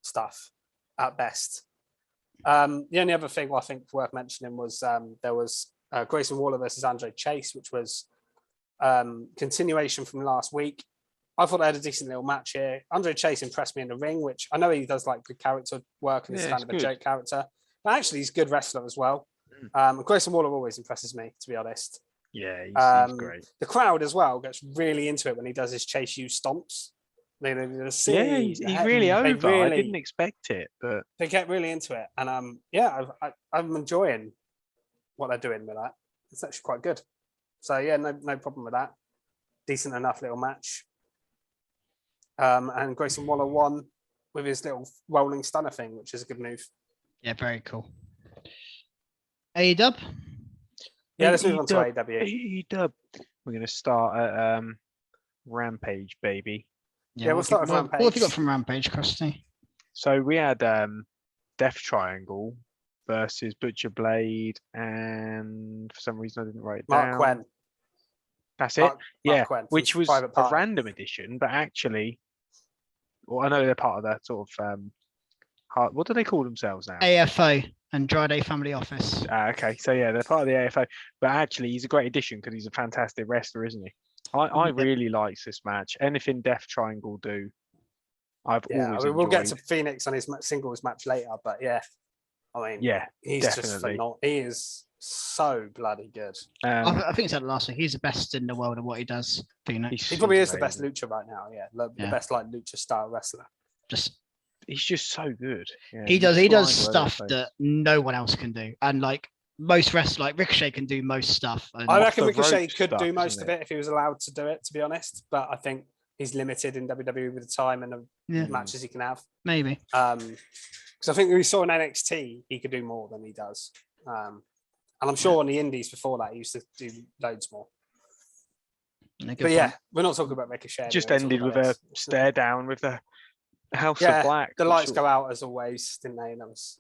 stuff at best. The only other thing I think worth mentioning was there was Grayson Waller versus Andre Chase, which was continuation from last week. I thought they had a decent little match here. Andre Chase impressed me in the ring, which I know he does like good character work and is Yeah, kind it's of a good. joke character, but actually he's a good wrestler as well. Grayson Waller always impresses me, to be honest. Yeah, he's great. The crowd as well gets really into it when he does his Chase U stomps. Yeah, he's really over. I didn't expect it, but They get really into it, and yeah, I'm enjoying what they're doing with that. It's actually quite good. So yeah, no problem with that. Decent enough little match. And Grayson Waller won with his little rolling stunner thing, which is a good move. Yeah, very cool. AEW? Yeah, let's move on to AEW. AEW. We're going to start at Rampage, baby. Yeah, we'll start with Rampage. What have you got from Rampage, Krusty? So we had Death Triangle versus Butcher Blade, and for some reason I didn't write it Mark down. Quinn. That's it. Mark Yeah, Quinn, which from was Private a Party. random edition, but actually, well, I know they're part of that sort of what do they call themselves now? AFO, Andrade Family Office. Okay, so yeah, they're part of the AFO, but actually he's a great addition because he's a fantastic wrestler, isn't he? I really likes this match. Anything Death Triangle do, I've Yeah, always we'll get to enjoyed. Phoenix on his singles match later, but yeah, I mean, Yeah, he's just definitely. phenomenal. He is so bloody good. I think I said it last week. He's the best in the world at what he does. Phoenix. He probably is the best amazing. lucha right now. Yeah, the Yeah. best like lucha style wrestler. Just He's just so good. Yeah, he he's does flying all over stuff the place. that no one else can do, and like most wrestlers, like Ricochet can do most stuff. And I off reckon the Ricochet rope could stuff, do most isn't of it if he was allowed to do it, to be honest. But I think he's limited in WWE with the time and the matches he can have. Maybe. Because I think we saw in NXT he could do more than he does. And I'm sure on the indies before that he used to do loads more. But yeah, we're not talking about Ricochet. Just ended with a stare down with the House of Black. The lights go out as always, didn't they? And that was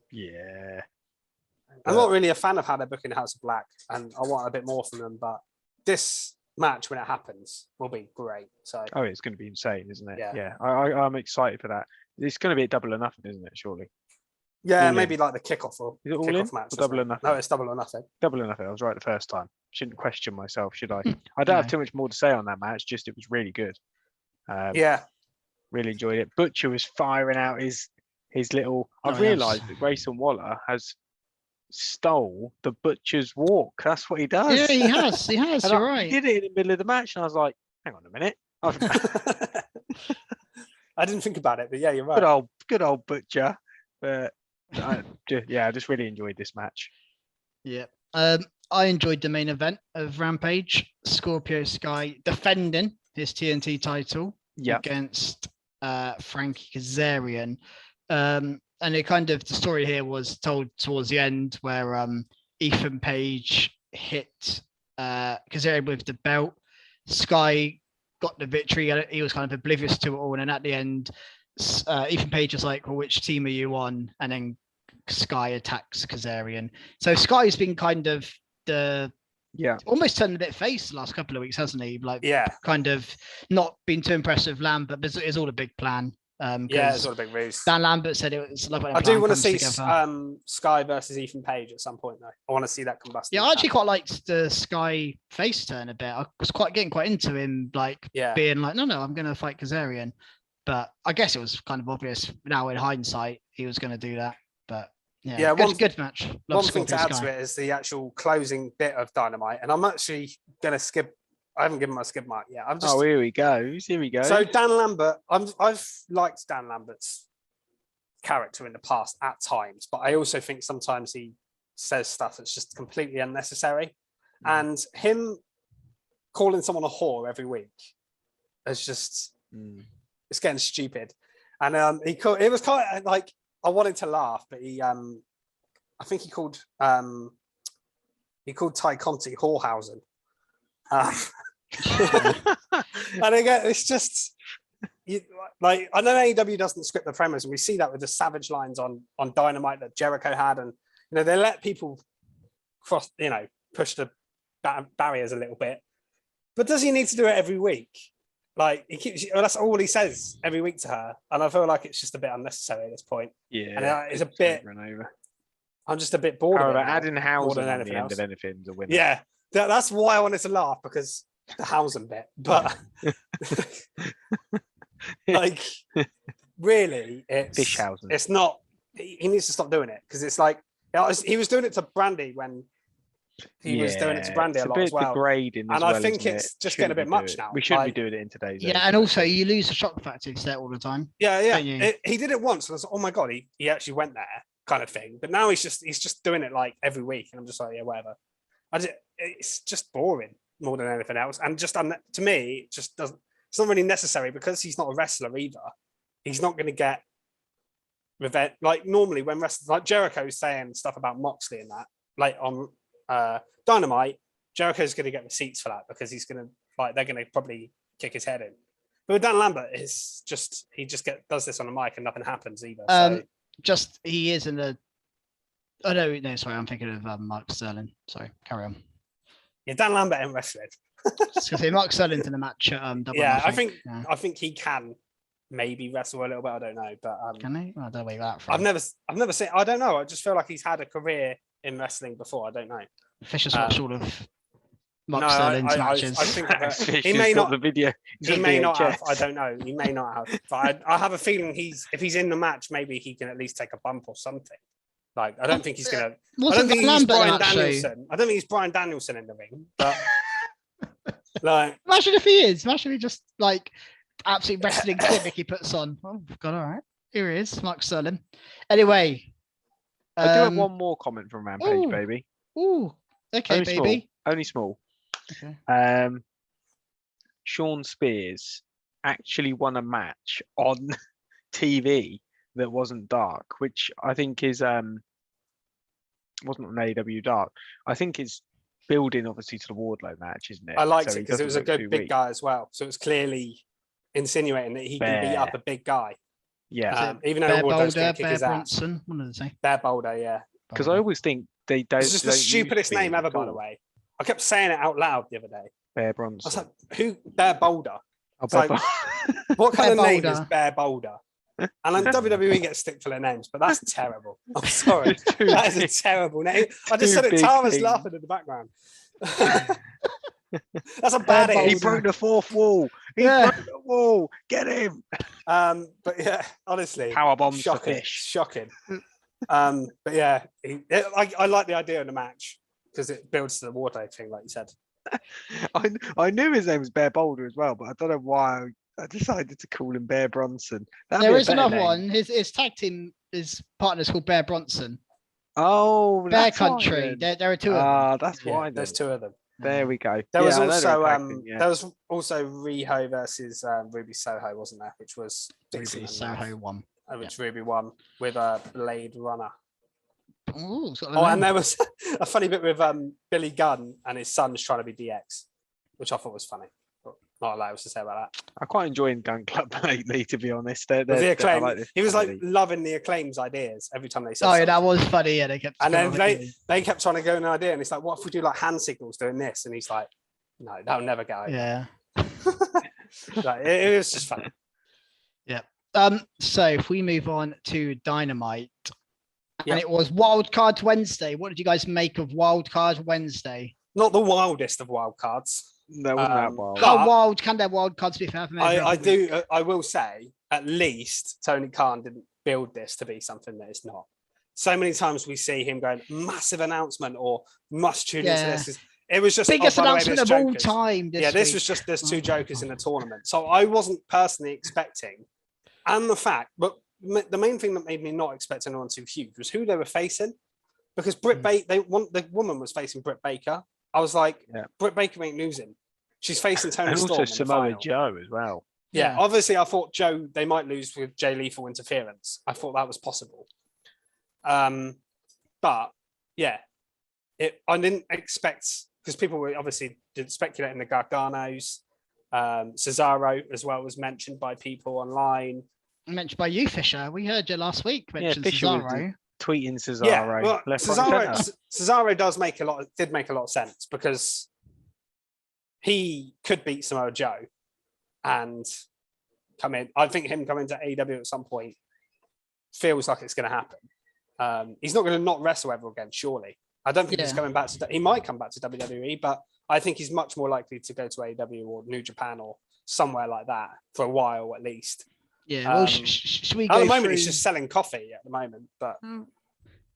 I'm not really a fan of how they're booking House of Black, and I want a bit more from them. But this match, when it happens, will be great. So it's going to be insane, isn't it? Yeah. I'm excited for that. It's going to be a double or nothing, isn't it? Surely. Yeah, All maybe in. like the kickoff or Is it all kickoff in? match. Or double or nothing? No, it's double or nothing. Double or nothing. I was right the first time. Shouldn't question myself, should I? I don't have too much more to say on that match. Just it was really good. Really enjoyed it. Butcher was firing out his little. I've realised that Grayson Waller has stole the Butcher's walk. That's what he does. Yeah, he has. He has. You're right. He did it in the middle of the match, and I was like, "Hang on a minute." I didn't think about it, but yeah, you're right. Good old Butcher. But I just really enjoyed this match. Yeah. I enjoyed the main event of Rampage. Scorpio Sky defending his TNT title against Frankie Kazarian. And it kind of, the story here was told towards the end where Ethan Page hit Kazarian with the belt. Sky got the victory. He was kind of oblivious to it all. And then at the end, Ethan Page was like, well, which team are you on? And then Sky attacks Kazarian. So Sky's been kind of almost turned a bit face the last couple of weeks, hasn't he? Like, kind of not been too impressive. Lambert, but it's all a big plan. It's all a big ruse. Dan Lambert said it was. I do want to see Sky versus Ethan Page at some point, though. I want to see that combust. Yeah, I actually quite liked the Sky face turn a bit. I was getting quite into him, being like, no, I'm going to fight Kazarian. But I guess it was kind of obvious now in hindsight he was going to do that. But good match. One thing to add to it is the actual closing bit of Dynamite, and I'm actually going to skip. I haven't given my skip mark yet. Here we go. So Dan Lambert, I've liked Dan Lambert's character in the past at times, but I also think sometimes he says stuff that's just completely unnecessary. And him calling someone a whore every week is just it's getting stupid. And it was kind of like I wanted to laugh, but I think he called Ty Conti Whorehausen. And again, it's just I know AEW doesn't script the promos, and we see that with the savage lines on Dynamite that Jericho had, and they let people cross, push the barriers a little bit. But does he need to do it every week? Like that's all he says every week to her, and I feel like it's just a bit unnecessary at this point. Yeah, and it's a bit. I'm just a bit bored. However, adding Hausen on the end of anything's a winner. Yeah, that's why I wanted to laugh, because the Hausen bit, but really, it's not. He needs to stop doing it, because it's like he was doing it to Brandy when he was doing it to Brandy a lot as well. Degrading, and I think it's just getting a bit much now. We shouldn't be doing it in today's. Yeah, and also you lose the shock factor if you say it all the time. Yeah. He did it once, and I was like, oh my god, he actually went there, kind of thing. But now he's just doing it like every week, and I'm just like, yeah, whatever. It's just boring more than anything else, and just to me, it just doesn't. It's not really necessary, because he's not a wrestler either. He's not going to get revenge. Like normally when wrestlers, like Jericho's saying stuff about Moxley and that, like on Dynamite, Jericho's going to get receipts for that, because he's going to they're going to probably kick his head in. But with Dan Lambert, it's just does this on the mic and nothing happens either. He is in the. Oh no, sorry, I'm thinking of Mark Sterling. Sorry, carry on. Yeah, Dan Lambert in wrestling. So Mark Sterling's in the match. I think he can maybe wrestle a little bit. I don't know, but can he? I don't know where you got that from. I've never seen. I don't know. I just feel like he's had a career in wrestling before. I don't know. Fisher's watched all of Mark Sterling's matches. I think he may not. The video. He may not have. I don't know. He may not have. But I have a feeling if he's in the match, maybe he can at least take a bump or something. Like, I don't think he's gonna. I don't think he's Bryan Danielson. I don't think he's Bryan Danielson in the ring. But imagine if he is. Imagine if he just absolute wrestling gimmick he puts on. Oh God! All right, here he is, Mark Sterling. Anyway, I do have one more comment from Rampage, baby. Ooh, okay, only baby. Only small. Okay. Sean Spears actually won a match on TV that wasn't dark, which I think is wasn't an AEW dark. I think it's building obviously to the Wardlow match, isn't it? I liked So it he because it was a doesn't look good too big weak. guy as well. So it was clearly insinuating that he can beat up a big guy. Yeah, Even though Bear Wardlow's Boulder, going to kick Bear his ass. Bronson, one of the same. Bear Boulder, yeah. because I always think they don't. It's just the don't use stupidest name Beard ever, at by the all. way. I kept saying it out loud the other day. Bear I Bronson. was like, who? Bear Boulder? Oh, It's like, Bear what kind of Bear name is Boulder. Bear Boulder? And then WWE gets stick for their names, but that's terrible. I'm sorry. It's too That is a big. terrible name. I Too just said it. big Tara's thing. laughing in the background. That's a bad Bear He name. broke the fourth wall. He Yeah. broke the wall. Get him. But yeah, honestly, Power bombs the shocking, fish. shocking. But yeah, I like the idea of the match because it builds to the Wardlow thing, like you said. I knew his name was Bear Boulder as well, but I don't know why I decided to call him Bear Bronson. That'd There be a is better another name. one. His tag team, his partner's called Bear Bronson. Oh, Bear that's why Country. then. There are two of them. Ah, that's Yeah, why. Then. there's two of them. There we go. There was Yeah, I know they're also a tag team, yeah. there was also Riho versus Ruby Soho, wasn't there? Which was decent Ruby enough, Soho one. which Ruby won with a Blade Runner. Ooh, it's got a Oh, and name. there was a funny bit with Billy Gunn and his son's trying to be DX, which I thought was funny. But not a lot else to say about that. I'm quite enjoying Gun Club lately, to be honest. With the I Acclaim, like this he was like comedy. loving the Acclaim's ideas every time they said Oh, yeah, something. that was funny. Yeah, they kept. And then going on they kept trying to go an idea, and it's like, what if we do like hand signals doing this? And he's like, no, that'll never go. it. Yeah. Like, it was just funny. So if we move on to Dynamite, Yep. and it was Wildcard Wednesday. What did you guys make of Wildcard Wednesday? Not the wildest of wild cards. No, wasn't that Um, wild. But- How wild can their wild cards be? I do. I will say, at least Tony Khan didn't build this to be something that it's not. So many times we see him going massive announcement or must tune into Yeah. this. It was just Biggest by the way, announcement there's of all jokers. time. Yeah, this week. was just there's two jokers in the tournament, so I wasn't personally expecting. And the fact, but the main thing that made me not expect anyone too huge was who they were facing, because Britt Baker, the woman was facing Britt Baker. I was like, Yeah. Britt Baker ain't losing. She's facing Tony And Storm also in the Samoa final. Joe as well. Yeah, Yeah. obviously, I thought Joe they might lose with Jay Lethal interference. I thought that was possible. But yeah, I didn't expect because people were obviously speculating the Garganos. Cesaro as well was mentioned by people online. Mentioned by you, Fisher. We heard you last week. Mention Fisher was Cesaro. Tweeting Cesaro. Yeah, well, left, right, and centre. Cesaro did make a lot of sense because he could beat Samoa Joe and come in. I think him coming to AEW at some point feels like it's going to happen. He's not going to not wrestle ever again, surely. I don't think he's coming back to. He might come back to WWE, but I think he's much more likely to go to AEW or New Japan or somewhere like that for a while at least. Yeah. Well, should we go At the moment, through... he's just selling coffee at the moment, but Well,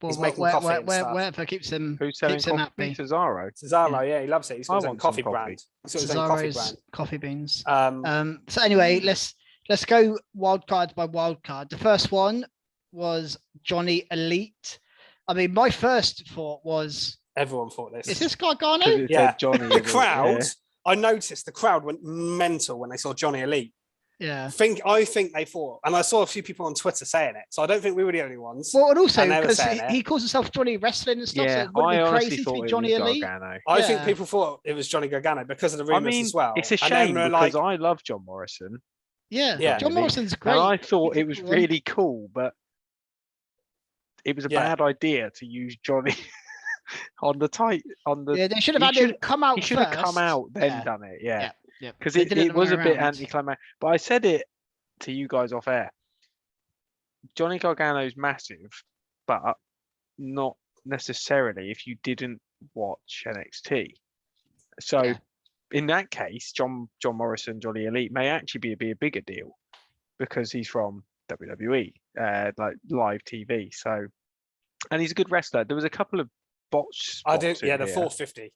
he's making coffee and stuff. wherever keeps him, Who's selling keeps him coffee? happy. Cesaro. Cesaro, yeah, he loves it. He's got I his own want some coffee coffee. brand. He's got his own coffee Cesaro's brand. coffee beans. Um, So anyway, let's go wild card by wild card. The first one was Johnny Elite. I mean, my first thought was, everyone thought is this. this Gargano? It Yeah. said Johnny. The in it, crowd, yeah. I noticed the crowd went mental when they saw Johnny Elite. Yeah. I think they thought, and I saw a few people on Twitter saying it, so I don't think we were the only ones. Well, and also And they were because saying it. he calls himself Johnny Wrestling and stuff, so Yeah, it wouldn't I be honestly crazy to thought be it Johnny was Elite. Gargano. I think Yeah. people thought it was Johnny Gargano because of the I rumors mean, as well. it's a And then shame we're because like, I love John Morrison. Yeah. Yeah. John Morrison's great. And I thought He's it a was good one. really cool, but it was a Yeah. bad idea to use Johnny on the tight on the. Yeah, they should have he had him should- come out He should have come first. out then Yeah. done it, yeah. Yeah. Because They it, did it it the was way a bit around. anticlimactic. But I said it to you guys off air. Johnny Gargano's massive, but not necessarily if you didn't watch NXT. So Yeah. in that case, John Morrison, Johnny Elite may actually be a bigger deal because he's from WWE, like live TV. So, and he's a good wrestler. There was a couple of botched I did, spots in yeah, the here. 450.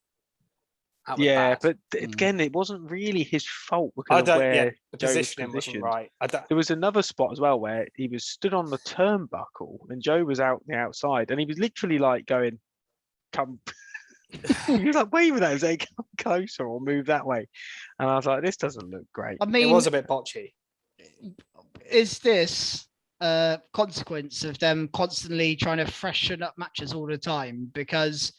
That was Yeah, bad. but Mm. again, it wasn't really his fault I because of don't. where Yeah, the Joe was positioning wasn't positioned. right. I don't, There was another spot as well where he was stood on the turnbuckle and Joe was out the outside and he was literally like going, "Come, He was like, wave that as they come closer or move that way. And I was like, this doesn't look great. I mean, It was a bit botchy. is this a consequence of them constantly trying to freshen up matches all the time? Because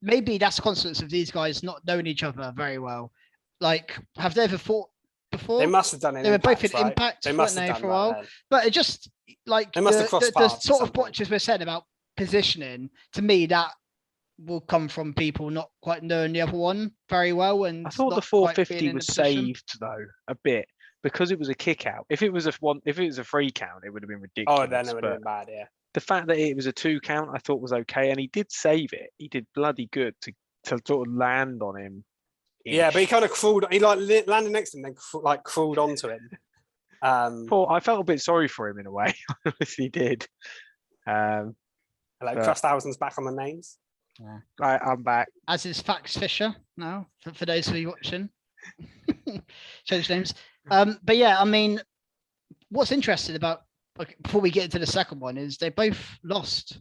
maybe that's a consequence of these guys not knowing each other very well. Like, have they ever fought before? They must have done it. They were both in right? Impact, They must weren't have they, done for a while? that then. But it just, like, They must have crossed the paths at sort some of point. botches we're saying about positioning, to me, that will come from people not quite knowing the other one very well. And I thought the not quite being 450 in was the position. saved though a bit because it was a kick out. If it was a free count, it would have been ridiculous. Oh, then it would have been but bad, yeah. the fact that it was a 2 count, I thought was okay, and he did save it. He did bloody good to sort of land on him. Yeah, but he kind of crawled. He like landed next to him, then like crawled onto him. I felt a bit sorry for him in a way. I honestly did. Like Crusthausen's back on the names. Yeah. I'm back. As is Fax Fisher now, for those of you watching. Change names. But yeah, I mean, what's interesting about, before we get into the second one, is they both lost.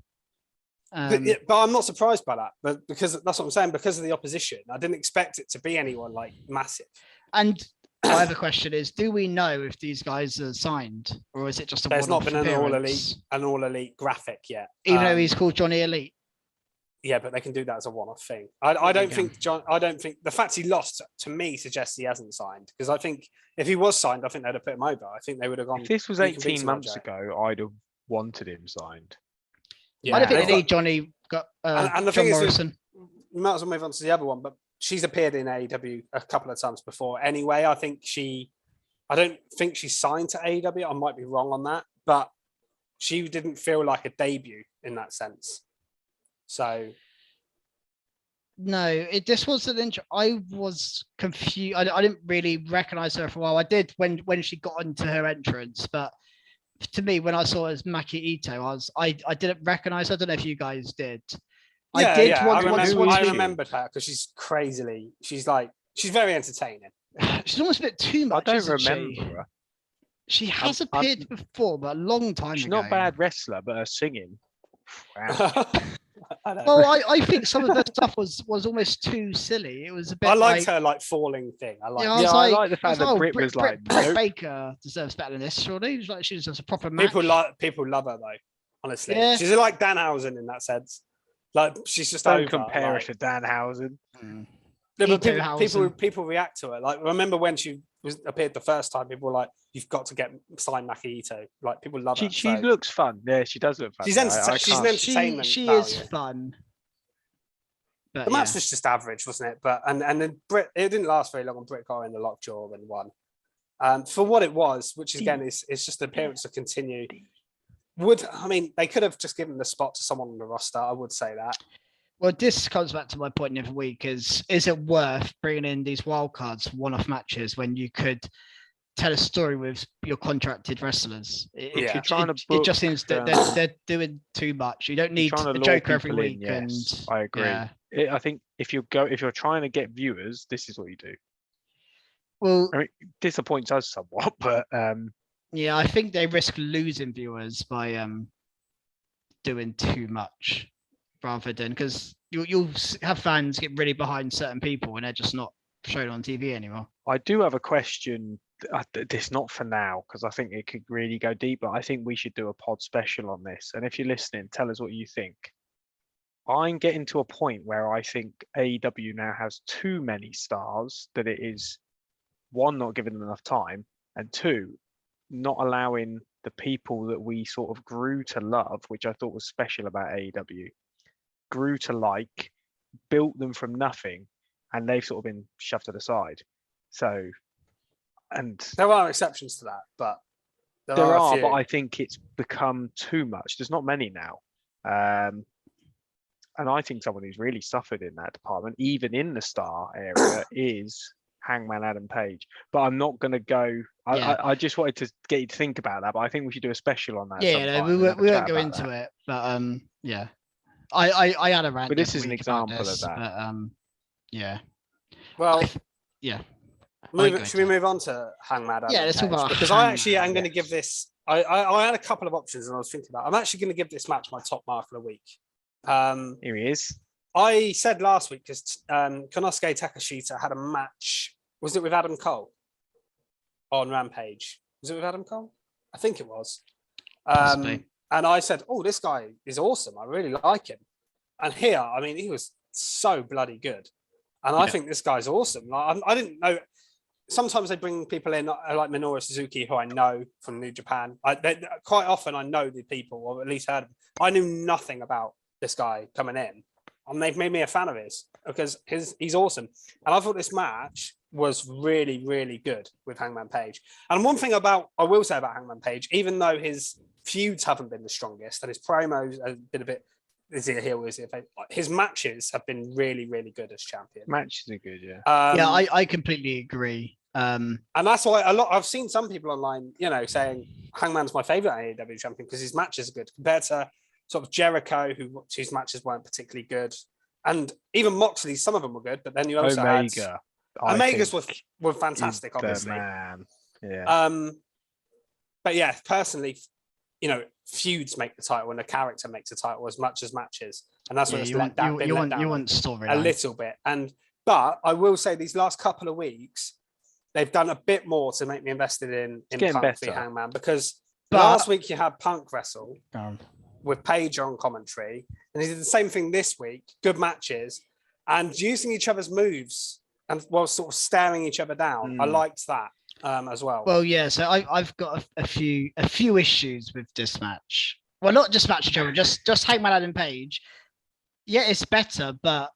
But I'm not surprised by that. But because that's what I'm saying, because of the opposition, I didn't expect it to be anyone like massive. And my other question is, do we know if these guys are signed, or is it just a There's not one-off been appearance? an all elite graphic yet. Even though he's called Johnny Elite. Yeah, but they can do that as a one-off thing. I don't think the fact he lost to me suggests he hasn't signed, because I think if he was signed, I think they'd have put him over. I think they would have gone. If this was "You can beat 18 someone, months Joe." ago, I'd have wanted him signed. Yeah, I don't think they've they got- need Johnny. Got and the John thing is, Morrison. we might as well move on to the other one, but she's appeared in AEW a couple of times before. Anyway, I don't think she's signed to AEW. I might be wrong on that, but she didn't feel like a debut in that sense. So No, this was an I was confused. I didn't really recognize her for a while. I did when she got into her entrance, but to me, when I saw her as Maki Ito, I didn't recognize her. I don't know if you guys did. I remembered her because she's very entertaining. She's almost a bit too much. I don't isn't remember she? her. She has appeared before, but a long time She's ago. not a bad wrestler, but her singing. Wow. Well, I think some of her stuff was almost too silly. It was a bit. I liked her like falling thing. I like. Yeah, I like the fact that Britt Britt was like, Britt nope. Baker deserves better than this. Surely, she was just a proper match. People love her though. Honestly, Yeah. she's like Danhausen in that sense. Like she's just Don't over, compare like, her to Danhausen. No, but Ito people react to her. Like remember when she appeared the first time, people were like, "You've got to get signed Maki Ito." Like people love her. She looks fun. Yeah, she does look fun. She's an entertainment. She value. is fun. But The match was just average, wasn't it? But and then Britt, it didn't last very long, and Britt got in the lockjaw and won. For what it was, which again is just an appearance to continue. They could have just given the spot to someone on the roster. I would say that. Well, this comes back to my point the other week: is it worth bringing in these wild cards, one-off matches, when you could tell a story with your contracted wrestlers? If you're trying to book, it just seems that they're doing too much. You don't need a Joker every week. Yes, I agree. Yeah. I think if you're trying to get viewers, this is what you do. Well, I mean, it disappoints us somewhat, but yeah, I think they risk losing viewers by doing too much, rather than, because you'll have fans get really behind certain people and they're just not shown on TV anymore. I do have a question. This not for now because I think it could really go deep, but I think we should do a pod special on this. And if you're listening, tell us what you think. I'm getting to a point where I think AEW now has too many stars, that it is, one, not giving them enough time, and two, not allowing the people that we sort of grew to love, which I thought was special about AEW, grew to like, built them from nothing, and they've sort of been shoved to the side. So, and there are exceptions to that, but there are, but I think it's become too much. There's not many now. And I think someone who's really suffered in that department, even in the star area, is Hangman Adam Page. But I'm not going to go. I just wanted to get you to think about that. But I think we should do a special on that. Yeah, we won't go into it. But yeah, I had a rant. But this is an example of that. But yeah. Well, yeah. Should we move on to Hangman Adam? Yeah, let's talk about because I actually am going to give this. I had a couple of options, and I was thinking about. I'm actually going to give this match my top mark of the week. Here he is. I said last week because Konosuke Takeshita had a match. Was it with Adam Cole on Rampage? Was it with Adam Cole? I think it was. Possibly. And I said, "Oh, this guy is awesome. I really like him." And here, I mean, he was so bloody good. And I think this guy's awesome. Like, I didn't know. Sometimes they bring people in like Minoru Suzuki, who I know from New Japan. Quite often, I know the people, or at least heard of them. I knew nothing about this guy coming in. And they've made me a fan of his because he's awesome. And I thought this match was really, really good with Hangman Page. And one thing I will say about Hangman Page, even though his feuds haven't been the strongest and his promos have been a bit, is he a heel, is he a face? His matches have been really, really good as champion. Matches are good, yeah. I completely agree. And that's why I've seen some people online, saying Hangman's my favorite AEW champion because his matches are good compared to sort of Jericho, whose matches weren't particularly good, and even Moxley. Some of them were good, but then you also had Omega's were fantastic, obviously. Man. Yeah. But yeah, personally, feuds make the title, and a character makes the title as much as matches, and that's what it's let down. You want story a little bit, but I will say these last couple of weeks they've done a bit more to make me invested in Punk v Hangman because last week you had Punk wrestle with Page on commentary, and he did the same thing this week. Good matches and using each other's moves and while sort of staring each other down. I liked that as well. Well, yeah. So I've got a few issues with this match. Well, not just match, just Hangman Adam Page. Yeah, it's better, but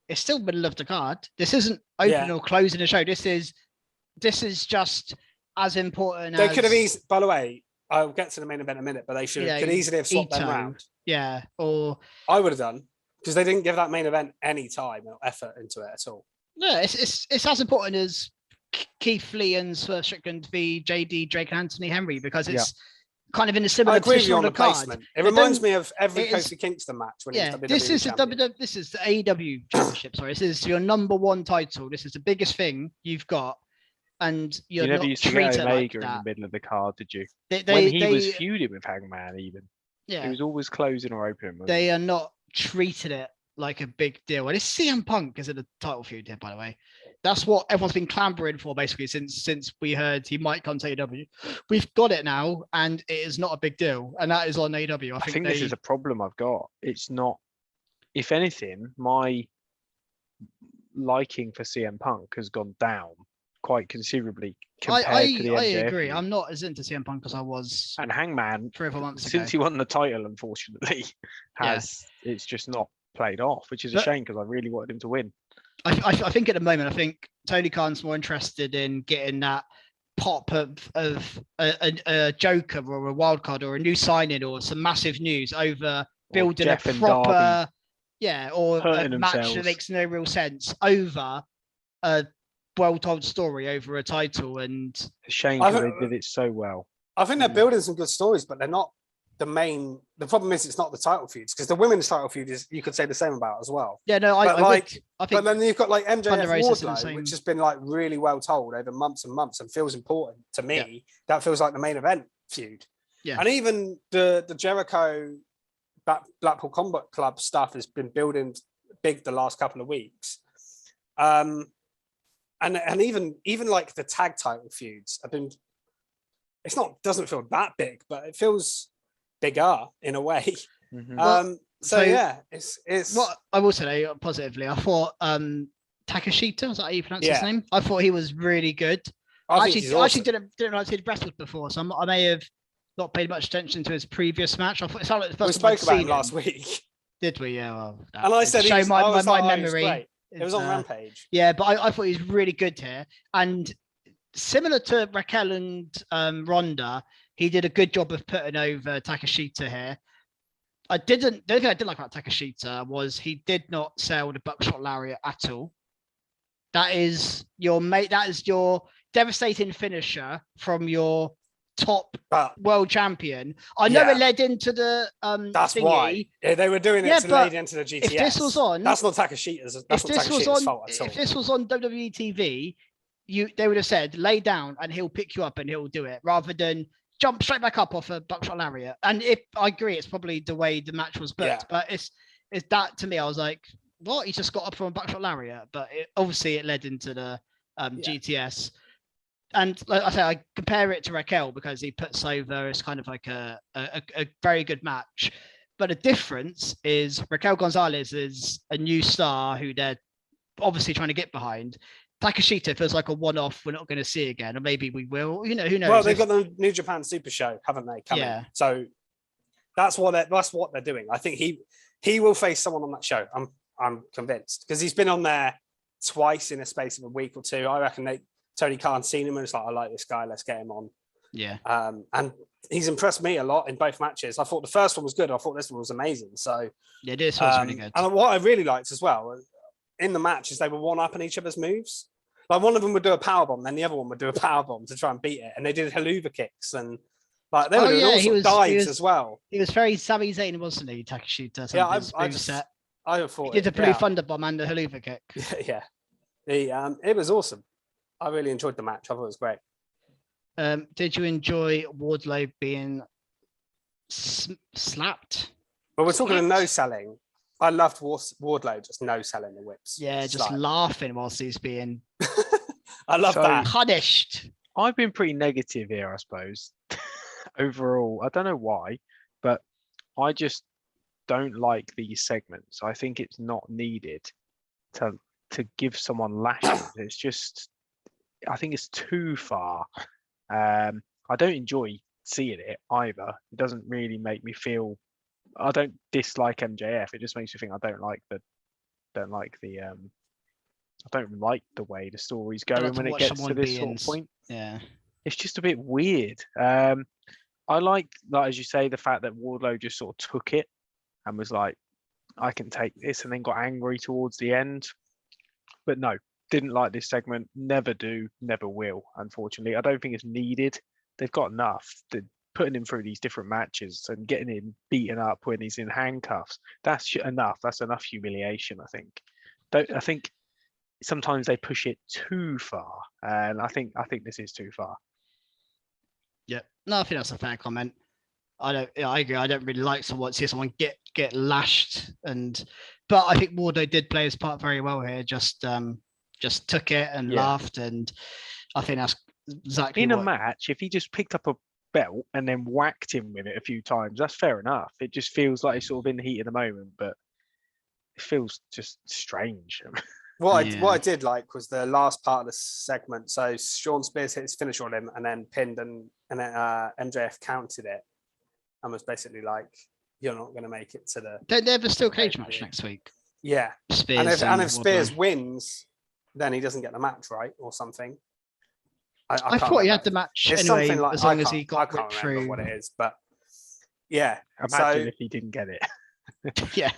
it's still middle of the card. This isn't opening or closing the show. This is just as important. They could have easily. By the way, I'll get to the main event in a minute, but they could easily have swapped them around. Yeah, or I would have done because they didn't give that main event any time or effort into it at all. Yeah, it's as important as Keith Lee and Swerve Strickland v JD Drake and Anthony Henry because it's kind of in a similar position on the card. It reminds me of every Kofi Kingston match. When this is the AEW Championship. Sorry, this is your number one title. This is the biggest thing you've got. And you never used to get Omega in the middle of the card, did you? When he was feuding with Hangman, even. Yeah. He was always closing or opening. They are not treating it like a big deal. And it's CM Punk is in a title feud here, by the way. That's what everyone's been clambering for, basically, since we heard he might come to AEW. We've got it now, and it is not a big deal. And that is on AEW. I think this is a problem I've got. It's not, if anything, my liking for CM Punk has gone down quite considerably compared to the MJF. I agree. I'm not as into CM Punk as I was. And Hangman, 3 or 4 months since he won the title, unfortunately, it's just not played off, which is a shame because I really wanted him to win. I think at the moment, Tony Khan's more interested in getting that pop of a Joker or a wild card or a new signing or some massive news over building a proper, or a match that makes no real sense over a well-told story over a title. And a shame because they did it so well. I think they're building some good stories, but they're not the main. The problem is it's not the title feuds because the women's title feud is, you could say the same about as well. Yeah, no, I think. But then you've got like MJF Wardlow, which has been like really well told over months and months and feels important to me. Yeah. That feels like the main event feud. Yeah, and even the Jericho Blackpool Combat Club stuff has been building big the last couple of weeks. And even like the tag title feuds have been. Doesn't feel that big, but it feels bigger in a way. Mm-hmm. It's what I will say positively. I thought Takeshita, was that how you pronounce his name? I thought he was really good. I actually didn't like his wrestled before, so I may have not paid much attention to his previous match. I thought it sounded like the first we spoke about him last week. Did we? Yeah. Well, and I said my memory. It was on Rampage. Yeah, but I thought he was really good here. And similar to Raquel and Ronda, he did a good job of putting over Takeshita here. The only thing I didn't like about Takeshita was he did not sell the buckshot lariat at all. That is your devastating finisher from your top world champion. I know it led into the that's thingy. Why they were doing it to lead into the GTS. If this was on, that's not Takeshita's. That's not Takeshita's fault at all. If this was on WWE TV, they would have said lay down and he'll pick you up and he'll do it, rather than jump straight back up off a buckshot lariat. And I agree, it's probably the way the match was booked, but it's that to me. I was like, what? He just got up from a backshot lariat, but obviously it led into the GTS. And like I say, I compare it to Raquel because he puts over as kind of like a very good match. But the difference is Raquel Gonzalez is a new star who they're obviously trying to get behind. Takashita feels like a one-off we're not going to see again, or maybe we will. You know, who knows? Well, they've got the New Japan Super Show, haven't they? Coming. So that's what they're doing. I think he will face someone on that show. I'm convinced because he's been on there twice in a space of a week or two. I reckon Tony Khan seen him and it's like, I like this guy, let's get him on. Yeah. And he's impressed me a lot in both matches. I thought the first one was good. I thought this one was amazing. So yeah, this was really good. And what I really liked as well in the match is they were one-upping each other's moves. Like one of them would do a powerbomb, then the other one would do a powerbomb to try and beat it. And they did haluva kicks and like they were doing all sorts of dives as well. He was very Sami Zayn, wasn't he, Takashita? Yeah, I thought he did the Blue Thunder Bomb and the haluva kick. Yeah. It was awesome. I really enjoyed the match. I thought it was great. Did you enjoy Wardlow being slapped? Well, we're talking of no selling. I loved Wardlow just no selling the whips. Yeah, just laughing whilst he's being I love that. Punished. I've been pretty negative here, I suppose. Overall, I don't know why, but I just don't like these segments. I think it's not needed to give someone lashes. It's just, I think it's too far. I don't enjoy seeing it either. It doesn't really make me feel. I don't dislike MJF. It just makes me think I don't like the way the story's going when it gets to this sort of point. Yeah, it's just a bit weird. I like, as you say, the fact that Wardlow just sort of took it and was like, I can take this, and then got angry towards the end. But no, didn't like this segment. Never do, never will, unfortunately. I don't think it's needed. They've got enough. Putting him through these different matches and getting him beaten up when he's in handcuffs, that's enough. That's enough humiliation, I think. I think sometimes they push it too far, and I think this is too far. Yeah, no, I think that's a fair comment. I agree. I don't really like see someone get lashed, but I think Wardlow did play his part very well here. Just took it and laughed, and I think that's exactly in a match. If he just picked up a belt and then whacked him with it a few times, that's fair enough. It just feels like he's sort of in the heat of the moment, but it feels just strange. What I did like was the last part of the segment. So Sean Spears hit his finisher on him and then pinned, and then MJF counted it and was basically like, "You're not going to make it to the." They have a steel cage match next week. Yeah, Spears and if Spears wins, then he doesn't get the match, right, or something. I thought he had the match it's anyway, something like, as long as he got I can't remember through. what it is, but yeah. Imagine if he didn't get it. Yeah,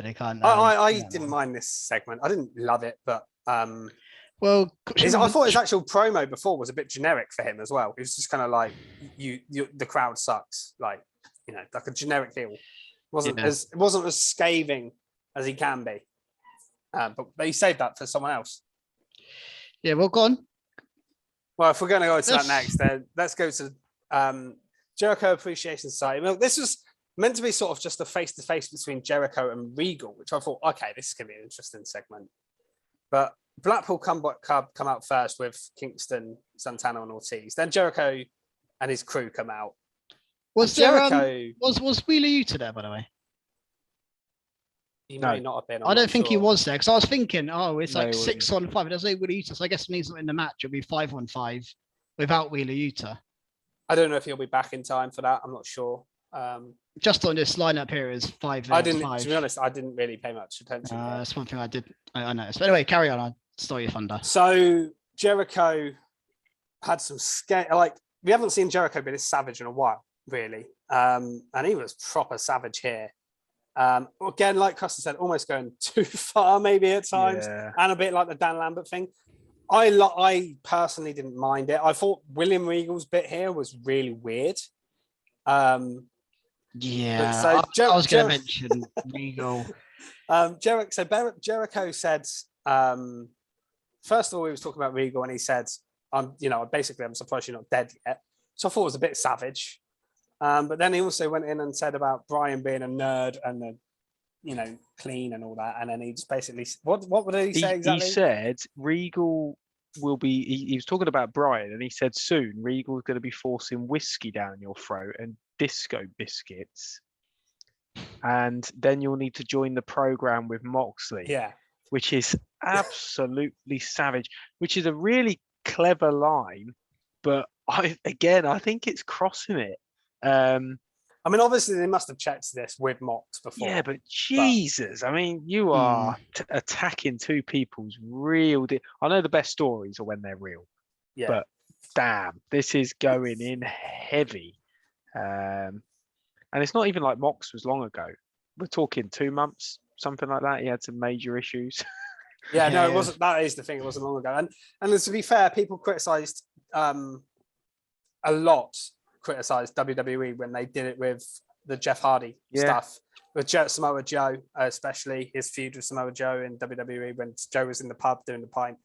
they can't. I didn't mind this segment. I didn't love it, but well, I thought his actual promo before was a bit generic for him as well. It was just kind of like the crowd sucks, like like a generic heel. It wasn't as scathing as he can be, but he saved that for someone else. Yeah, well, go on. Well, if we're going to go to that next, then let's go to Jericho Appreciation Society. Well, this was meant to be sort of just a face-to-face between Jericho and Regal, which I thought, okay, this is going to be an interesting segment. But Blackpool come out first with Kingston, Santana, and Ortiz. Then Jericho and his crew come out. Was Jericho was Wheeler Yuta there, by the way? He may not have been. I don't think he was there because I was thinking, it's like 6-on-5. There's no Wheeler Yuta, so I guess when he's not in the match, it'll be 5-on-5 without Wheeler Yuta. I don't know if he'll be back in time for that. I'm not sure. Just on this lineup here is 5. To be honest, I didn't really pay much attention. That's one thing I noticed. But anyway, carry on. I'll stole your thunder. So Jericho had some we haven't seen Jericho be this savage in a while, really. And he was proper savage here. Again, like Costa said, almost going too far maybe at times, and a bit like the Dan Lambert thing. I personally didn't mind it. I thought William Regal's bit here was really weird. I was going to mention Regal. Jericho said, first of all, he was talking about Regal, and he said, I'm surprised you're not dead yet. So I thought it was a bit savage. But then he also went in and said about Brian being a nerd and clean and all that. And then he just basically, what would he say exactly? He said Regal will be. He was talking about Brian, and he said soon Regal's going to be forcing whiskey down your throat and disco biscuits, and then you'll need to join the program with Moxley. Yeah, which is absolutely savage. Which is a really clever line, but I think it's crossing it. I mean, obviously they must have checked this with Mox before. Yeah, but Jesus, I mean, you are attacking two people's real. I know the best stories are when they're real. Yeah. But damn, this is going in heavy. And it's not even like Mox was long ago. We're talking 2 months, something like that. He had some major issues. Yeah, no, it wasn't. That is the thing. It wasn't long ago. And to be fair, people criticised a lot. Criticised WWE when they did it with the Jeff Hardy stuff with Samoa Joe, especially his feud with Samoa Joe in WWE when Joe was in the pub doing the pint.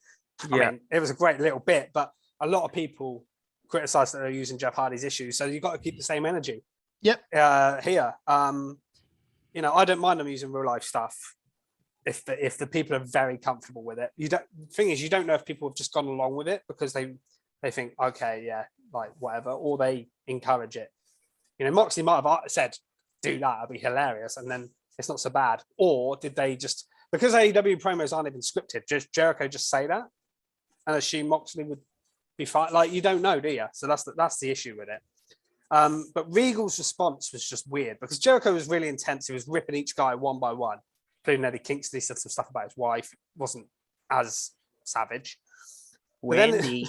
I mean, it was a great little bit, but a lot of people criticised that they're using Jeff Hardy's issues. So you've got to keep the same energy. Yep. Here, I don't mind them using real life stuff if the people are very comfortable with it. The thing is, you don't know if people have just gone along with it because they think, okay, yeah, like whatever, or they encourage it. Moxley might have said, do that, it'll be hilarious, and then it's not so bad. Or did they just, because AEW promos aren't even scripted, just Jericho just say that and assume Moxley would be fine? Like, you don't know, do you? So that's the issue with it. But Regal's response was just weird because Jericho was really intense. He was ripping each guy one by one, including Eddie Kingston. He said some stuff about his wife. It wasn't as savage. But then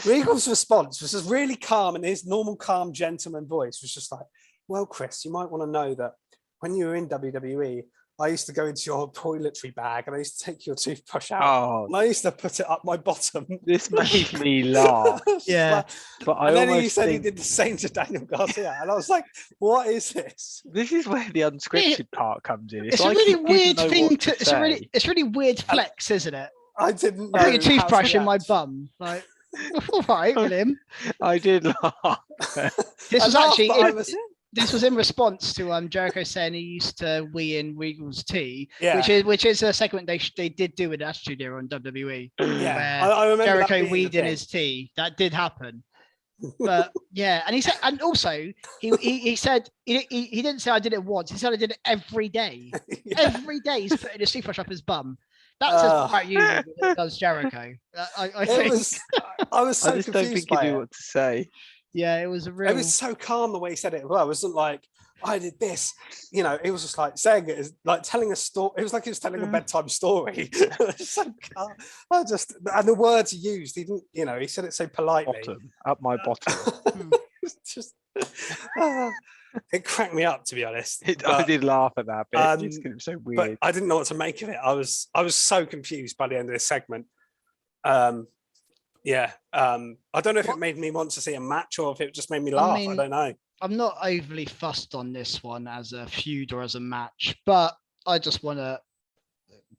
Regal's response was just really calm, and his normal calm gentleman voice was just like, well, Chris, you might want to know that when you were in WWE, I used to go into your toiletry bag and I used to take your toothbrush out and I used to put it up my bottom. This made me laugh. But then he said he did the same to Daniel Garcia, and I was like, what is this? This is where the unscripted part comes in. It's like a really weird thing it's really weird flex, isn't it? I didn't know. I put a toothbrush in my bum. Like, all right, William. I did laugh. This was in response to Jericho saying he used to wee in Regal's tea, yeah. which is a segment they did do with Attitude Era on WWE. Yeah, I remember Jericho weed in his tea. That did happen. But yeah, and he said, and also he said he didn't say I did it once. He said I did it every day. Every day he's putting his toothbrush up his bum. That says about you than it does Jericho. I think. I was so I just confused don't think by you knew what to say. Yeah, it was a real. It was so calm the way he said it as well. It wasn't like I did this. It was just like saying it is like telling a story. It was like he was telling a bedtime story. It was so calm. And the words he used, he didn't. He said it so politely. Bottom, up my bottom. It cracked me up, to be honest. I did laugh at that bit. Just 'cause it was so weird. But I didn't know what to make of it. I was so confused by the end of this segment. I don't know if it made me want to see a match or if it just made me laugh. I don't know. I'm not overly fussed on this one as a feud or as a match, but I just want to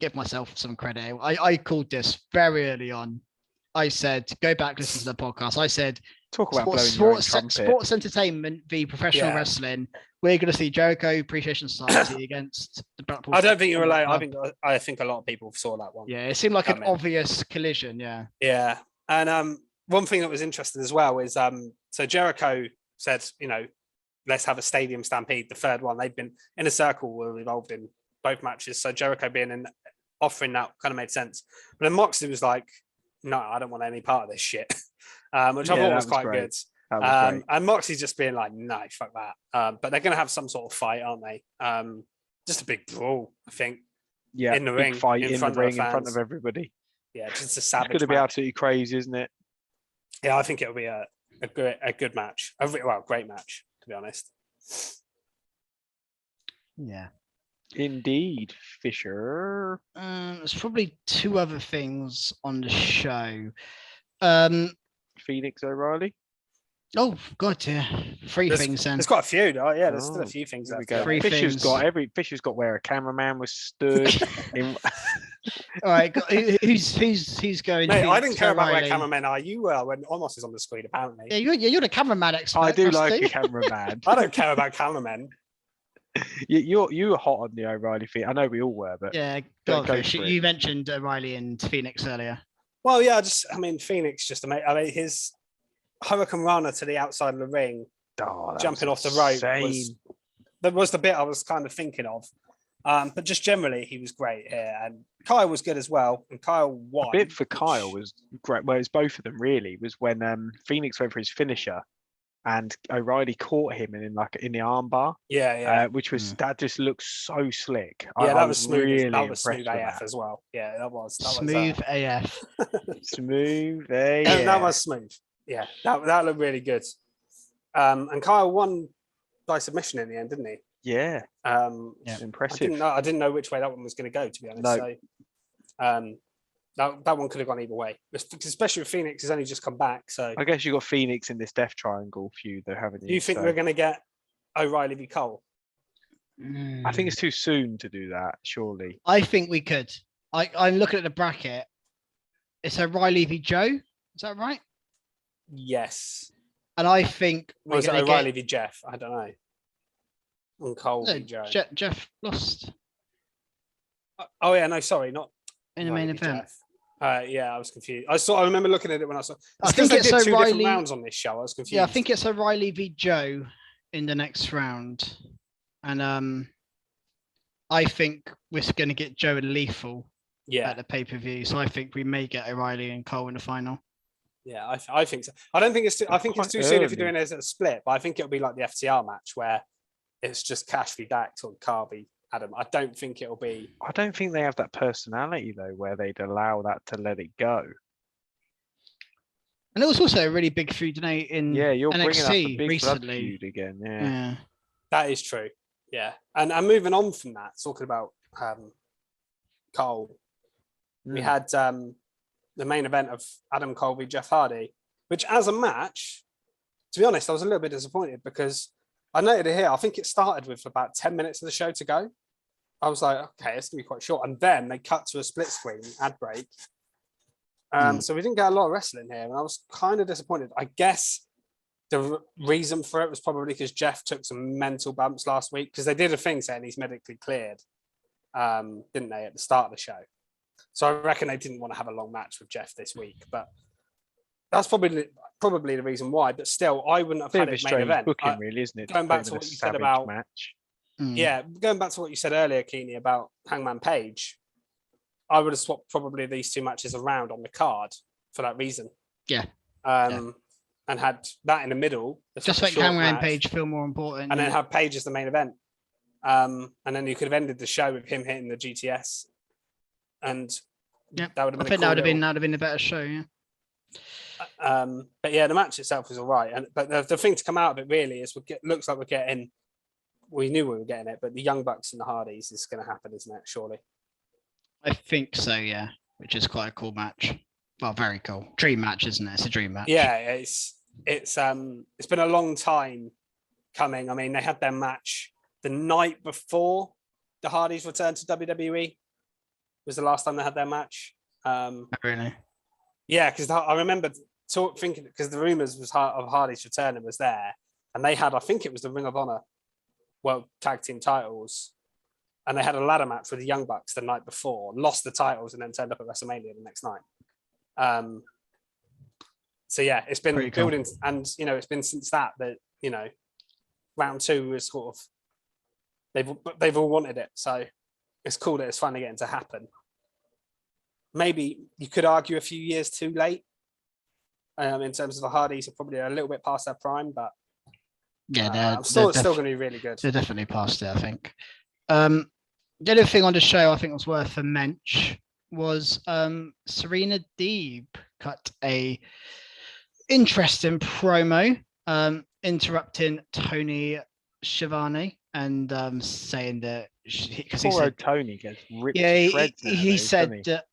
give myself some credit. I called this very early on. I said, go back, listen to the podcast. I said, talk about blowing your own trumpet. Sports entertainment v professional wrestling. We're going to see Jericho Appreciation Society against the Blackpool. I don't think you're alone. I think a lot of people saw that one. Yeah, it seemed like an obvious collision. Yeah. Yeah, and one thing that was interesting as well is so Jericho said, let's have a stadium stampede. The third one, they've been in a circle, were involved in both matches. So Jericho offering that kind of made sense. But then Moxley was like, no, I don't want any part of this shit, which I thought was quite good. And Moxley's just being like, no, fuck that. But they're going to have some sort of fight, aren't they? Just a big brawl, I think. Yeah, in the big ring, fight in the ring in front of everybody. Yeah, just a savage. It's going to be absolutely crazy, isn't it? Yeah, I think it'll be a good match. Great match, to be honest. Yeah. Indeed, Fisher. There's probably 2 other things on the show. Phoenix O'Reilly. Oh God, yeah. 3 things then. There's quite a few. Oh yeah, there's still a few things. There we go. 3 Fisher's things. Fisher's got where a cameraman was stood. All right, who's going? Mate, I didn't care about where cameramen are. You were when Omos is on the screen, apparently. Yeah, you're the cameraman expert. I do like a cameraman. I don't care about cameramen. You were hot on the O'Reilly feat. I know we all were, but Yeah, Go go on, Fish. for it. You mentioned O'Reilly and Phoenix earlier. Well, yeah, Phoenix just amazing. I mean, his Hurricane Rana to the outside of the ring, jumping off the rope was the bit I was kind of thinking of. But just generally, he was great here, and Kyle was good as well. And Kyle won. A bit for Kyle was great. Well, it was both of them really. Was when Phoenix went for his finisher, and O'Reilly caught him in the armbar. Yeah. Which was that just looks so slick. Yeah, I that was smooth. Really that was smooth impressed with AF as well. Yeah, that was smooth AF. Smooth Yeah, AF. that was smooth. Yeah, that looked really good. And Kyle won by submission in the end, didn't he? Yeah. Impressive. I didn't know which way that one was going to go, to be honest. No. So, that one could have gone either way, especially with Phoenix has only just come back. So I guess you got Phoenix in this Death Triangle feud, though, haven't you? Do you think we're going to get O'Reilly v Cole? I think it's too soon to do that. Surely. I think we could. I'm looking at the bracket. It's O'Reilly v Joe. Is that right? Yes. And I think or is it O'Reilly v Jeff? I don't know. And Cole v Joe. Jeff lost. Oh yeah, no, sorry, not in the main event. Yeah, I was confused. I remember looking at it when I saw. I think they it's did two O'Reilly different rounds on this show. I was confused. Yeah, I think it's O'Reilly v Joe in the next round, and I think we're going to get Joe and Lethal at the pay-per-view. So I think we may get O'Reilly and Cole in the final. Yeah, I think so. I don't think it's too. I think it's too soon if you're doing it as a split. But I think it'll be like the FTR match where it's just Cash v Dax or Carby Adam. I don't think it'll be. I don't think they have that personality though, where they'd allow that to let it go. And it was also a really big feud tonight in you're NXT bringing up the big recently. Feud again. Yeah, that is true. Yeah, and moving on from that, talking about Cole, we had the main event of Adam Cole v Jeff Hardy, which as a match, to be honest, I was a little bit disappointed because I noted it here. I think it started with about 10 minutes of the show to go. I was like, okay, it's going to be quite short. And then they cut to a split screen ad break. So we didn't get a lot of wrestling here. And I was kind of disappointed. I guess the reason for it was probably because Jeff took some mental bumps last week because they did a thing saying he's medically cleared, didn't they, at the start of the show? So I reckon they didn't want to have a long match with Jeff this week. But that's probably the reason why. But still, I wouldn't have had it main event. Booking, really, isn't it? Going back to what you said about match. Yeah, going back to what you said earlier, Keeney, about Hangman Page, I would have swapped probably these two matches around on the card for that reason. Yeah. And had that in the middle. Just make Hangman Page feel more important. And then have Page as the main event. And then you could have ended the show with him hitting the GTS. And that would have been that would have been a better show, yeah. But yeah, the match itself was all right. But the thing to come out of it really is looks like we knew we were getting it, but the Young Bucks and the Hardys is going to happen, isn't it? Surely. I think so, yeah. Which is quite a cool match. Well, very cool. Dream match, isn't it? It's a dream match. Yeah, it's been a long time coming. I mean, they had their match the night before the Hardys returned to WWE. Was the last time they had their match. Really? Yeah, because I remember thinking because the rumors of Hardy's returning was there, and they had, I think it was the Ring of Honor World Tag Team titles, and they had a ladder match with the Young Bucks the night before, lost the titles, and then turned up at WrestleMania the next night. So yeah, it's been pretty building, cool. and it's been since that round two was sort of they've all wanted it, so it's cool that it's finally getting to happen. Maybe you could argue a few years too late in terms of the Hardys are probably a little bit past their prime, but yeah, they're still going to be really good. They're definitely past it, I think. The other thing on the show I think was worth a mention was Serena Deeb cut a interesting promo interrupting Tony Schiavone and saying that because he said Tony gets ripped. He said that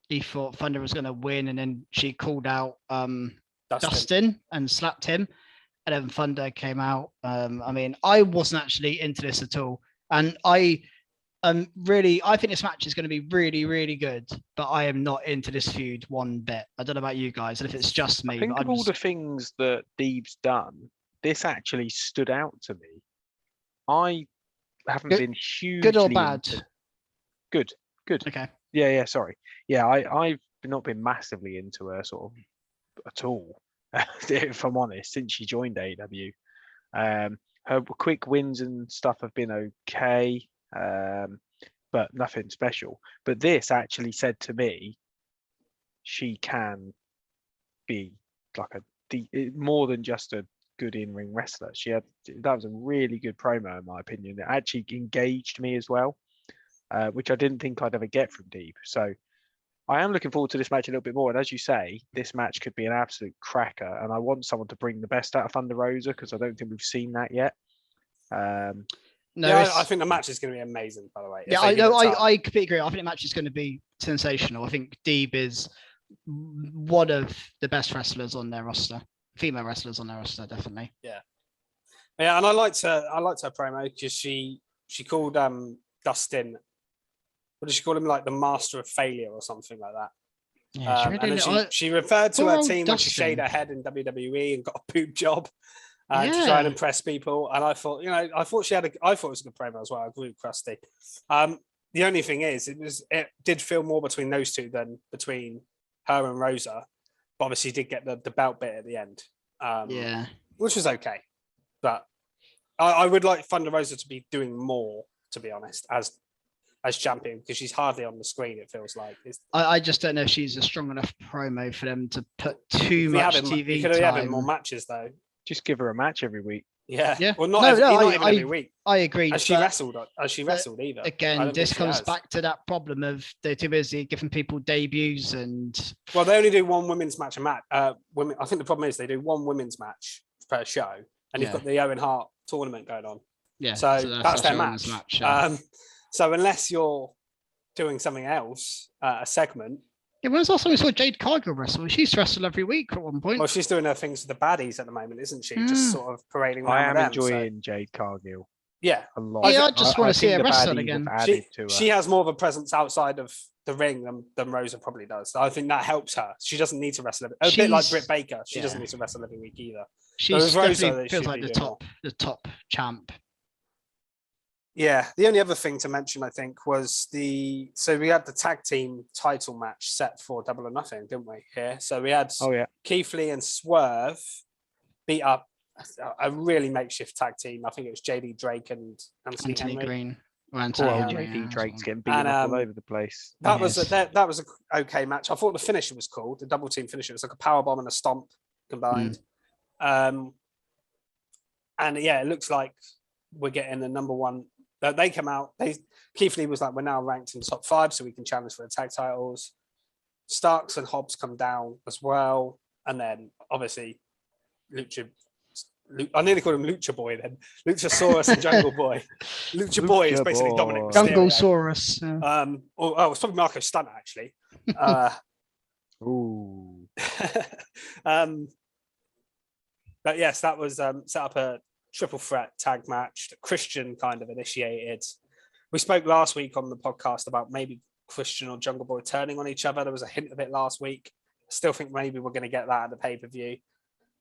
he thought Thunder was going to win, and then she called out Dustin and slapped him, and then Thunder came out. I mean, I wasn't actually into this at all, and I think this match is going to be really, really good, but I am not into this feud one bit. I don't know about you guys, and if it's just me. I think of all the things that Deeb's done, this actually stood out to me. I haven't Good- been hugely Good or bad? Good. Okay. Yeah. Sorry. Yeah, I've not been massively into her sort of at all, if I'm honest, since she joined AEW. Her quick wins and stuff have been okay, but nothing special. But this actually said to me, she can be like more than just a good in-ring wrestler. That was a really good promo in my opinion. It actually engaged me as well, which I didn't think I'd ever get from Deeb. So I am looking forward to this match a little bit more. And as you say, this match could be an absolute cracker. And I want someone to bring the best out of Thunder Rosa because I don't think we've seen that yet. No, yeah, I think the match is going to be amazing, by the way. Yeah, I know. I completely agree. I think the match is going to be sensational. I think Deeb is one of the best wrestlers on their roster, female wrestlers on their roster, definitely. Yeah, and I liked her promo because she called Dustin. What did she call him? Like the master of failure or something like that. Yeah, and then she referred to poor her old team when she Dustin. shaved her head in WWE and got a boob job to try and impress people. And I thought, I thought it was a good promo as well. I agree with Krusty. The only thing is, it did feel more between those two than between her and Rosa. But obviously, did get the belt bit at the end. Which was okay. But I would like Thunder Rosa to be doing more, to be honest, as champion, because she's hardly on the screen, it feels like. I just don't know if she's a strong enough promo for them to put too much TV you could have time. had more matches, though. Just give her a match every week. Yeah. Well, not even every week. I agree. Has she wrestled either? Again, this comes back to that problem of they're too busy giving people debuts and. Well, they only do one women's match a match. I think the problem is they do one women's match per show, and you've got the Owen Hart tournament going on. Yeah. So that's their match. So unless you're doing something else, a segment. Yeah, when was the last time we saw Jade Cargill wrestle? She's wrestled every week at one point. Well, she's doing her things with the baddies at the moment, isn't she? Just sort of parading around. I am them, enjoying Jade Cargill. Yeah. A lot. Yeah, I just want to see her wrestle again. She has more of a presence outside of the ring than Rosa probably does. I think that helps her. She doesn't need to wrestle a bit like Britt Baker. She doesn't need to wrestle every week either. She definitely feels like the top champ. Yeah, the only other thing to mention, I think, was we had the tag team title match set for Double or Nothing, didn't we? Here, so we had Keith Lee and Swerve beat up a really makeshift tag team. I think it was JD Drake and Anthony Green. JD Drake's getting beaten up all over the place. That was an okay match. I thought the finisher was cool. The double team finisher. It was like a power bomb and a stomp combined. And yeah, it looks like we're getting the number one. They come out. Keith Lee was like, we're now ranked in the top 5, so we can challenge for the tag titles. Starks and Hobbs come down as well, and then obviously I nearly called him Lucha Boy then. Luchasaurus and Jungle Boy. Lucha Boy is basically Dominic Mysterio. Junglesaurus. It's probably Marco Stunt actually. Ooh. But yes, that was set up a triple threat tag match that Christian kind of initiated. We spoke last week on the podcast about maybe Christian or Jungle Boy turning on each other. There was a hint of it last week. I still think maybe we're going to get that at the pay-per-view.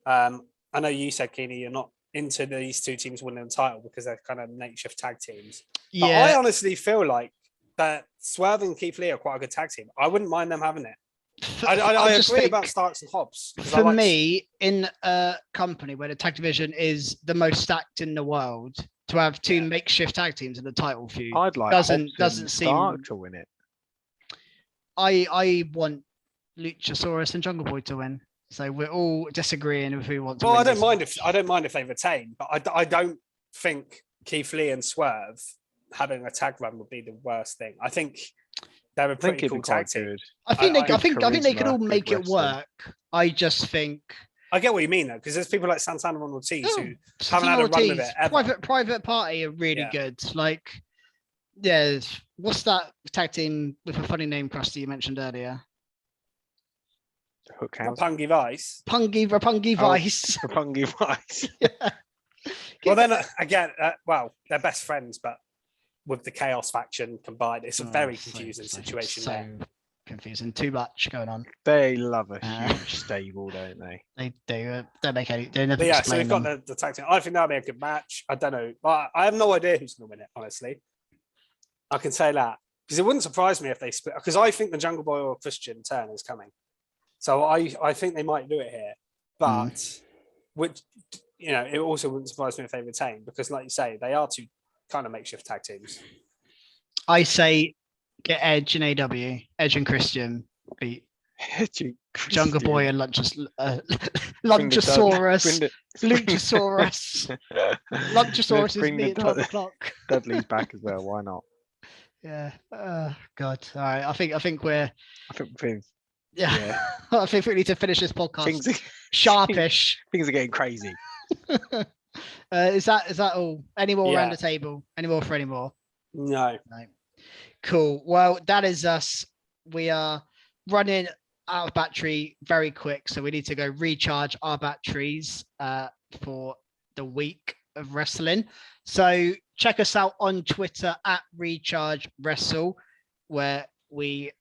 I know you said, Keeney, you're not into these two teams winning the title because they're kind of makeshift tag teams. Yeah. But I honestly feel like that Swerve and Keith Lee are quite a good tag team. I wouldn't mind them having it. I agree about Starks and Hobbs. For me, in a company where the tag division is the most stacked in the world, to have two makeshift tag teams in the title feud I'd like doesn't seem Stark to win it. I want Luchasaurus and Jungle Boy to win. So we're all disagreeing with who wants to win. I don't mind if they retain, but I don't think Keith Lee and Swerve having a tag run would be the worst thing. I think they're a pretty cool tag team. I think they could all make it work. I just think I get what you mean though, because there's people like Santana and Ortiz who haven't had a run with it ever. Private Party are really good. Like, what's that tag team with a funny name, Krusty, you mentioned earlier? Pungy Vice. Pungy Vice. Pungy Vice. Well, then again, they're best friends, but with the Chaos faction combined, it's a very confusing situation there. confusing. Too much going on. They love a Uh, huge stable, don't they? They do. Don't make any. They never But yeah, so explain we've got them. the tag team. I think that'll be a good match. I don't know. I have no idea who's going to win it, honestly. I can say that. Because it wouldn't surprise me if they split. Because I think the Jungle Boy or Christian turn is coming. So I think they might do it here. But, which, you know, it also wouldn't surprise me if they retain. Because, like you say, they are two kind of makeshift tag teams. I say get Edge and AW. Edge and Christian beat Jungle Boy and Lunchasaurus. Luchasaurus. Luchasaurus is me at 12 o'clock. Dudley's back as well. Why not? Yeah. God. All right. I think we're. I think things. Yeah. I think we need to finish this podcast Things sharpish. are getting crazy. Is that all? Any more around Yeah. the table? Any more for any more? No. No. Cool. Well, that is us. We are running out of battery very quick, so we need to go recharge our batteries for the week of wrestling. So check us out on Twitter at Recharge Wrestle, where we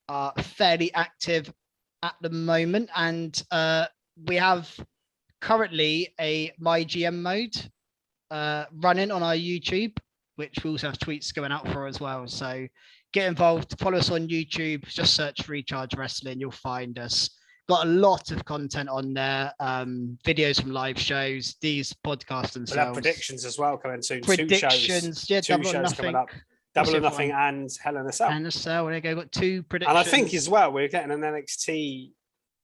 are fairly active at the moment, and we have currently a My GM mode running on our YouTube, which we also have tweets going out for as well. So get involved, follow us on YouTube, just search Recharge Wrestling, you'll find us. Got a lot of content on there, videos from live shows, these podcasts themselves. We'll have predictions as well coming soon. Predictions, yeah, two Double or shows Nothing. coming up. Double or Nothing and Hell in a Cell. And so there you go, got 2 predictions. And I think as well, we're getting an NXT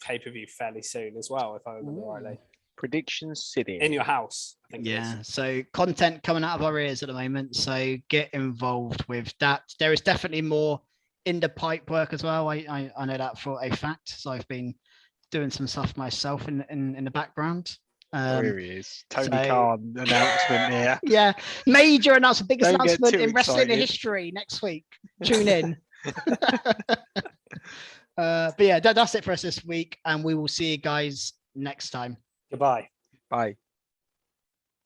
pay-per-view fairly soon as well, if I remember rightly. Predictions sitting In your house, I think. Yeah, so content coming out of our ears at the moment. So get involved with that. There is definitely more in the pipe work as well. I know that for a fact. So I've been doing some stuff myself in the background. Here he is. Tony Khan announcement here. Yeah, major announcement, biggest Don't get announcement too in wrestling excited. history next week. Tune in. But yeah, that's it for us this week, and we will see you guys next time. Goodbye. Bye.